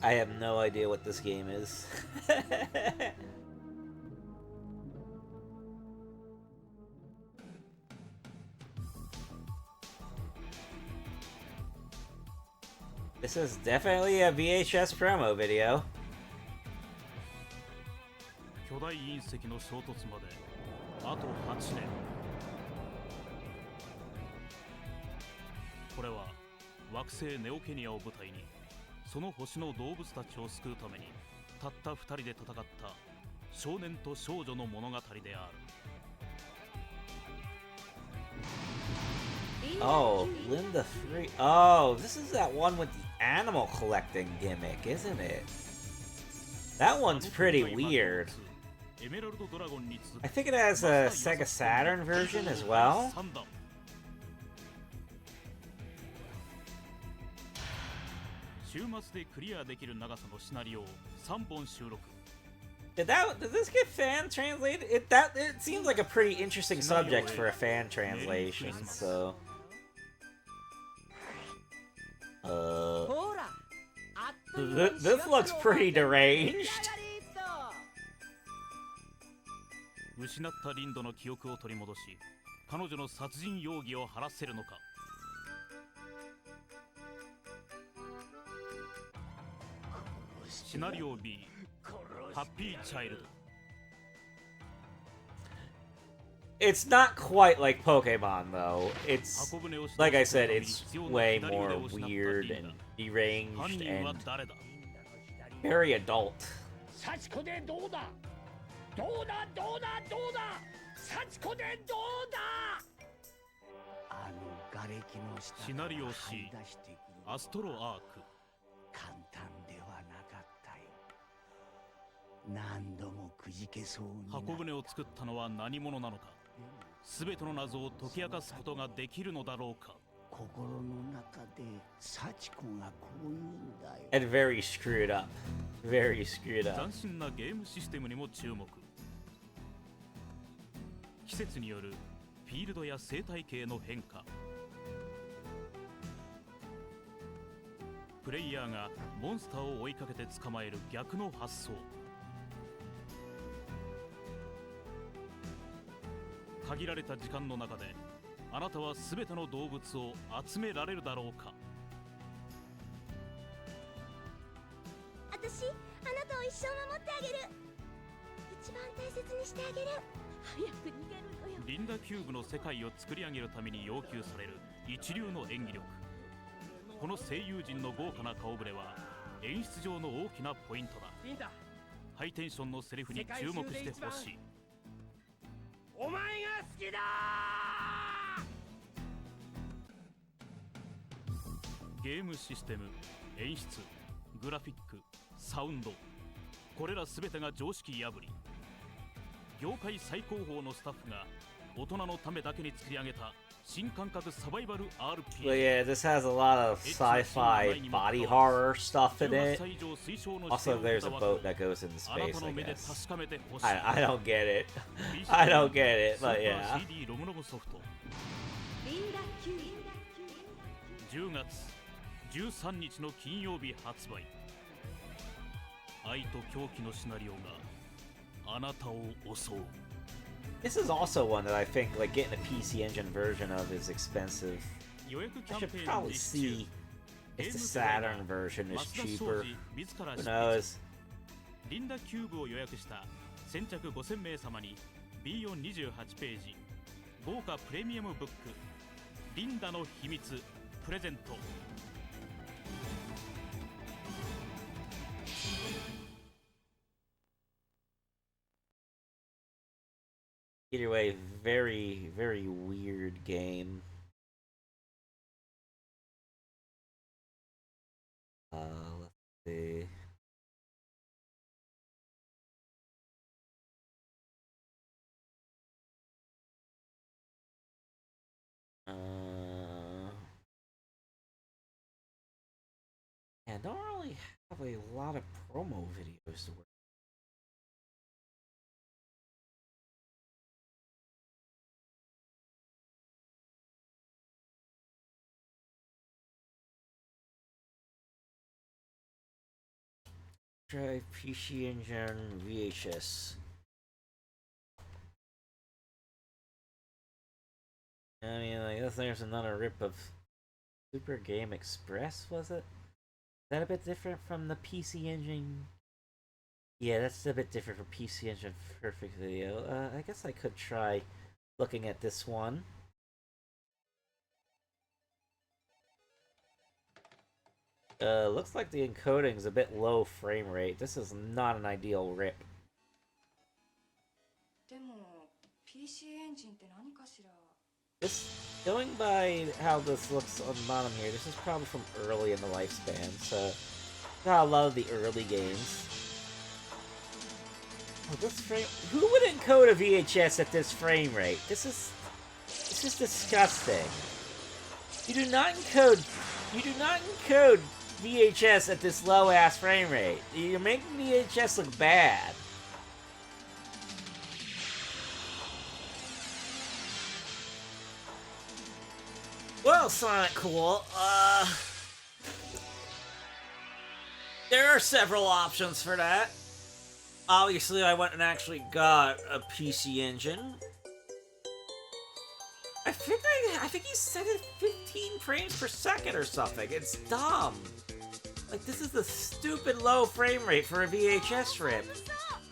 I have no idea what this game is. This is definitely a VHS promo video. 巨大隕石の衝突まであと8年。これは惑星ネオケニアを舞台にその星の動物たちを救うためにたった2人で戦った少年と少女の物語である。 Oh, Linda Free. Oh, this is that one with the animal collecting gimmick, isn't it? That one's pretty weird. I think it has a Sega Saturn version as well. Did this get fan translated? It seems like a pretty interesting subject for a fan translation, so. This looks pretty deranged. 失ったリンドの記憶を取り戻し、彼女の殺人容疑を晴らせるのか。シナリオ B、ハッピーチャイルド。 It's not quite like Pokemon though. It's like I said, it's way more weird and deranged and very adult. 幸子でどうだ。どうだどうだどうだ。幸子でどうだ。あの瓦礫の下シナリオ C、アストロアーク。簡単ではなかったよ。何度もくじけそうになった。箱舟を作ったのは何者なのか。 すべての謎を解き明かすことができるのだろうか。心の中で幸子がこう言うんだよ。 And very screwed up. Very screwed up. 斬新なゲームシステムにも注目。季節によるフィールドや生態系の変化。プレイヤーがモンスターを追いかけて捕まえる逆の発想。 限られた時間の中であなたはすべての動物を集められるだろうか。私、あなたを一生守ってあげる。一番大切にしてあげる。早く逃げるのよ。リンダキューブの世界を作り上げるために要求される一流の演技力。この声優陣の豪華な顔ぶれは演出上の大きなポイントだ。ハイテンションのセリフに注目してほしい。 お前が好きだー。ゲームシステム、演出、グラフィック、サウンド、これらすべてが常識破り。業界最高峰のスタッフが大人のためだけに作り上げた新感覚サバイバル RPG。 Well, yeah, this has a lot of sci-fi body horror stuff in it. Also, there's a boat that goes into space, I guess. I don't get it. I don't get it, but yeah. 10月13日の金曜日発売。愛と狂気のシナリオがあなたを襲う。This is also one that I think, like, getting a PC Engine version of is expensive. I should probably see if the Saturn version is cheaper. Who knows? リンダキューブを予約した先着5000名様に B428 ページ豪華プレミアムブックリンダの秘密プレゼント。Either way, very, very weird game. Let's see. Yeah, don't really have a lot of promo videos to work. Drive PC Engine VHS. I mean, I guess there's another rip of Super Game Express, was it? Is that a bit different from the PC Engine? Yeah, that's a bit different from PC Engine Perfect Video. I guess I could try looking at this one. Looks like the encoding's a bit low frame rate. This is not an ideal rip. This, going by how this looks on the bottom here, this is probably from early in the lifespan, so got a lot of the early games. Oh, this frame, who would encode a VHS at this frame rate? This is disgusting. You do not encode VHS at this low ass frame rate. You're making VHS look bad. Well, Sonic Cool, there are several options for that. Obviously, I went and actually got a PC Engine. I think he set it 15 frames per second or something. It's dumb. Like, this is the stupid low frame rate for a VHS rip.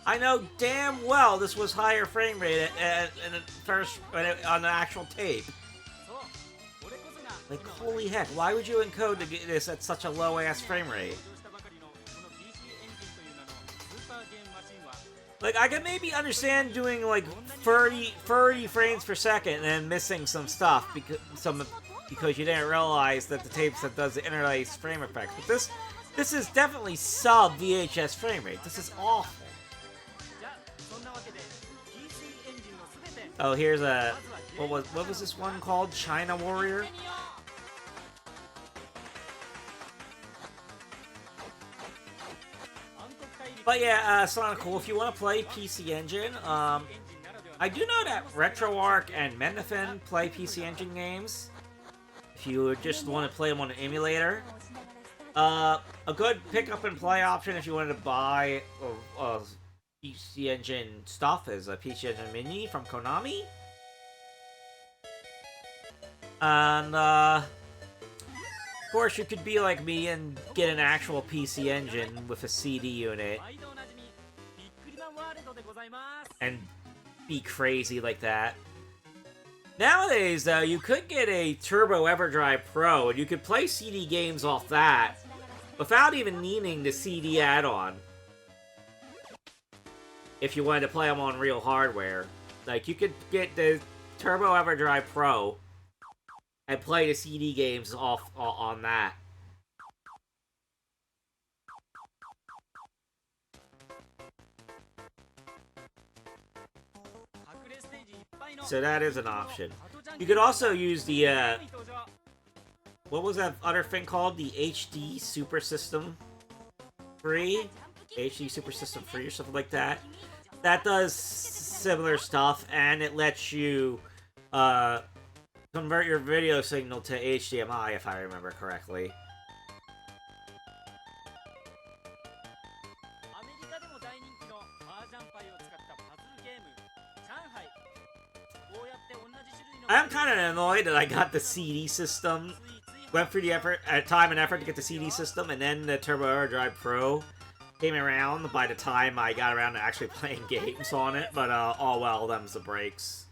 I know damn well this was higher frame rate on the actual tape. Like, holy heck, why would you encode this at such a low-ass frame rate? Like, I could maybe understand doing, like, 30 frames per second and then missing some stuff because you didn't realize that the tape set does the interlaced frame effect. But this is definitely sub-VHS frame rate. This is awful. Oh, here's a... What was this one called? China Warrior? But yeah, Sonic Cool, if you want to play PC Engine, I do know that RetroArch and Menafin play PC Engine games. If you just want to play them on an emulator. A good pick-up and play option if you wanted to buy PC Engine stuff is a PC Engine Mini from Konami. And, of course, you could be like me and get an actual PC Engine with a CD unit. And be crazy like that. Nowadays, though, you could get a Turbo EverDrive Pro, and you could play CD games off that without even needing the CD add-on. If you wanted to play them on real hardware. Like, you could get the Turbo EverDrive Pro and play the CD games off on that. So that is an option. You could also use the, what was that other thing called? The HD Super System Free? HD Super System Free or something like that. That does similar stuff, and it lets you, convert your video signal to HDMI, if I remember correctly. I'm kind of annoyed that I got the CD system. Went through the time and effort to get the CD system, and then the Turbo Overdrive Pro came around by the time I got around to actually playing games on it. But oh well, them's the breaks.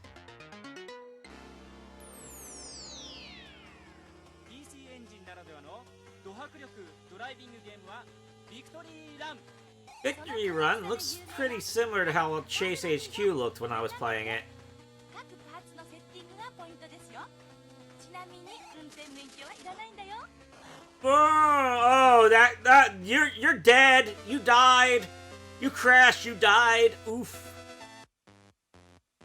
Victory Run looks pretty similar to how Chase HQ looked when I was playing it. Oh, you're dead. You died. You crashed. You died. Oof.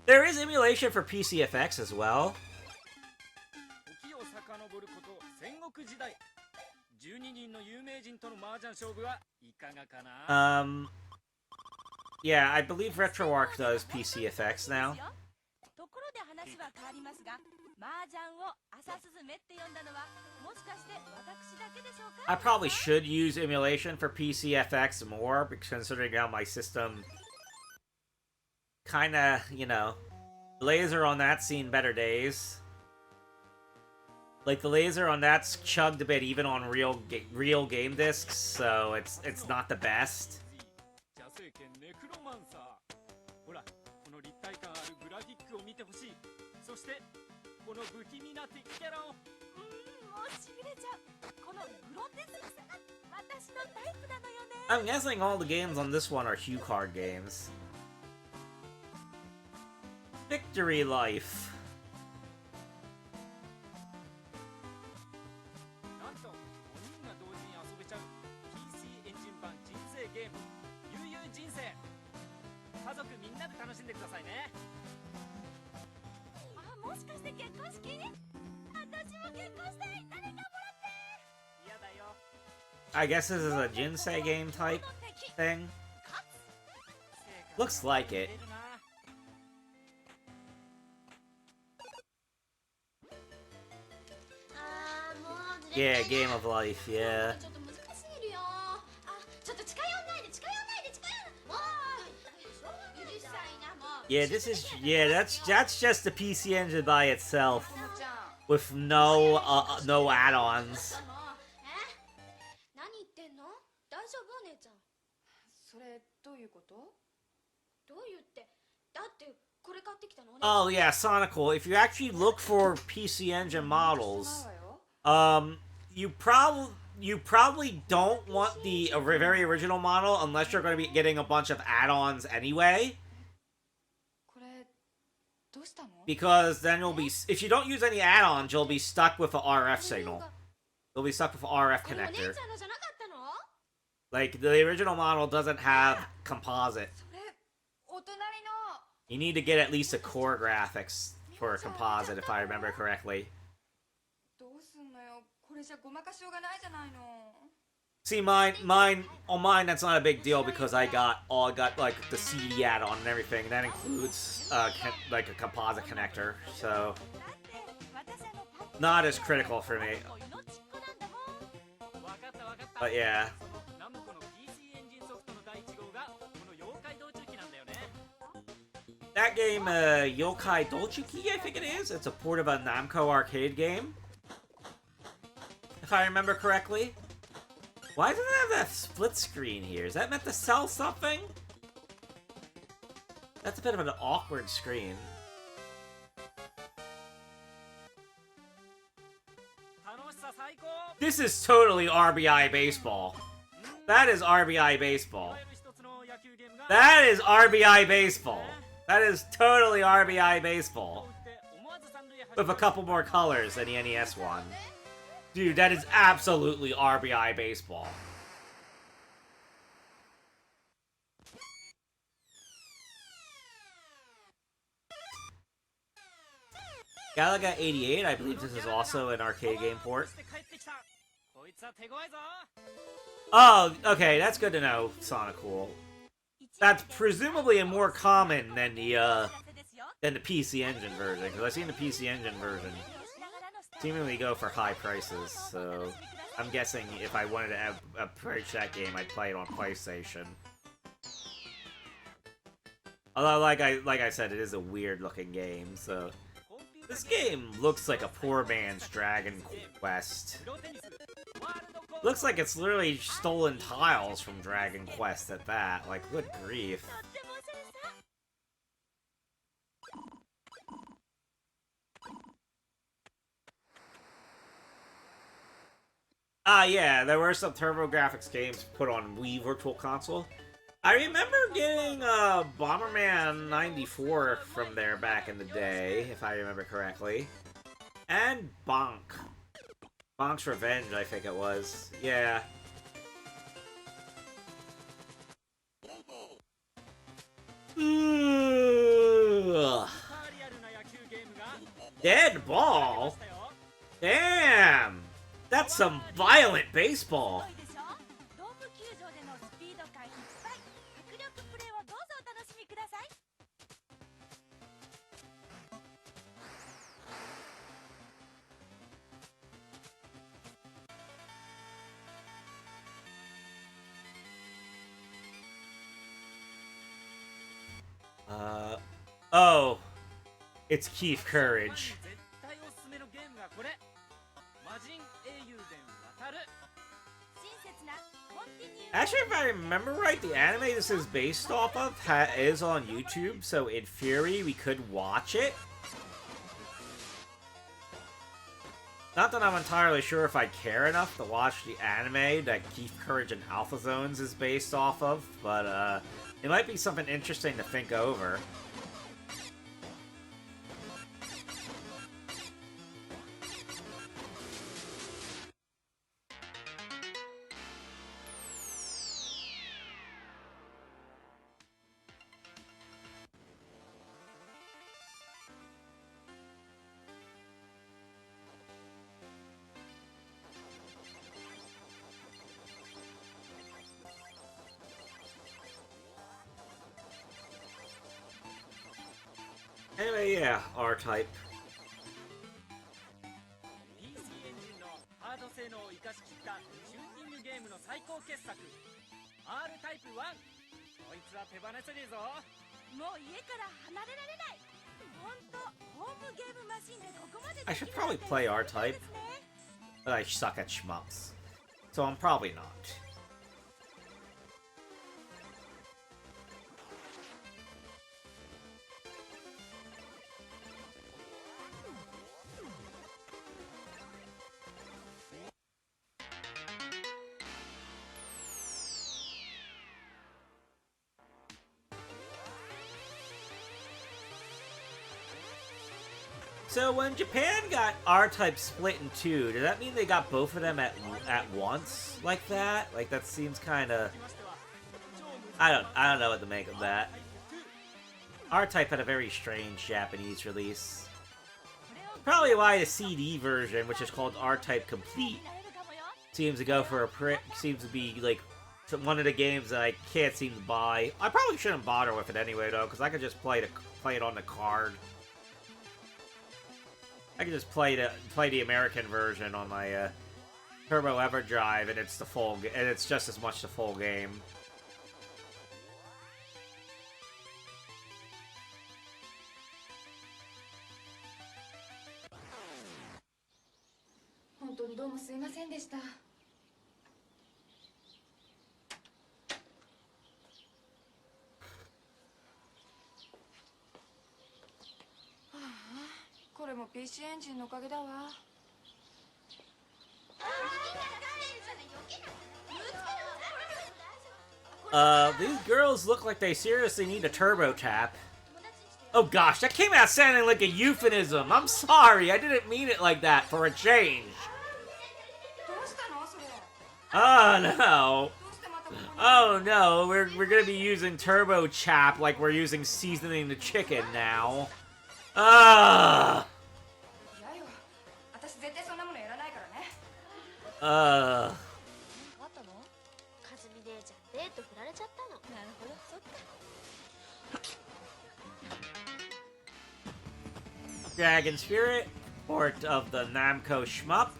There is emulation for PCFX as well. Yeah, I believe RetroArch does PCFX now. I probably should use emulation for PCFX more, because considering how my system kinda, you know, the laser on that seen better days. Like, the laser on that's chugged a bit even on real game discs, so it's not the best. I'm guessing all the games on this one are HuCard games. Victory Life. I guess this is a Jinsei game type thing. Looks like it. Yeah, Game of Life, yeah. Yeah, this is, yeah, that's just the PC Engine by itself, with no add-ons. Oh yeah, Sonical. If you actually look for PC Engine models, you probably don't want the very original model unless you're going to be getting a bunch of add-ons anyway. Because then you'll be, if you don't use any add-ons, you'll be stuck with an RF signal. You'll be stuck with an RF connector. Like, the original model doesn't have composite. You need to get at least a core graphics for a composite, if I remember correctly. See, on mine, that's not a big deal because I got like the CD add-on and everything. That includes like a composite connector, so not as critical for me. But yeah. That game, Yokai Dolchuki, I think it is. It's a port of a Namco arcade game, if I remember correctly. Why does it have that split screen here? Is that meant to sell something? That's a bit of an awkward screen. This is totally RBI Baseball. That is RBI Baseball. That is RBI Baseball. That is totally RBI Baseball. With a couple more colors than the NES one. Dude, that is absolutely RBI Baseball. Galaga 88, I believe this is also an arcade game port. Oh, okay, that's good to know, Sonicool. That's presumably more common than the PC Engine version, because I've seen the PC Engine version seemingly go for high prices, so I'm guessing if I wanted to approach that game, I'd play it on PlayStation. Although, like I said, it is a weird-looking game, so This game looks like a poor man's Dragon Quest. Looks like it's literally stolen tiles from Dragon Quest at that. Like, good grief. Ah, yeah, there were some TurboGrafx games put on Wii Virtual Console. I remember getting Bomberman 94 from there back in the day, if I remember correctly. And Bonk. Bonk's Revenge, I think it was. Yeah. Ugh. Dead ball? Damn! That's some violent baseball. Oh. It's Keith Courage. Actually, if I remember right, the anime this is based off of is on YouTube, so in theory, we could watch it. Not that I'm entirely sure if I care enough to watch the anime that Keith Courage and Alpha Zones is based off of, but it might be something interesting to think over. Anyway, yeah, R-Type. I should probably play R-Type, but I suck at shmups, so I'm probably not. So when Japan got R-Type split in two, does that mean they got both of them at once like that? Like that seems kind of I don't know what to make of that. R-Type had a very strange Japanese release. Probably why the CD version, which is called R-Type Complete, seems to go for seems to be like one of the games that I can't seem to buy. I probably shouldn't bother with it anyway though, because I could just play it on the card. I can just play the American version on my Turbo EverDrive, and it's it's just as much the full game. PC エンジンのおかげだわ。These girls look like they seriously need a turbo tap. Oh gosh, that came out sounding like a euphemism. I'm sorry, I didn't mean it like that for a change. Oh no. Oh no, we're gonna be using turbo chap like we're using seasoning the chicken now. Ah. Dragon Spirit, port of the Namco shmup.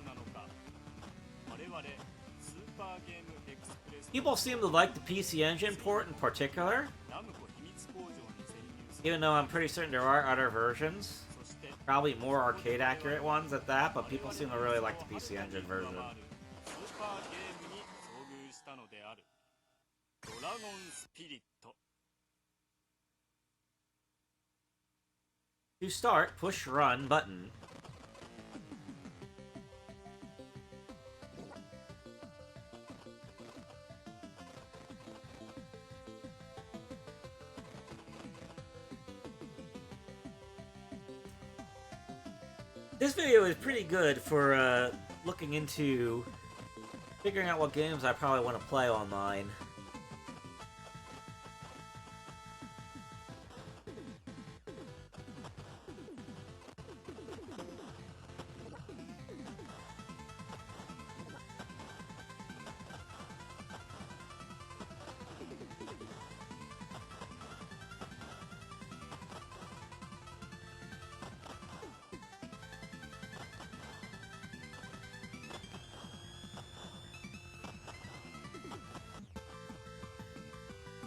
People seem to like the PC Engine port in particular, even though I'm pretty certain there are other versions. Probably more arcade accurate ones at that, but people seem to really like the PC Engine version. スーパーゲームに遭遇したのである。ドラゴンスピリット。To start, push run button. This video is pretty good for looking into figuring out what games I probably want to play online.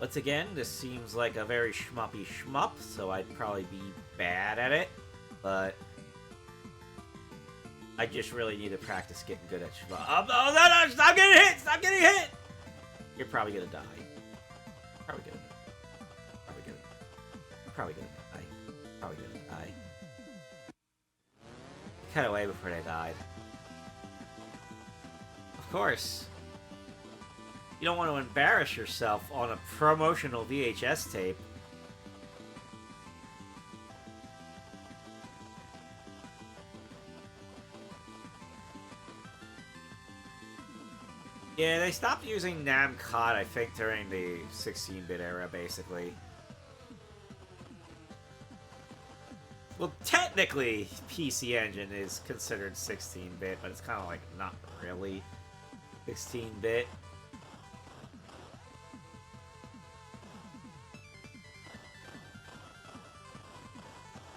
Once again, this seems like a very shmuppy shmup, so I'd probably be bad at it, but I just really need to practice getting good at shmup. Oh, no, stop getting hit! Stop getting hit! You're probably gonna die. Probably gonna die. Cut away before they died. Of course. You don't want to embarrass yourself on a promotional VHS tape. Yeah, they stopped using Namcod, I think, during the 16-bit era, basically. Well, technically, PC Engine is considered 16-bit, but it's kind of like not really 16-bit.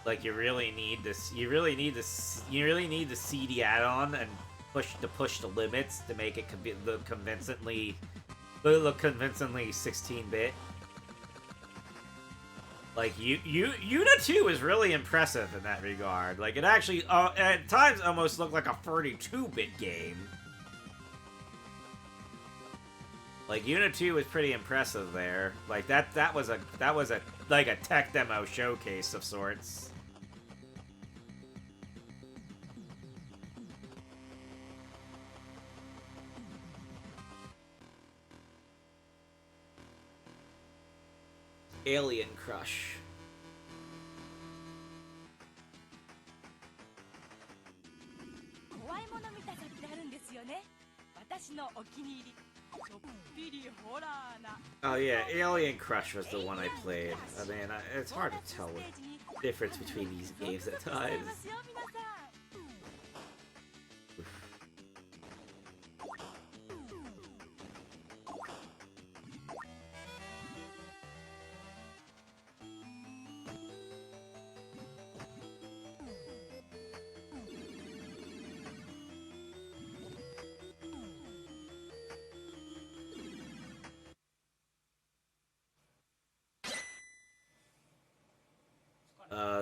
Like you really need this. You really need the CD add-on and push the limits to make it look convincingly 16-bit. Like Una 2 is really impressive in that regard. Like it actually at times almost looked like a 32-bit game. Like Una 2 was pretty impressive there. Like that was a like a tech demo showcase of sorts. Alien Crush. 怖いもの見たさってあるんですよね。私のお気に入り。ちょっぴりホラーな。 Oh yeah, Alien Crush was the one I played. I mean, it's hard to tell the difference between these games at times.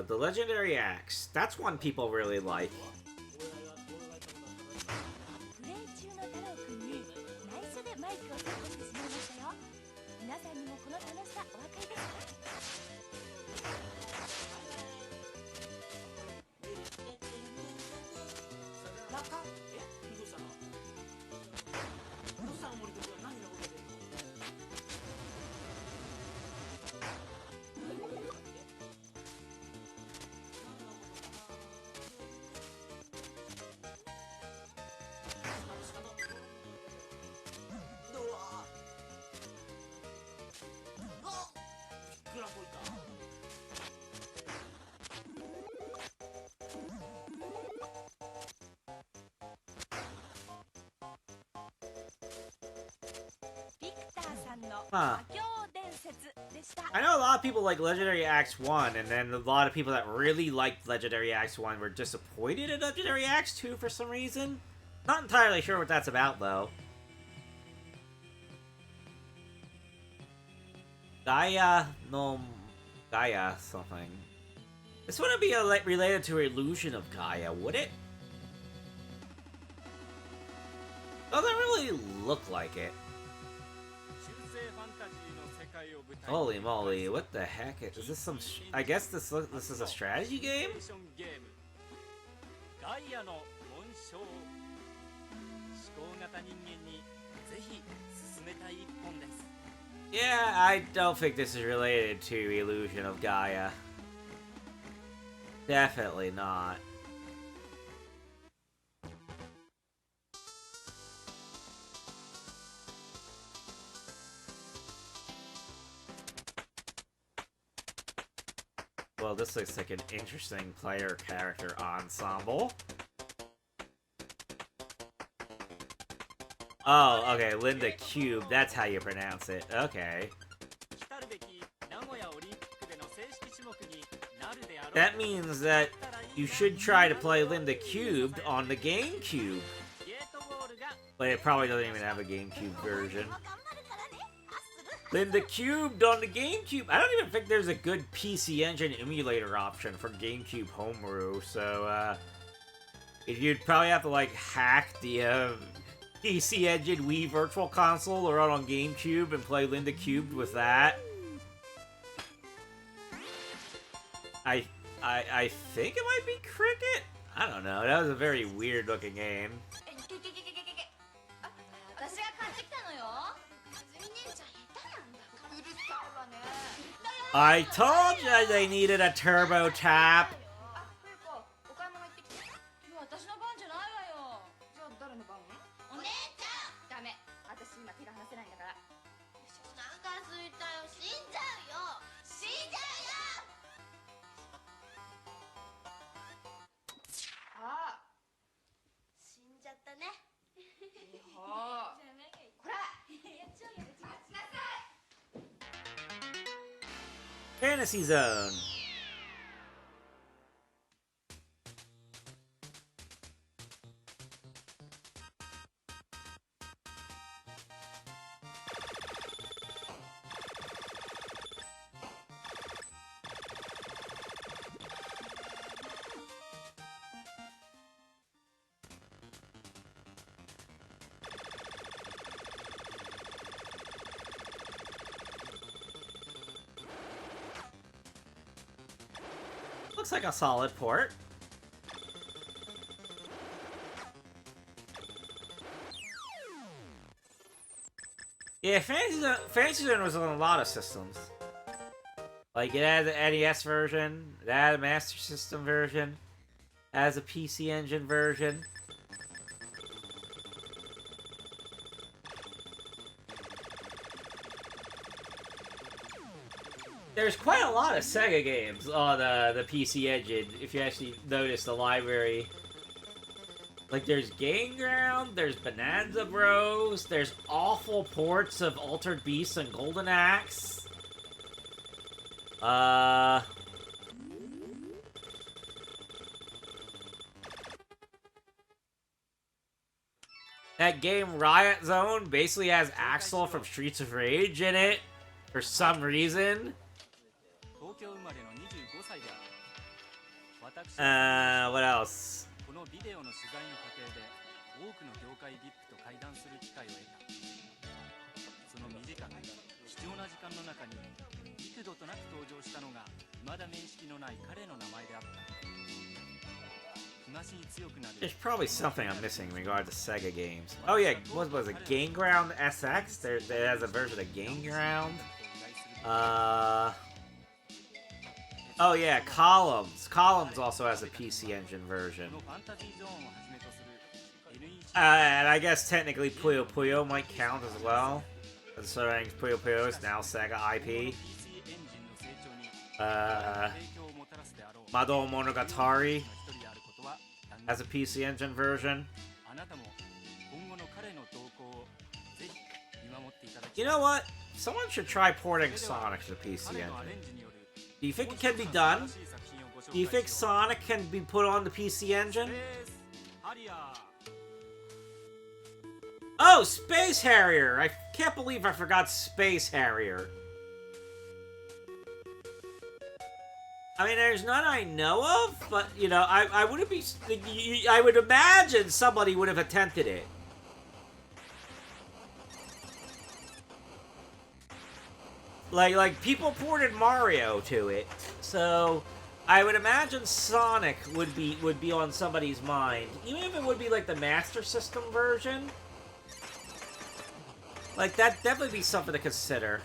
The Legendary Axe. That's one people really like. プレイ中の太郎くんに内緒でマイクをセットしてしまいましたよ。皆さんにもこの楽しさお分かりですか？ Huh. I know a lot of people like Legendary Axe 1, and then a lot of people that really liked Legendary Axe 1 were disappointed in Legendary Axe 2 for some reason. Not entirely sure what that's about, though. Gaia something. This wouldn't be related to Illusion of Gaia, would it? Doesn't really look like it. Holy moly, what the heck? Is this some... I guess this is a strategy game? Yeah, I don't think this is related to Illusion of Gaia. Definitely not. Well, this looks like an interesting player character ensemble. Oh, okay, Linda Cube, that's how you pronounce it. Okay. That means that you should try to play Linda Cubed on the GameCube. But it probably doesn't even have a GameCube version. Linda Cubed on the GameCube. I don't even think there's a good PC Engine emulator option for GameCube homebrew, so you'd probably have to like hack the PC Engine Wii Virtual Console or run on GameCube and play Linda Cubed with that. I think it might be Cricket? I don't know. That was a very weird looking game. I told you they needed a turbo tap. Fantasy Zone. Looks like a solid port. Yeah, Fantasy Zone was on a lot of systems. Like, it had the NES version, it had a Master System version, it has a PC Engine version. There's quite a lot of Sega games on the PC Engine, if you actually notice the library. Like, there's Game Ground, there's Bonanza Bros, there's awful ports of Altered Beast and Golden Axe. That game Riot Zone basically has Axel from Streets of Rage in it, for some reason. What else? There's probably something I'm missing in regard to Sega games. Oh yeah, what was it? Game Ground SX? There has a version of Game Ground. Oh yeah, Columns. Columns also has a PC Engine version. And I guess technically Puyo Puyo might count as well, considering Puyo Puyo is now Sega IP. Mado Monogatari has a PC Engine version. You know what? Someone should try porting Sonic to the PC Engine. Do you think it can be done? Do you think Sonic can be put on the PC Engine? Oh, Space Harrier! I can't believe I forgot Space Harrier. I mean, there's none I know of, but, you know, I wouldn't be... I would imagine somebody would have attempted it. Like people ported Mario to it, so I would imagine Sonic would be on somebody's mind, even if it would be like the Master System version. Like that definitely be something to consider.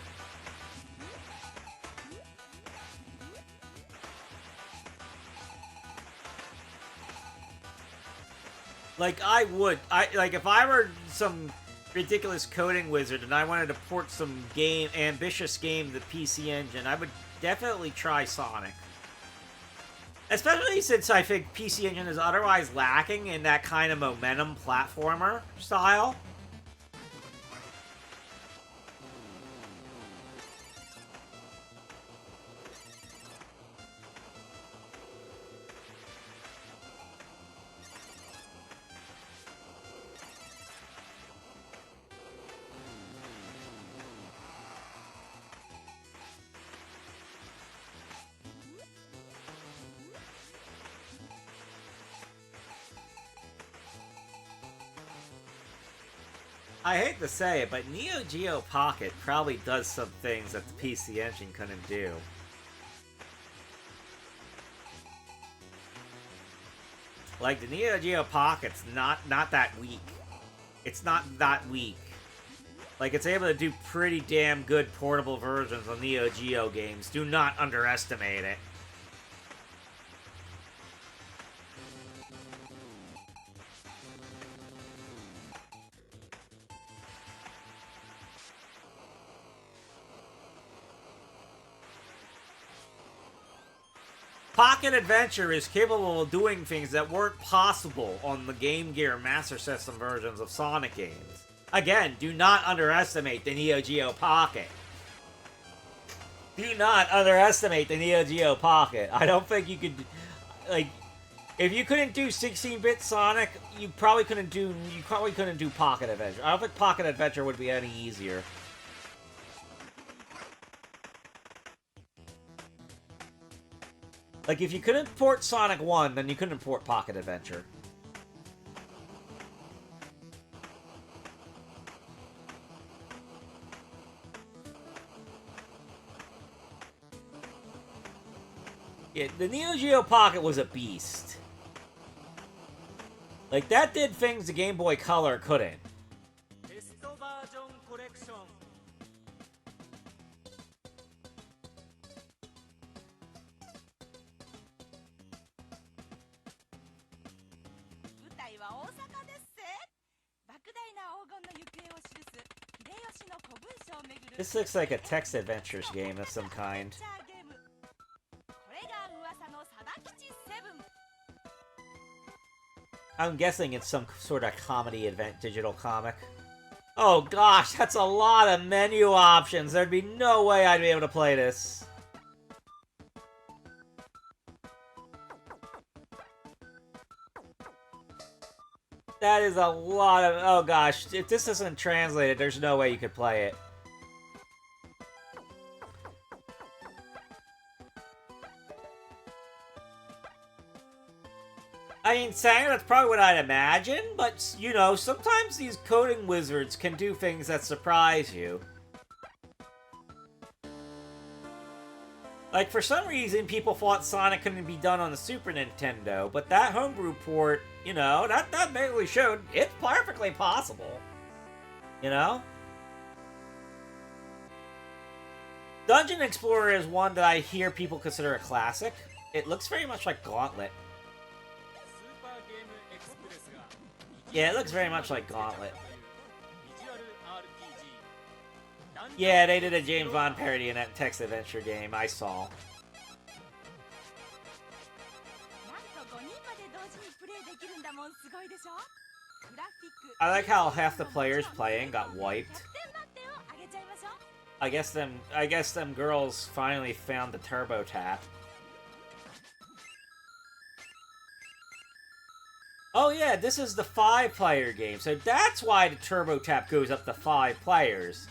Like if I were some ridiculous coding wizard and I wanted to port some ambitious game to the PC Engine, I would definitely try Sonic. Especially since I think PC Engine is otherwise lacking in that kind of momentum platformer style. I hate to say it, but Neo Geo Pocket probably does some things that the PC Engine couldn't do. Like, the Neo Geo Pocket's not that weak. It's not that weak. Like, it's able to do pretty damn good portable versions of Neo Geo games. Do not underestimate it. Pocket Adventure is capable of doing things that weren't possible on the Game Gear Master System versions of Sonic games. Again, do not underestimate the Neo Geo Pocket. Do not underestimate the Neo Geo Pocket. I don't think you could... Like, if you couldn't do 16-bit Sonic, you probably couldn't do Pocket Adventure. I don't think Pocket Adventure would be any easier. Like, if you couldn't port Sonic 1, then you couldn't port Pocket Adventure. Yeah, the Neo Geo Pocket was a beast. Like, that did things the Game Boy Color couldn't. This looks like a text adventures game of some kind. I'm guessing it's some sort of comedy event digital comic. Oh gosh, that's a lot of menu options. There'd be no way I'd be able to play this. That is a lot of... Oh gosh, if this isn't translated, there's no way you could play it. I mean, saying that's probably what I'd imagine, but, you know, sometimes these coding wizards can do things that surprise you. Like, for some reason, people thought Sonic couldn't be done on the Super Nintendo, but that homebrew port, you know, that basically showed it's perfectly possible. You know? Dungeon Explorer is one that I hear people consider a classic. It looks very much like Gauntlet. Yeah, it looks very much like Gauntlet. Yeah, they did a James Bond parody in that text adventure game, I saw. I like how half the players playing got wiped. I guess them girls finally found the turbo tap. Oh yeah, this is the 5-player game, so that's why the turbo tap goes up to 5 players.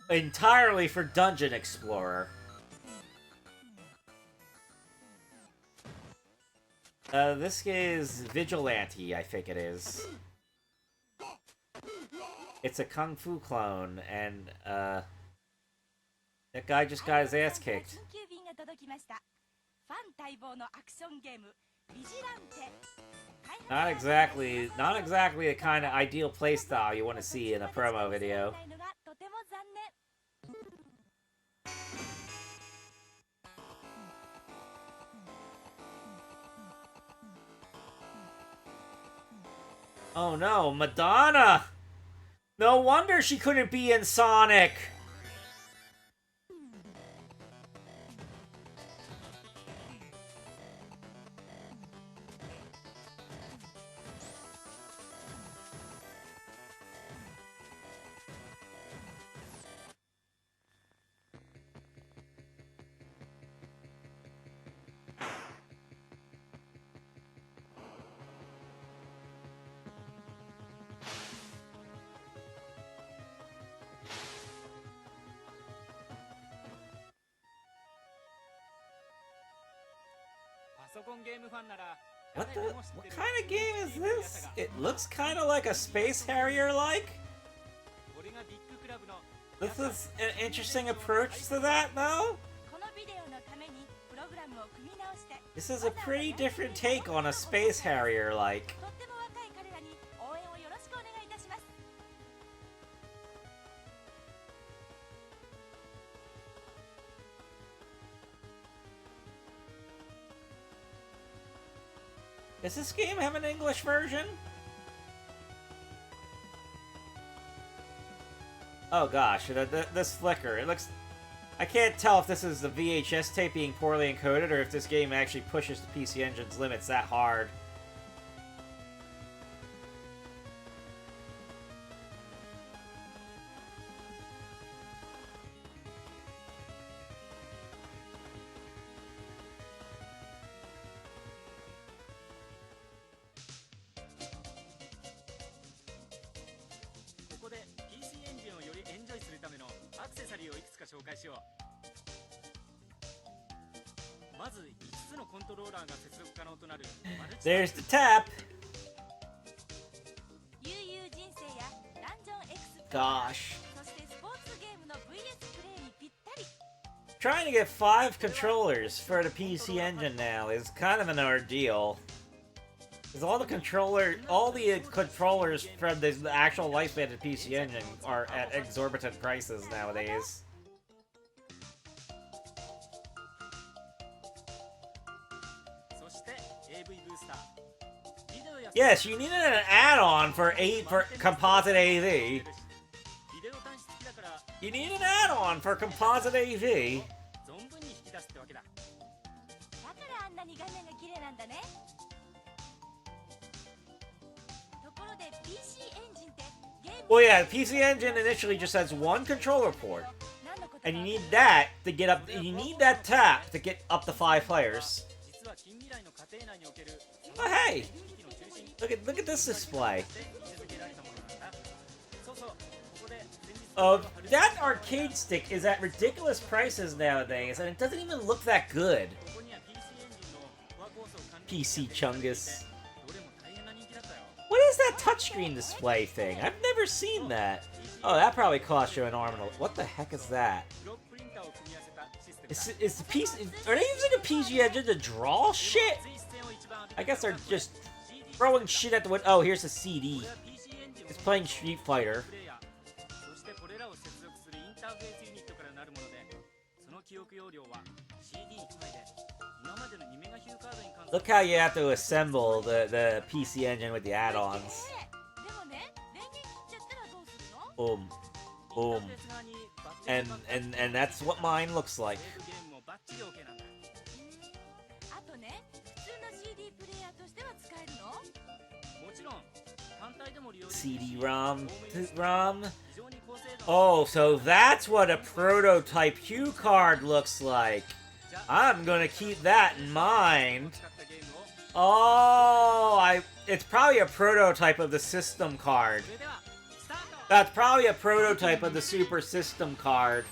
Entirely for Dungeon Explorer. This is Vigilante, I think it is. It's a Kung Fu clone, and, that guy just got his ass kicked. Not exactly the kind of ideal playstyle you want to see in a promo video. Oh no, Madonna! No wonder she couldn't be in Sonic! What kind of game is this? It looks kind of like a Space Harrier-like? This is an interesting approach to that, though? This is a pretty different take on a Space Harrier-like. Does this game have an English version? Oh gosh, this flicker. It looks... I can't tell if this is the VHS tape being poorly encoded or if this game actually pushes the PC Engine's limits that hard. There's the tap. Gosh. Trying to get 5 controllers for the PC Engine now is kind of an ordeal. Because all the controllers from the actual lifespan of the PC Engine are at exorbitant prices nowadays. Yes, you needed an add-on for composite AV. You need an add-on for composite AV. Well, yeah, the PC Engine initially just has 1 controller port, and you need that to get up. You need that tap to get up to 5 players. Oh, hey! Look at this display. That arcade stick is at ridiculous prices nowadays, and it doesn't even look that good. PC Chungus. What is that touchscreen display thing? I've never seen that. Oh, that probably cost you an arm and a... What the heck is that? Is the PC... Are they using a PC Engine to draw shit? I guess they're just throwing shit at the window. Oh, here's a CD. It's playing Street Fighter. Look how you have to assemble the PC Engine with the add-ons. Boom. Boom. And that's what mine looks like. CD-ROM. Oh, so that's what a prototype cue card looks like. I'm gonna keep that in mind. Oh, it's probably a prototype of the system card. That's probably a prototype of the Super System card.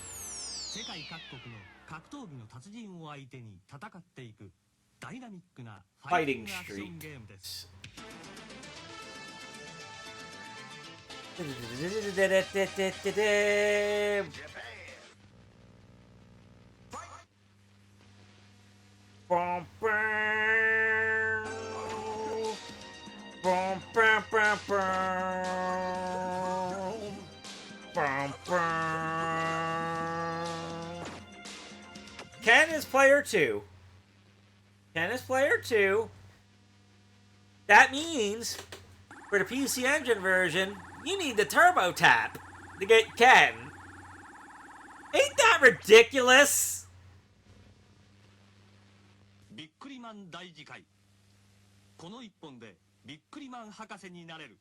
ダイナミックなファイティン Fighting グアクションゲームです。 Ken is player 2. Ken is player 2. That means, for the PC Engine version, you need the turbo tap to get Ken. Ain't that ridiculous? ビックリマン大次回。この一本でビックリマン博士になれる。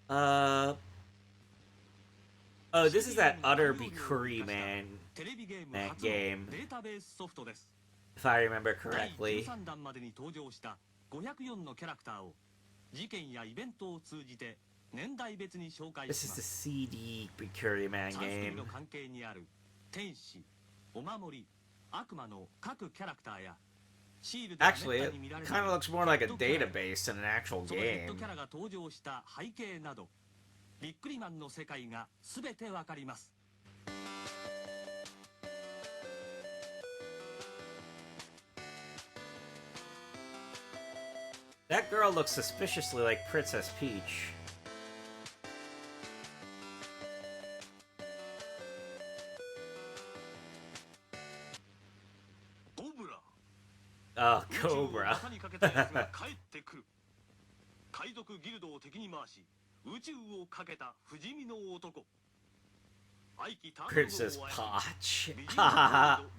Oh, this is that Utter Bikuri Man テレビゲーム that 初の game, データベースソフトです。 if I remember 第 correctly. 13弾までに登場した504のキャラクターを事件やイベントを通じて年代別に紹介 This し is ま the す。 CD Bikuri Man 3組 game. の関係にある天使、お守り、悪魔の各キャラクターやシールドがめ Actually, った it に見られる kind of looks more like a database than an actual そのヒット game. キャラが登場した背景などビックリマンの世界が全てわかります。 That girl looks suspiciously like Princess Peach. Oh, Cobra. 海賊ギルドを敵に回し宇宙をかけた不死身の男。 Princess Peach.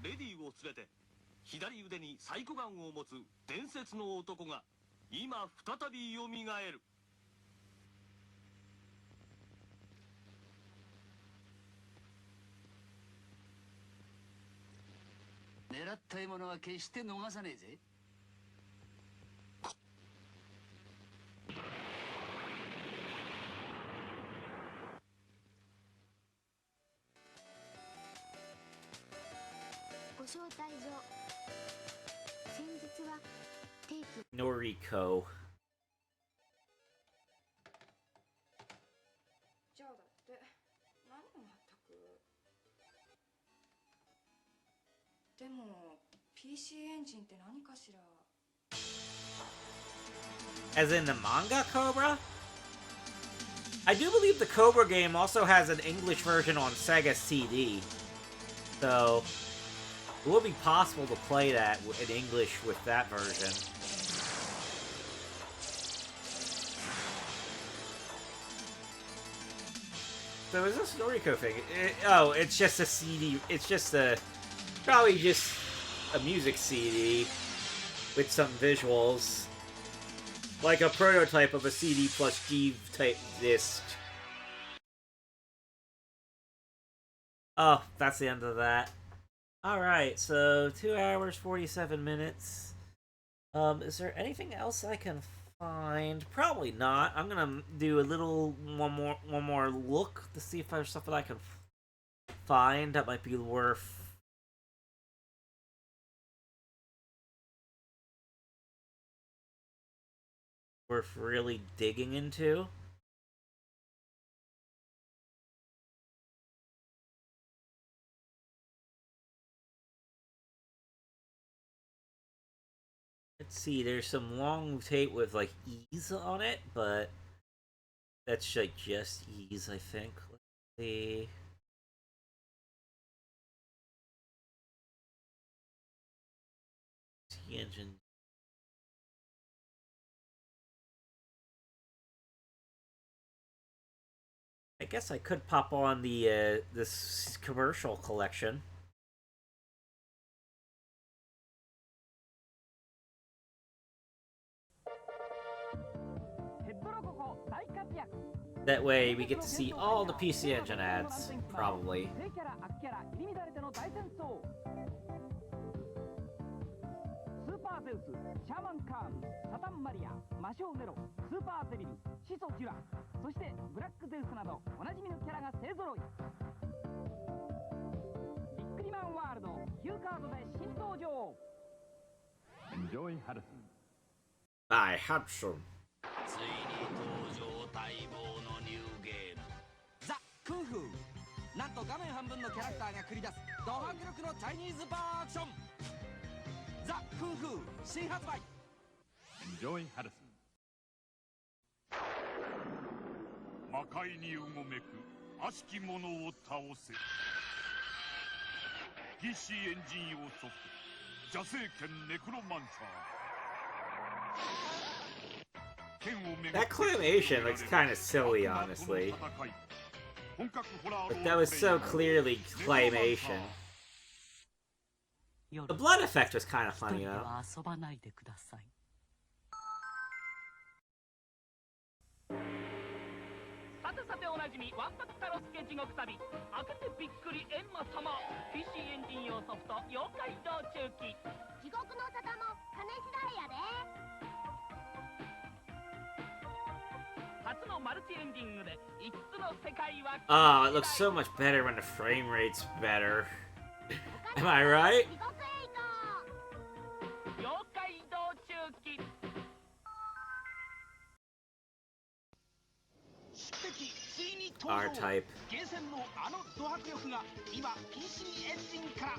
レディを連れて左腕にサイコガンを持つ伝説の男が今再び蘇る。 狙った獲物は決して逃さねえぜ。ご招待状。先日はテイク。 Noriko. じゃあだって何もまったく。でも PC エンジンって何かしら。 As in the manga Cobra? I do believe the Cobra game also has an English version on Sega CD. So, it will be possible to play that in English with that version. So is this Noriko thing? Oh, it's just a CD. It's just probably just a music CD with some visuals. Like a prototype of a CD plus D type disc. Oh, that's the end of that. Alright, so 2 hours, 47 minutes. Is there anything else I can find? Probably not. I'm gonna do a little one more look to see if there's stuff that I can find that might be worth really digging into. Let's see, there's some long tape with like ease on it, but that's like just ease, I think. Let's see. Engine. I guess I could pop on the this commercial collection. That way we get to see all the PC Engine ads, probably. スーパーゼウス、シャーマンカーン、サタンマリア、魔性ネロ、スーパーゼリル、始祖ジュラ、そしてブラックゼウスなどおなじみのキャラが勢ぞろい。ビックリマンワールド、いニューカードで新登場。 Enjoy Hudson. I Hudson. ついに登場待望のニューゲームザ・クンフー。なんと画面半分のキャラクターが繰り出すド迫力のチャイニーズバーアクション。ザ・クンフー新発売。 Enjoy Hudson. 魔界にうごめく悪しき者を倒せ。 PC エンジン用ソフト邪聖剣ネクロマンサー。 That claymation looks kind of silly, honestly. But that was so clearly claymation. The blood effect was kind of funny, though. さてさておなじみワンパクタロスケ地獄旅。開けてびっくりエンマ様。 PC エンジン用ソフト妖怪道中記。地獄の沙汰も金次第やで。初のマルチエンディングで5つの世界は。 Oh, it looks so much better when the frame rate's better. Am I right? 妖怪道中記。 R type. ゲーセンのあのド迫力が今 PC エンジンから。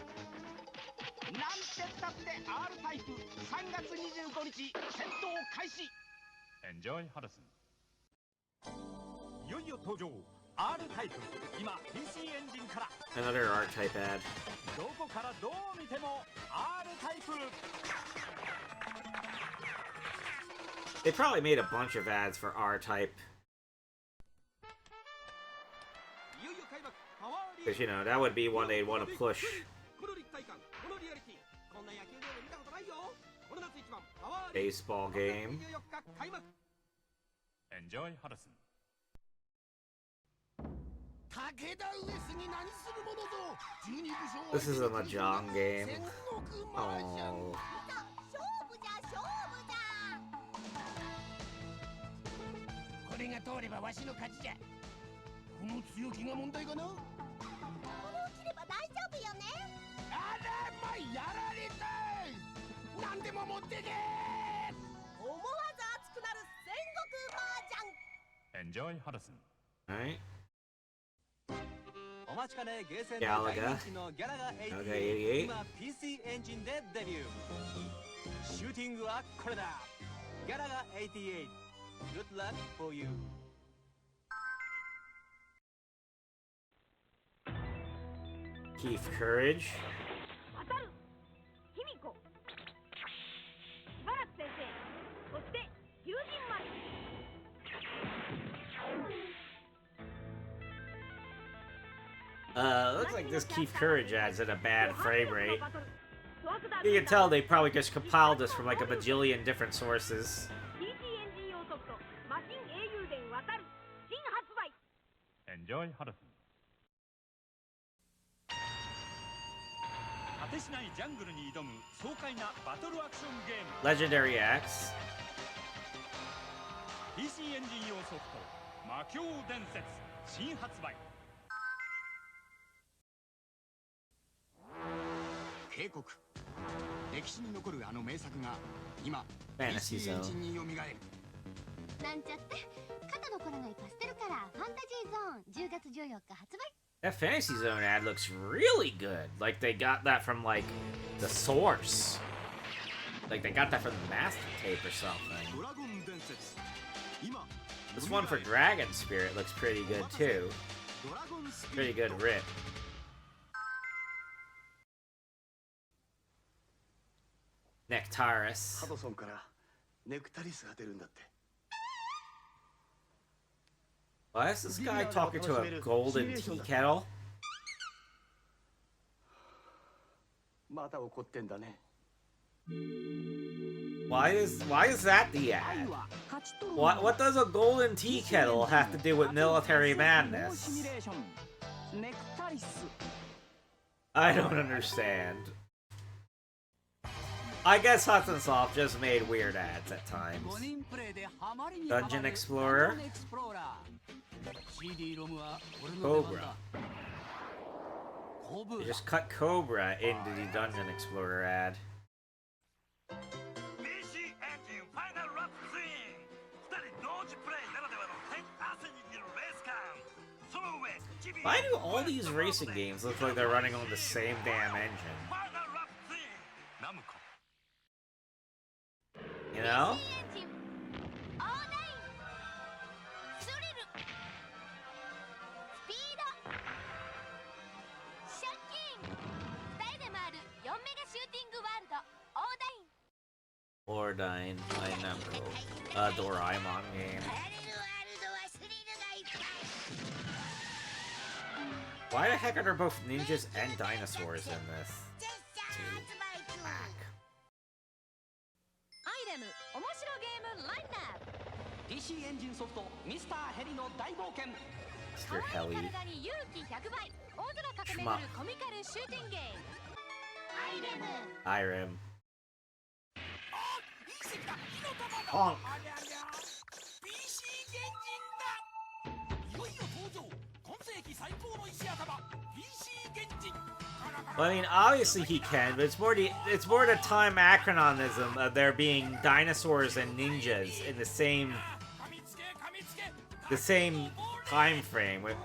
なんてったって R タイプ3月25日戦闘開始。 Enjoy Hudson. いよいよ登場 R タイプ今 PC エンジンから。 Another R type ad. どこからどう見ても R タイプ。 They probably made a bunch of ads for R type. Because, you know, that would be one they'd want to push. Baseball game. Enjoy Hudson. This is a Mahjong game. Oh. これが通ればわしの勝ちじゃ。この強気が問題かな。これを切れば大丈夫よね。あらま、やられたい。何でも持ってけ。思わず熱くなる戦国麻雀。 Enjoy Hudson. Alright. お待ちかねゲーセン Galaga. の大人気のギャラガ Okay, 88. 今 PC エンジンでデビュー。シューティングはこれだ。ギャラガ88。Good luck for you. Keith Courage. 渡る卑弥呼しばらく先生そして友人丸。 Looks like this Keith Courage ad's at a bad frame rate. You can tell they probably just compiled this from like a bajillion different sources. PC エンジン用ソフトマシン英雄伝渡る新発売。 Enjoy Hudson. 果てしないジャングルに挑む爽快なバトルアクションゲーム。 Legendary Axe. PC エンジン用ソフト魔境伝説新発売。 警告。歴史に残るあの名作が今 Fantasy PC エンジン Zone. によみがえる。なんちゃって肩の凝らないパステルカラーファンタジーゾーン10月14日発売。 That Fantasy Zone ad looks really good. Like they got that from like the source. Like they got that from the master tape or something. ドラゴン伝説。今 This one for Dragon Spirit looks pretty good too. ドラゴンスピリ Pretty ット。 good rip. Nectaris. ハドソンからネクタリスが出るんだって。 Why is this guy talking to a golden tea kettle? また怒ってんだね。 Why is that the ad? What does a golden tea kettle have to do with military madness? ネクタリス。 I don't understand. I guess Hudson Soft just made weird ads at times. 5人プレイでハマりに Dungeon Explorer. ダンジョンエクスプローラー。CD ロムは俺の出番 Cobra. だ。You just cut Cobra into the Dungeon Explorer ad. PC エンジンファイナルラップツイン2人同時プレイならではの手汗握るレース感その上 Why do all these racing games look like they're running on the same damn engine? You know? Ordine by Namco. Doraemon game. Why the heck are there both ninjas and dinosaurs in this? Whack. PC エンジンソフトミスターヘリの大冒険 Mr. Heli. 駆け巡るコミカルシューティングゲーム Irem. Honk. PC エンジンだいよいよ登場今世紀最高の石頭 PC エンジン Well, I mean, obviously he can, but it's more the time anachronism of there being dinosaurs and ninjas in the same time frame with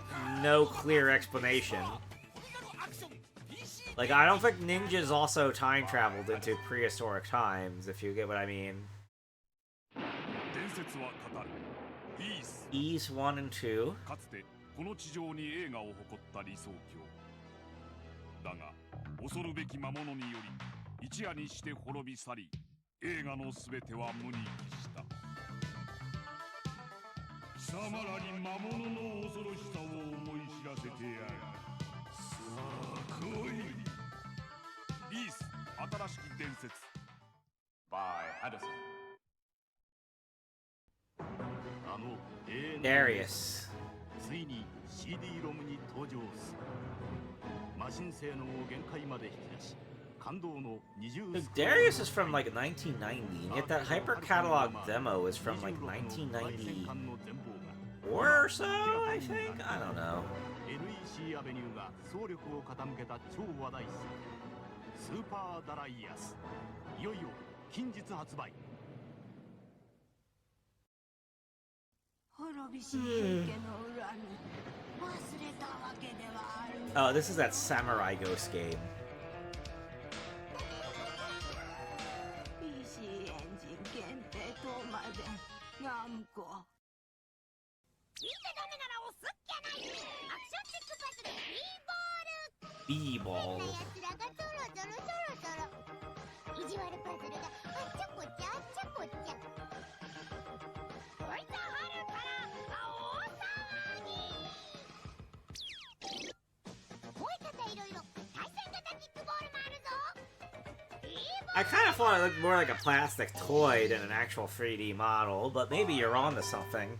no clear explanation. Like, I don't think ninjas also time traveled into prehistoric times, if you get what I mean. Ease 1 and 2. この地上に栄華を誇った理想郷だが恐るべき魔物により一夜にして滅び去り栄華のすべては無に帰した貴様らに魔物の恐ろしさを思い知らせてやるさあ来いリース新しき伝説 by Addison Darius ついに CD ロムに登場するマシン性能を限界まで引き出し感動の20 Darius is from like 1990, and yet that hyper catalog demo is from like 1994 or so, I think? I don't know. NEC アベニューが総力を傾けた超話題作スーパーダライアスいよいよ近日発売滅びし平家の恨み忘れたわけではある Oh, this is that Samurai Ghost game. PC エンジン限定等までナムコ見てダメなら押すっきゃないアクションチェックパズル B-ball. やつらがゾロゾロゾロゾロ意地悪パズルがあっちゃこっちゃあっちゃこっちゃこいつは春から大騒ぎ燃え方いろいろ対戦型キックボールもあるぞ I kind of thought it looked more like a plastic toy than an actual 3D model, but maybe you're onto something.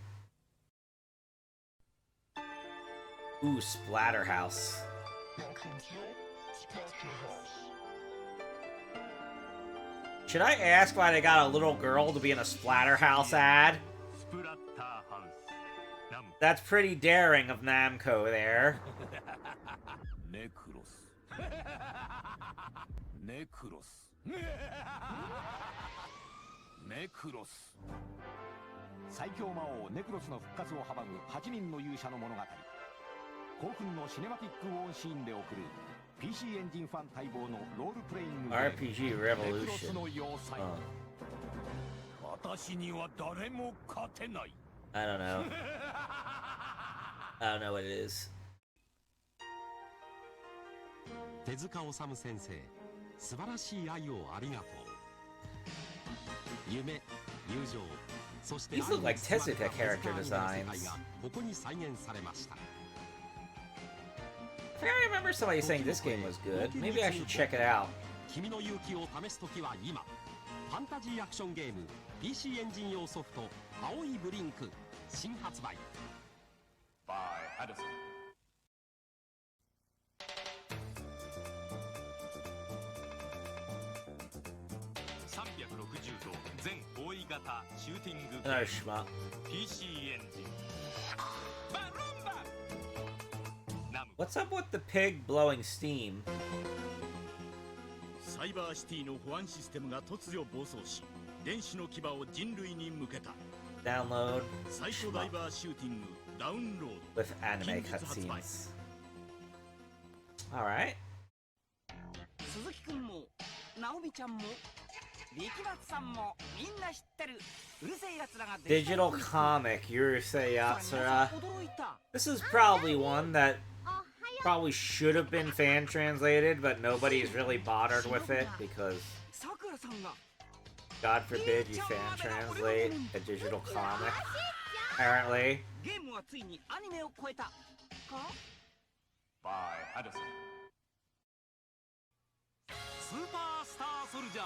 Ooh, Splatterhouse. Should I ask why they got a little girl to be in a Splatterhouse ad? That's pretty daring of Namco there. Necros 最強魔王ネクロスの復活を阻む8人の勇者の物語興奮のシネマティックオンシーンで送る PC エンジンファン待望のロールプレイング RPG Revolution. の要塞私には誰も勝てない I don't know. I don't know what it is. 手塚治虫先生素晴らしい愛をありがとう夢友情そして These look like Tezuka character designs. ここに再現されました I think I remember somebody saying this game was good. Maybe I should check it out. 君の勇気を試す時は今ファンタジーアクションゲーム PC エンジン用ソフト青いブリンク新発売 by Addison 360度全方位型シューティングゲーム PC エンジンバルンバナム What's up with the pig blowing steam? サイバーシティの保安システムが突如暴走し、電子の牙を人類に向けた。Download サイコダイバーシューティングダウンロード。 with anime cutscenes. Alright. 鈴木くんも直美ちゃんも力松さんもみんな知ってるうるせえ奴らが Digital comic, Yurusei Yatsura. This is probably one that probably should have been fan translated, but nobody's really bothered with it because God forbid you fan translate a digital comic. Apparently. ゲームはついにアニメを超えたか by Addison スーパースターソルジャー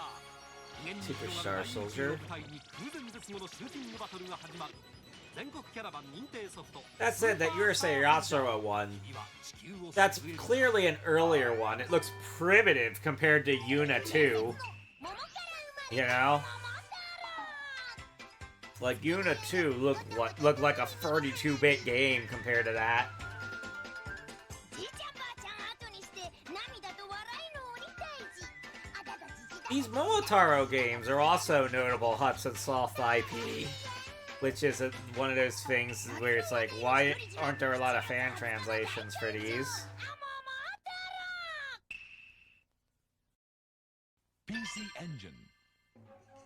Superstar Soldier. 空前絶後のシューティングバトルが始まる全国キャラバン認定ソフト That said, that Yurusei Yatsura one, that's clearly an earlier one. It looks primitive compared to Yuna 2. You know? Like, Yuna 2 looked like a 32-bit game compared to that. These Momotaro games are also notable Hudson Soft IP, which is one of those things where it's like, why aren't there a lot of fan translations for these? PC Engine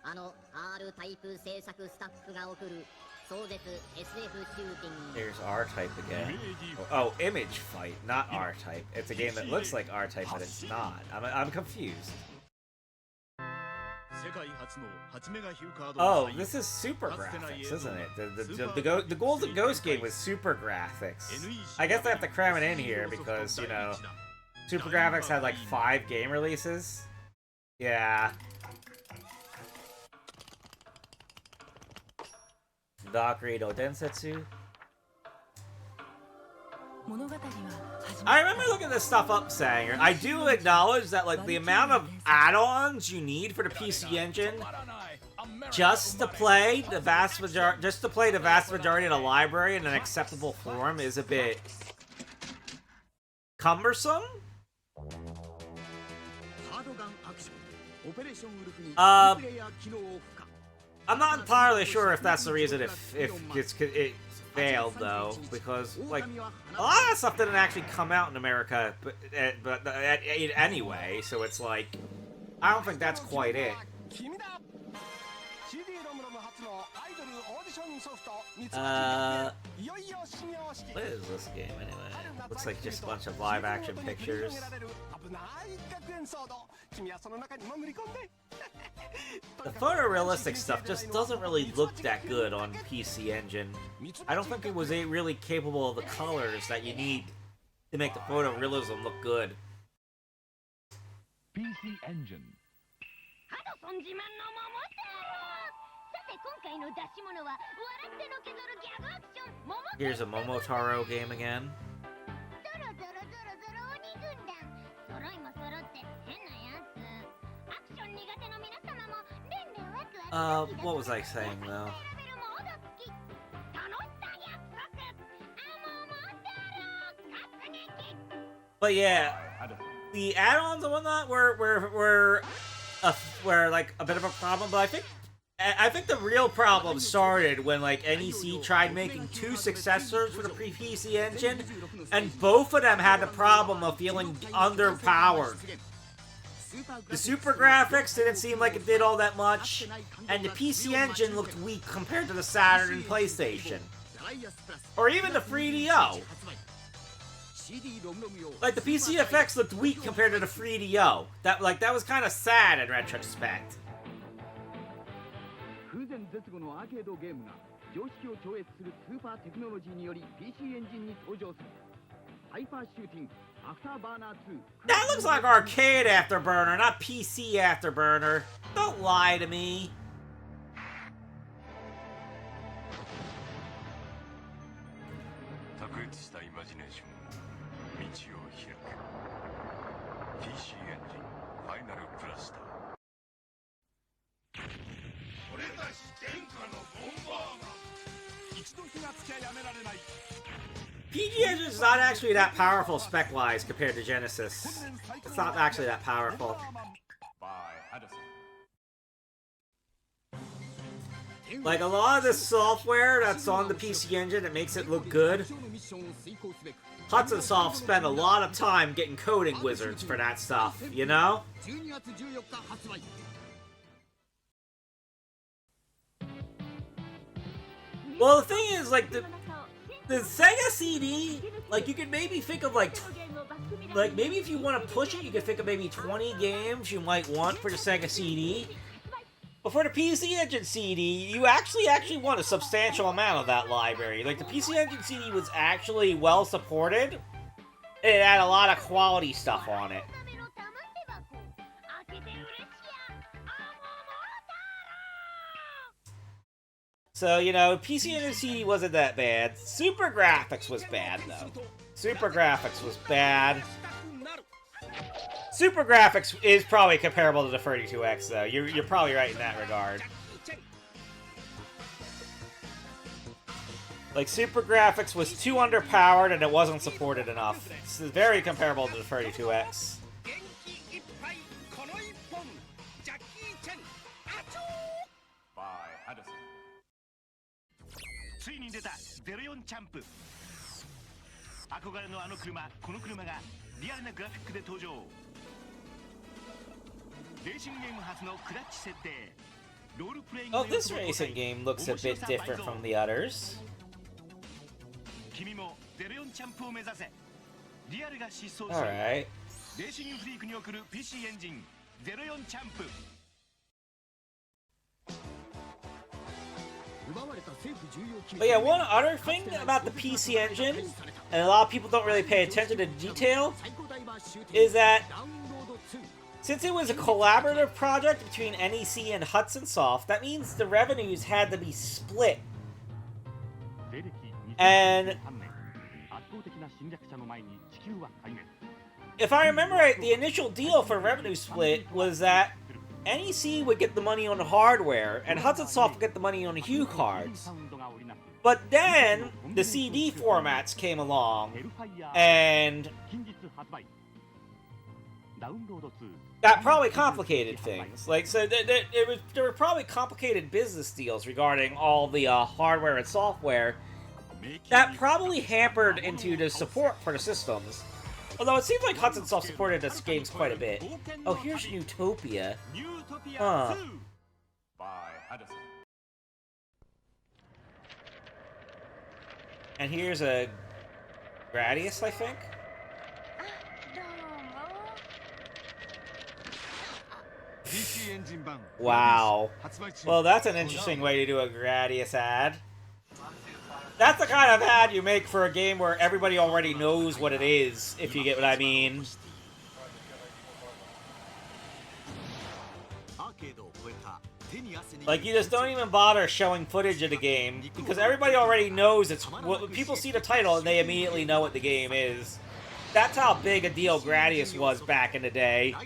あの R タイプ制作スタッフが送る壮絶 SF シューティング There's R-Type again. Oh, Image Fight, not R-Type. It's a game that looks like R-Type, but it's not. I'm confused. Oh, this is super graphics, isn't it? The Golden Ghost game was super graphics. I guess I have to cram it in here because, you know, super graphics had like 5 game releases. Yeah. Valkyrie no Densetsu. I remember looking this stuff up, Sanger. I do acknowledge that, like, the amount of add-ons you need for the PC Engine just to play the vast majority of the library in an acceptable form is a bit cumbersome. I'm not entirely sure if that's the reason if it failed though, because like a lot of that stuff didn't actually come out in America, but anyway, so it's like I don't think that's quite it. What is this game anyway? Looks like just a bunch of live action pictures. The photorealistic stuff just doesn't really look that good on PC Engine. I don't think it was really capable of the colors that you need to make the photorealism look good. PC Engine Here's a Momotaro game again. What was I saying though? But yeah, the add-ons and whatnot were like a bit of a problem, but I think the real problem started when like NEC tried making 2 successors for the pre-PC Engine, and both of them had the problem of feeling underpowered. The super graphics didn't seem like it did all that much, and the PC Engine looked weak compared to the Saturn and PlayStation. Or even the 3DO. Like, the PC effects looked weak compared to the 3DO. That was kind of sad in retrospect. 空前絶後のアーケードゲームが常識を超越するスーパーテクノロジーにより PC エンジンに登場するハイパーシューティングアフターバーナー2 That looks like arcade afterburner, not PC afterburner. Don't lie to me. 卓越したイマジネーションが道を開く PC エンジンファイナルブラスター俺たち天下のボンバーマン一度火がつきゃやめられない PG Engine's not actually that powerful spec-wise compared to Genesis. It's not actually that powerful. Like, a lot of the software that's on the PC Engine that makes it look good, Hudson Soft spent a lot of time getting coding wizards for that stuff, you know? Well, the thing is, like, the Sega CD, like, you could maybe think of, like, maybe if you want to push it, you could think of maybe 20 games you might want for the Sega CD. But for the PC Engine CD, you actually want a substantial amount of that library. Like, the PC Engine CD was actually well supported. It had a lot of quality stuff on it. So, you know, PC Engine CD wasn't that bad. Super Graphics was bad, though. Super Graphics was bad. Super Graphics is probably comparable to the 32X, though. You're probably right in that regard. Like, Super Graphics was too underpowered and it wasn't supported enough. It's very comparable to the 32X. ついに出た04チャンプ。憧れのあの車、この車がリアルなグラフィックで登場。レーシングゲーム初のクラッチ設定。ロールプレイング Oh, this racing game looks a bit different from the others. 君も04チャンプを目指せ。リアルが疾走する。Alright. レーシングフリークに送る PC エンジン04チャンプ。 But yeah, one other thing about the PC Engine, and a lot of people don't really pay attention to detail, is that since it was a collaborative project between NEC and Hudson Soft, that means the revenues had to be split. And if I remember right, the initial deal for revenue split was that NEC would get the money on the hardware, and Hudson Soft would get the money on the Hue cards. But then, the CD formats came along, and that probably complicated things. Like, so there were probably complicated business deals regarding all the hardware and software that probably hampered into the support for the systems. Although it seems like Hudson Soft supported this games quite a bit. Oh, here's Utopia. Huh. And here's a Gradius, I think? Wow. Well, that's an interesting way to do a Gradius ad. That's the kind of ad you make for a game where everybody already knows what it is, if you get what I mean. Like, you just don't even bother showing footage of the game, because everybody already knows it's... People see the title and they immediately know what the game is. That's how big a deal Gradius was back in the day.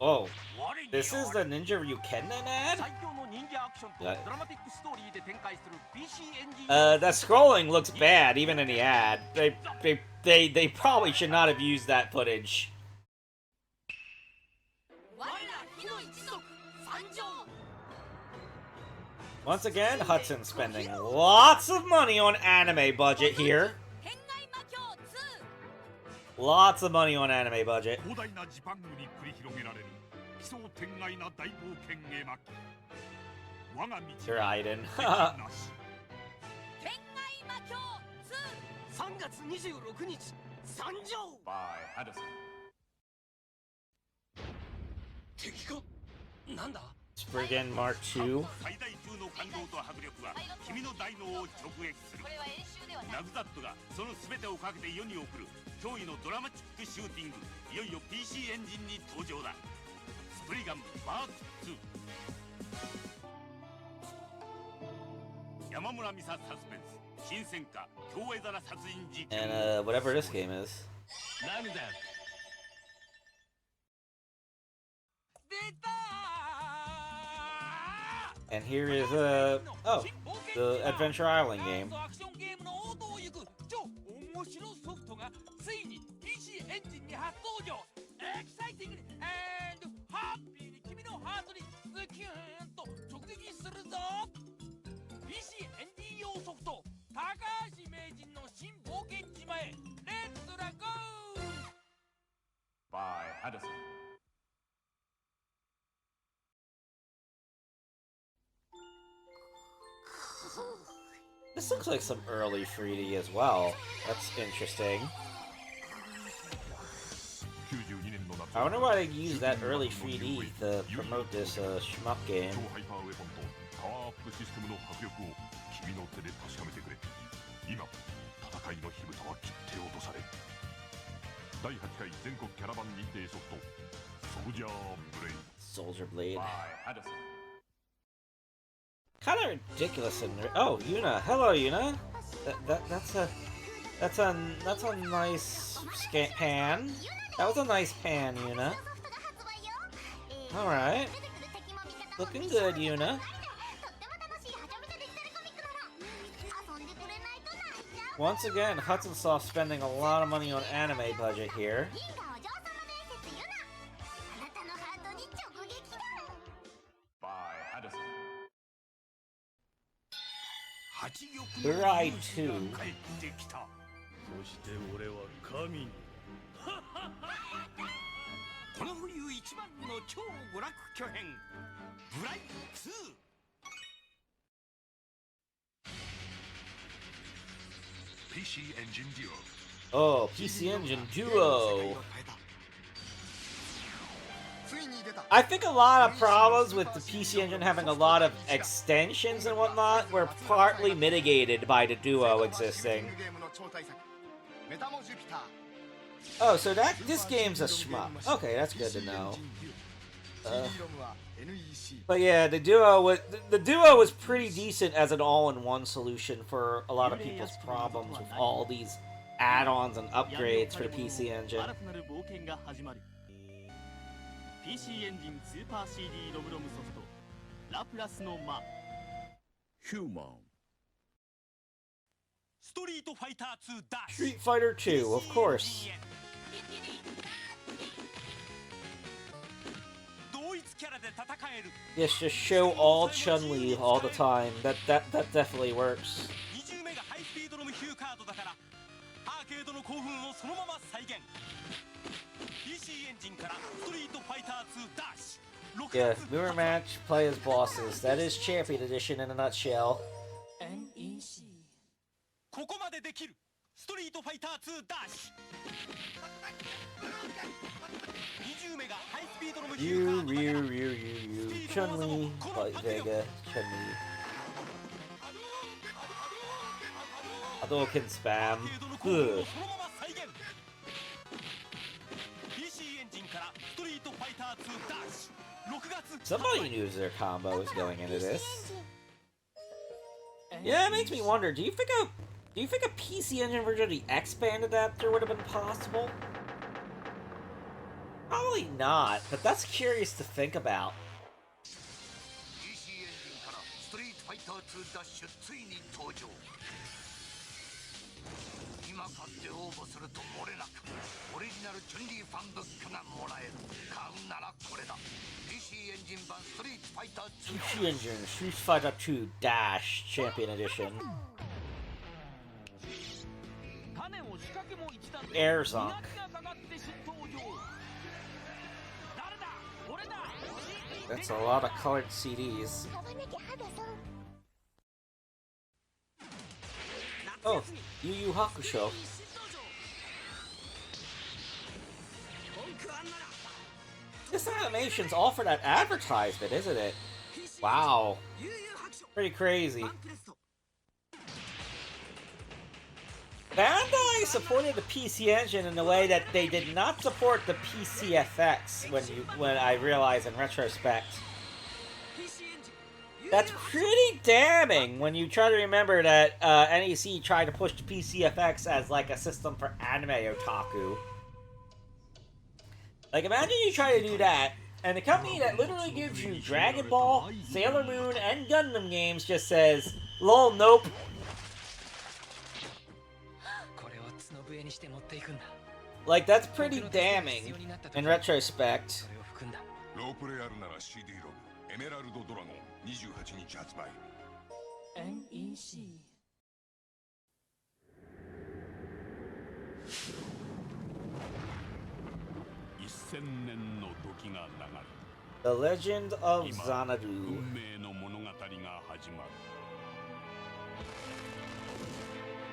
Oh, this is the Ninja Ryukenden ad? That scrolling looks bad, even in the ad. They probably should not have used that footage. Once again, Hudson spending lots of money on anime budget here. Lots of money on anime budget. Sir Aiden. Spriggan Mark II. 驚異のドラマチックシューティング、いよいよ PC エンジンに登場だ。スプリガンマーク2。山村美沙サスペンス、新戦火、京絵皿殺人事件。 And whatever this game is. And here is oh, the Adventure Island game. アクションゲームの王道を行く超面白ソフトがついに PC エンジンに初登場。エキサイティングにハッピーに君のハートにズキューンと直撃するぞ。 PC エンジン用ソフト高橋名人の新冒険島へレッツラゴー by Addison. This looks like some early 3D as well. That's interesting. I wonder why they use that early 3D to promote this shmup game. パワーアップシステムの迫力を君の手で確かめてくれ。今、戦いの火蓋は切って落とされ。第8回全国キャラバン認定ソフト、ソルジャーブレイド。 Soldier Blade. Kind of ridiculous and oh, Yuna. Hello, Yuna. That's a nice pan. That was a nice pan, Yuna. All right. Looking good, Yuna. Once again, Hudson Soft spending a lot of money on anime budget here. Ride 2. そして俺は神にこの冬一番の超娯楽巨編ブライ2 PC Engine Duo. Oh, PC Engine Duo. I think a lot of problems with the PC Engine having a lot of extensions and whatnot were partly mitigated by the Duo existing. Oh, so this game's a shmup. Okay, that's good to know. But yeah, the Duo was pretty decent as an all-in-one solution for a lot of people's problems with all these add-ons and upgrades for the PC Engine. PC エンジンスーパー CD ロムロムソフトラプラスの魔ヒューマンストリートファイター2ダッシュ Street Fighter 2, of course. 同一キャラで戦える Yes, just show all Chun-Li all the time. That definitely works. 20メガハイスピードロムヒューカードだからアーケードの興奮をそのまま再現 PC エンジンからストリートファイター2ダッシュ Yeah, mirror match, play as bosses. That is Champion Edition in a nutshell. NEC ここまでできるストリートファイター2ダッシュ20メガハイスピードロムヒューカードだから You. Chun-Li, Light Vega, Chun-Li. Hadouken spam. Ugh. Somebody knows their combo is going into this. Yeah, it makes me wonder, do you think a PC Engine version of the X-Band adapter would have been possible? Probably not, but that's curious to think about. PC エンジンからストリートファイター2ダッシュついに登場今買って応募すると漏れなくオリジナルチュンリーファンブックがもらえる買うならこれだ PC エンジン版ストリートファイター2 PC Engine Street Fighter 2 Dash Champion Edition. Airzonk. That's a lot of colored CDs. Oh, Yu Yu Hakusho. This animation's all for that advertisement, isn't it? Wow. Pretty crazy. Bandai supported the PC Engine in a way that they did not support the PCFX when I realized in retrospect. That's pretty damning when you try to remember that NEC tried to push the PCFX as like a system for anime otaku. Like, imagine you try to do that, And the company that literally gives you Dragon Ball, Sailor Moon, and Gundam games just says, lol, nope. Like, that's pretty damning in retrospect. ロープレあるなら CD ロムエメラルドドラゴン28日発売 NEC 1000年の時が流れ The Legend of Xanadu. 運命の物語が始まる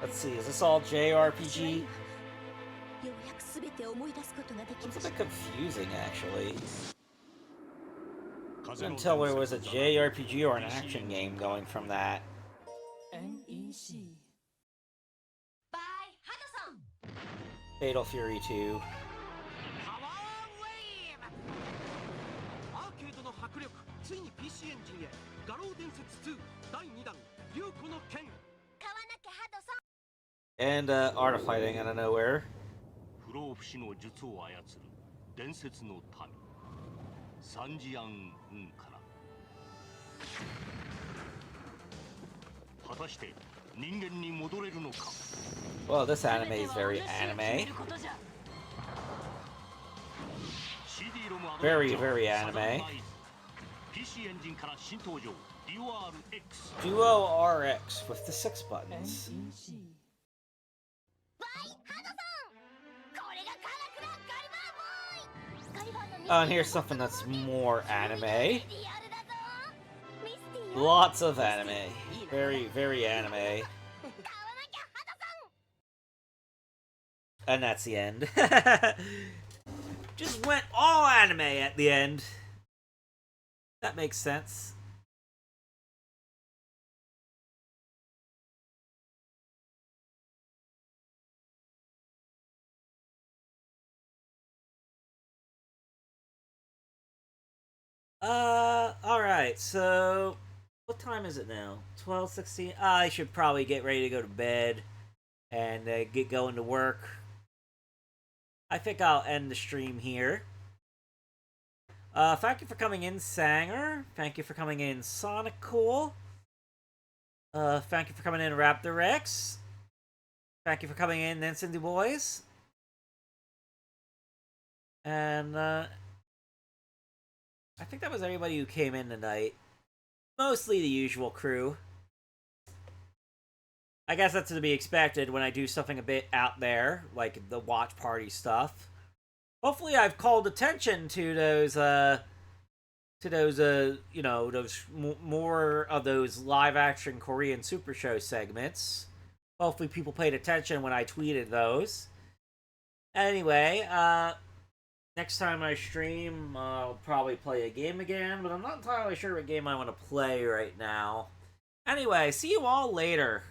Let's see, is this all JRPG? ようやく全て思い出すことができま It's し a た bit confusing, actually. Until there was a JRPG or an action game going from that. NEC Fatal Fury 2. アーケードの迫力ついに PC エンジンへ画廊伝説2第2弾竜子の剣 And Art of Fighting out of nowhere. 不老不死の術を操る伝説の民サンジアン軍から果たして人間に戻れるのか Well, this anime is very anime. Very, very anime. PC エンジンから新登場 DuoRX Duo RX with the 6 buttons. Oh, and here's something that's more anime. Lots of anime. Very, very anime. And that's the end. Just went all anime at the end. That makes sense. Alright, so what time is it now? 12:16. I should probably get ready to go to bed and get going to work. I think I'll end the stream here. Thank you for coming in, Sanger. Thank you for coming in, Sonic Cool. Thank you for coming in, Raptor Rex. Thank you for coming in, Nancy Boys. And, I think that was everybody who came in tonight. Mostly the usual crew. I guess that's to be expected when I do something a bit out there, like the watch party stuff. Hopefully I've called attention to those, you know, those more of those live-action Korean Super Show segments. Hopefully people paid attention when I tweeted those. Anyway, next time I stream, I'll probably play a game again, but I'm not entirely sure what game I want to play right now. Anyway, see you all later.